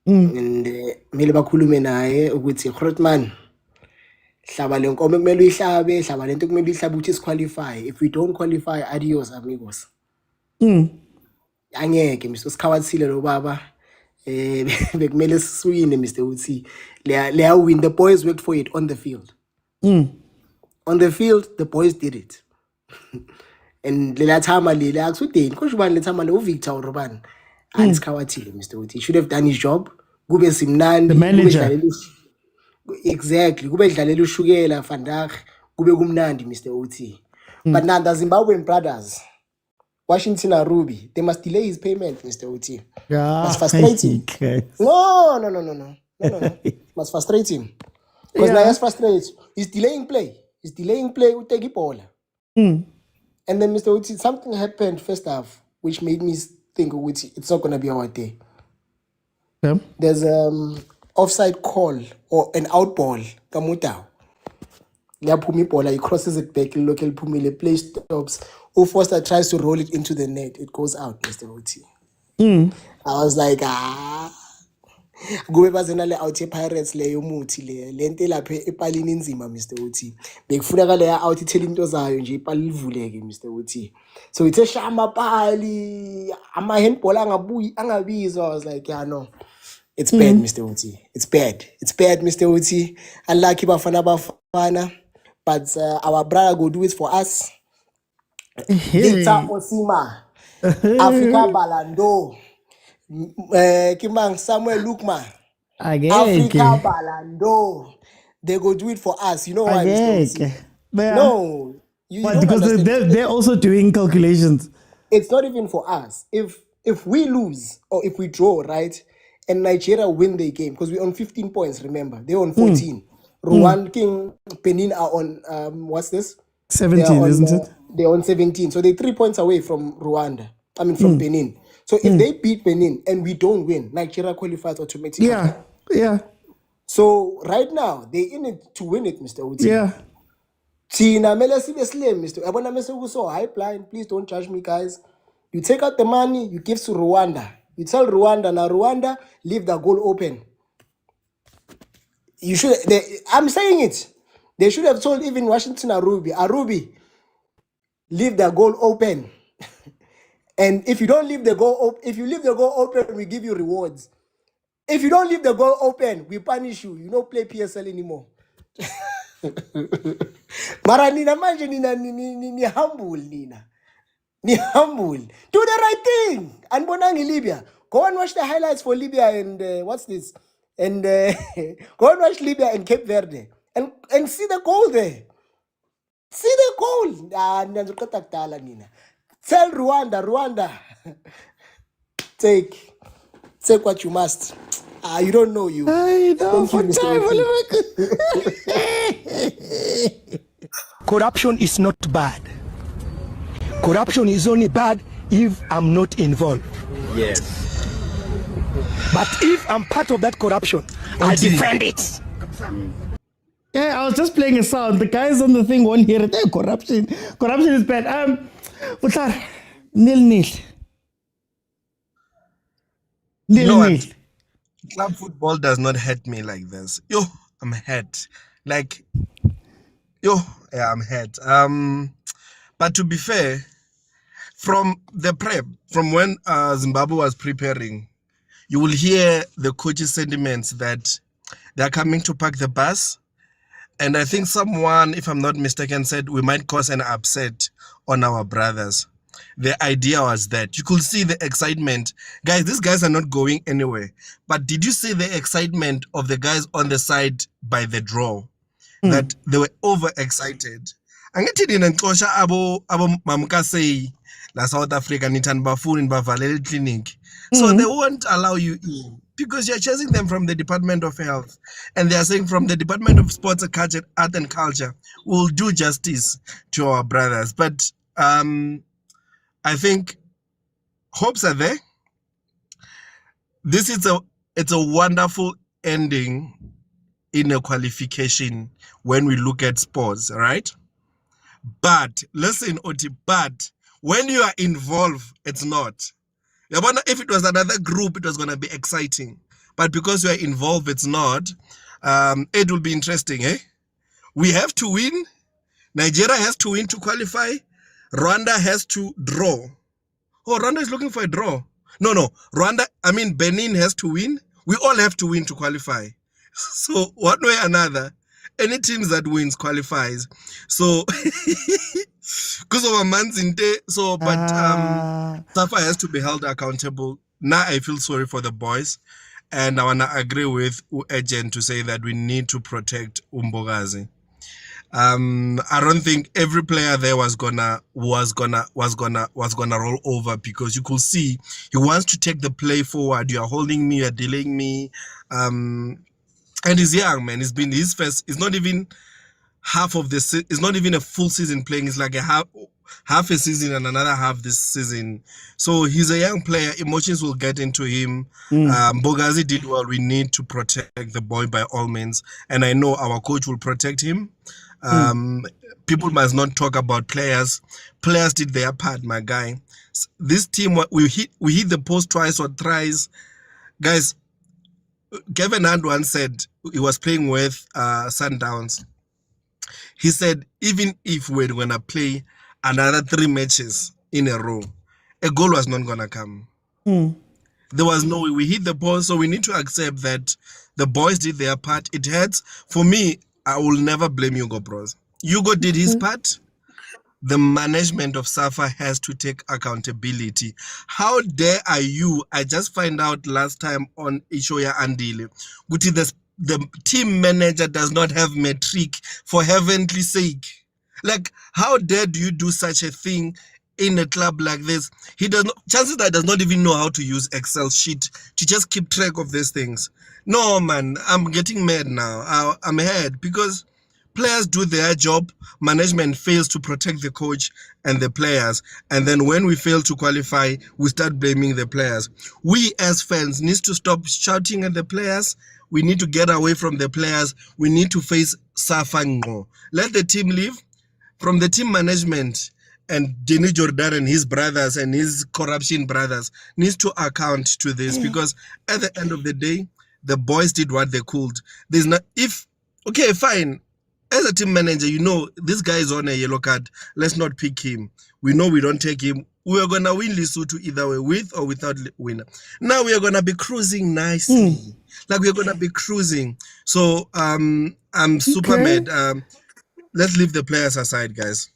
And mele bakhulume naye ukuthi Grootman hlaba le nkomo kumele uyihlabe, hlaba lento kumele uyihlabe ukuthi isqualify. If we don't qualify, adios amigos. Angeke Mr. Sikhawathile lo baba. Bekumele siswine Mr. Uthi. They win. The boys worked for it on the field. On the field, the boys did it. And lela thama leli akusudeni kusho ubani lethama le uVictor uRobani alisikhawathile Mr. Uthi. He should have done his job. Kube simnandi. The manager. Exactly. Kube dlalela ushukela Vandag. Kube kumnandi Mr. Uthi. But now the Zimbabwean brothers, Washington and Ruby, they must delay his payment, Mr. Uti. Must frustrate him. No. Must frustrate him. Because now he's frustrated. He's delaying play. We take it ball. And then Mr. Uti, something happened first half, which made me think it's not gonna be our day. Yeah. There's offside call or an out ball. Kamutao. He crosses it back, local Pumile play stops. Foster tries to roll it into the net. It goes out, Mr. Uti. I was like, Gube bazenale out Pirates le yomuthi le lente lapha epalini inzima Mr. Uti. Bekufuna le out ithela into zayo nje ipali livuleke Mr. Uti. So ithe shama pali ama handball angabizwa. I was like, yeah, no. It's bad, Mr. Uti. It's bad, Mr. Uti. Unlucky Bafana. But our brother go do it for us. Victor Osima, Africa Balando, Kimang Samuel Lukma, Africa Balando. They go do it for us. You know why, Mr. Uti? No, you don't because understand. they're also doing calculations. It's not even for us. If we lose or if we draw, right, and Nigeria win their game, because we're on 15 points, remember, they're on 14. Rwanda, King, Benin are on, what's this? 17, isn't it? They're on 17. So they're 3 points away from Rwanda. From Benin. So if they beat Benin and we don't win, Nigeria qualifies automatically. Yeah. So right now, they're in it to win it, Mr. Uti. Yeah. Tina, Mr. Abona Mr. So high blind, please don't judge me, guys. You take out the money, you give to Rwanda. You tell Rwanda, now Rwanda, leave the goal open. You should. I'm saying it. They should have told even Washington Arubi, leave the goal open. And if you don't leave the goal open, if you leave the goal open, we give you rewards. If you don't leave the goal open, we punish you. You don't play PSL anymore. Mara nina manje ni humble nina. Ni humble. Do the right thing. And Bonangi Libya. Go and watch the highlights for Libya and what's this? And go and watch Libya and Cape Verde. And see the goal there. See the goal. Tell Rwanda. Take what you must. You don't know you. I know. For time. Corruption is not bad. Corruption is only bad if I'm not involved. Yes. But if I'm part of that corruption, I defend it. Yeah, I was just playing a sound. The guys on the thing won't hear it. Hey, corruption is bad. Mutar, nil. You know what? Club football does not hurt me like this. I'm hurt. I'm hurt. But to be fair, from the prep, from when Zimbabwe was preparing, you will hear the coach's sentiments that they're coming to park the bus. And I think someone, if I'm not mistaken, said we might cause an upset on our brothers. The idea was that you could see the excitement. Guys, these guys are not going anywhere. But did you see the excitement of the guys on the side by the draw? that they were overexcited. Angithi nina ngixosha abo mamkasei la South Africa nithanda bafuni bavalele clinic. So they won't allow you in because you're chasing them from the Department of Health, and they are saying from the Department of Sports, Culture, Art and Culture, we'll do justice to our brothers. But I think hopes are there. It's a wonderful ending in a qualification when we look at sports, right? But listen, Oti, but when you are involved, it's not. If it was another group, it was going to be exciting. But because you are involved, it's not. It will be interesting, eh? We have to win. Nigeria has to win to qualify. Rwanda has to draw. Oh, Rwanda is looking for a draw. No. Benin has to win. We all have to win to qualify. So one way or another, any teams that wins qualifies. So because of a month in day, Safa has to be held accountable. Now I feel sorry for the boys, and I wanna agree with Agent to say that we need to protect Umbogazi. I don't think every player there was gonna roll over, because you could see he wants to take the play forward. You are holding me, you are delaying me. And he's young, man. It's been his first. It's not even half of the. It's not even a full season playing. It's like a half a season and another half this season. So he's a young player. Emotions will get into him. Bogazi did well. We need to protect the boy by all means, and I know our coach will protect him. People must not talk about players. Players did their part, my guy. This team, we hit the post twice or thrice, guys. Gavin once said he was playing with Sundowns. He said, even if we're going to play another 3 matches in a row, a goal was not going to come. There was no way. We hit the post, so we need to accept that the boys did their part. It hurts. For me, I will never blame Hugo Bros. Hugo did his part. The management of SAFA has to take accountability. How dare are you? I just find out last time on Ishoya Andile, the team manager does not have metric, for heavenly sake. Like, how dare do you do such a thing in a club like this? He does not, chances that does not even know how to use Excel sheet to just keep track of these things. No, man, I'm getting mad now. I'm mad because players do their job, management fails to protect the coach and the players, and then when we fail to qualify, we start blaming the players. We as fans need to stop shouting at the players. We need to get away from the players. We need to face Safango. Let the team live. From the team management, and Jenny Jordaan and his brothers and his corruption brothers needs to account to this, because at the end of the day, the boys did what they could. There's not, okay, fine. As a team manager, you know, this guy is on a yellow card. Let's not pick him. We know we don't take him. We are going to win Lesotho either way, with or without winner. Now we are going to be cruising nicely. Like we're going to be cruising. So I'm super mad. Let's leave the players aside, guys.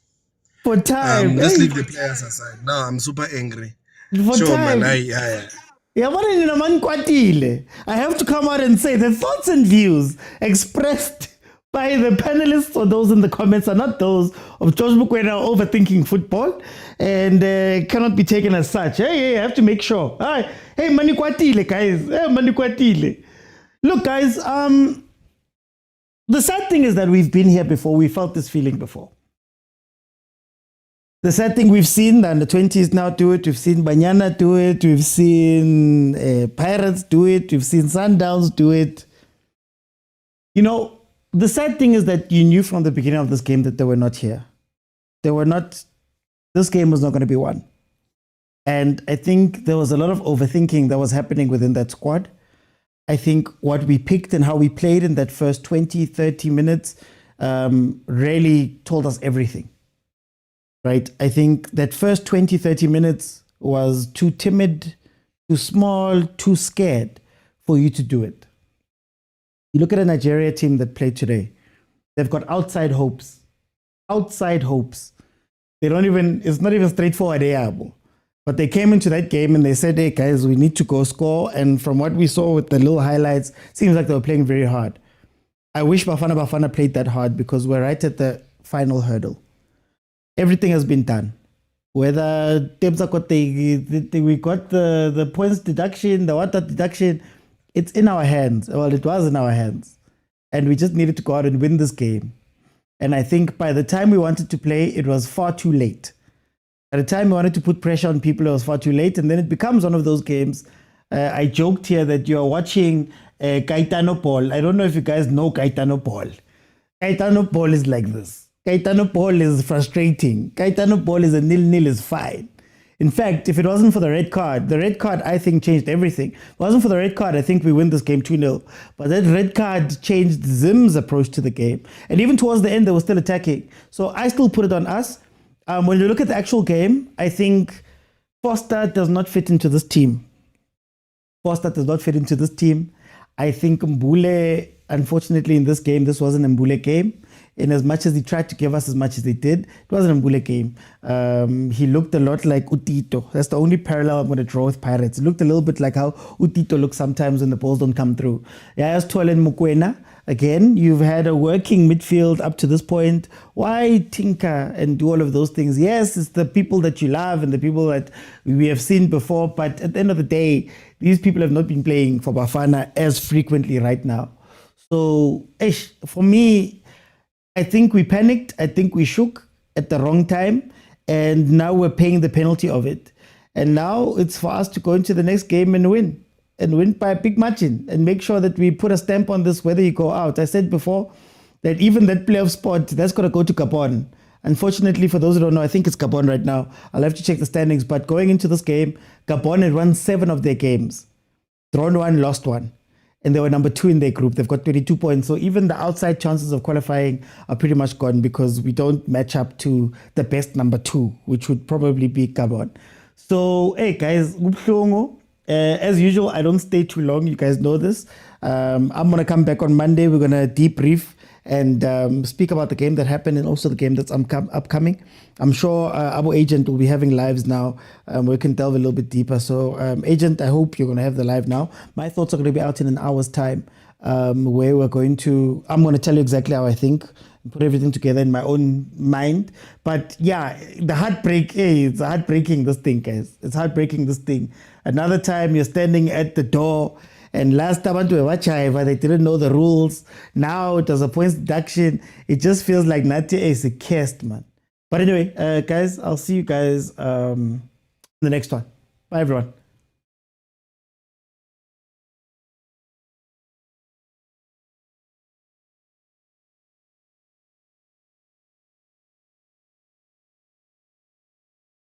For time. Let's leave the players aside. Now I'm super angry. For Sure, time. man. I have to come out and say the thoughts and views expressed by the panelists or those in the comments are not those of George Mokwena overthinking football, and cannot be taken as such. Hey, I have to make sure. Hey, manikwatile, guys. Hey, manikwatile. Look, guys, the sad thing is that we've been here before. We felt this feeling before. The sad thing, we've seen the under-20s now do it. We've seen Banyana do it. We've seen Pirates do it. We've seen Sundowns do it. You know, the sad thing is that you knew from the beginning of this game that they were not here. This game was not going to be won. And I think there was a lot of overthinking that was happening within that squad. I think what we picked and how we played in that first 20, 30 minutes really told us everything. Right? I think that first 20, 30 minutes was too timid, too small, too scared for you to do it. You look at a Nigeria team that played today. They've got outside hopes. Outside hopes. It's not even straightforward. But they came into that game and they said, hey guys, we need to go score. And from what we saw with the little highlights, seems like they were playing very hard. I wish Bafana played that hard because we're right at the final hurdle. Everything has been done. Whether we got the points deduction, the water deduction, it's in our hands. Well, it was in our hands. And we just needed to go out and win this game. And I think by the time we wanted to play, it was far too late. By the time we wanted to put pressure on people, it was far too late. And then it becomes one of those games. I joked here that you're watching Caetano Paul. I don't know if you guys know Caetano Paul. Caetano Paul is like this. Caetano Paul is frustrating. Caetano Paul is a 0-0 is fine. In fact, if it wasn't for the red card, I think changed everything. If it wasn't for the red card, I think we win this game 2-0. But that red card changed Zim's approach to the game. And even towards the end, they were still attacking. So I still put it on us. When you look at the actual game, I think Foster does not fit into this team. I think Mbule, unfortunately, in this game, this wasn't a Mbule game. In as much as he tried to give us as much as he did, it wasn't a Mbule game. He looked a lot like Utito. That's the only parallel I'm going to draw with Pirates. It looked a little bit like how Utito looks sometimes when the balls don't come through. As Tol and Mokwena, again, you've had a working midfield up to this point. Why tinker and do all of those things? Yes, it's the people that you love and the people that we have seen before, but at the end of the day, these people have not been playing for Bafana as frequently right now. So, for me, I think we panicked. I think we shook at the wrong time. And now we're paying the penalty of it. And now it's for us to go into the next game and win. And win by a big margin. And make sure that we put a stamp on this whether you go out. I said before that even that playoff spot, that's got to go to Gabon. Unfortunately, for those who don't know, I think it's Gabon right now. I'll have to check the standings. But going into this game, Gabon had won 7 of their games. Drawn 1, lost 1. And they were number 2 in their group. They've got 22 points. So even the outside chances of qualifying are pretty much gone because we don't match up to the best number 2, which would probably be Gabon. So, hey guys, as usual, I don't stay too long. You guys know this. I'm going to come back on Monday. We're going to debrief and speak about the game that happened and also the game that's upcoming. I'm sure our agent will be having lives now. We can delve a little bit deeper. So, agent, I hope you're going to have the live now. My thoughts are going to be out in an hour's time, where I'm going to tell you exactly how I think, and put everything together in my own mind. But yeah, the heartbreak, it's heartbreaking, this thing, guys. It's heartbreaking, this thing. Another time you're standing at the door. And last time they didn't know the rules. Now it was a points deduction. It just feels like Natia is a cast, man. But anyway, guys, I'll see you guys in the next one. Bye, everyone.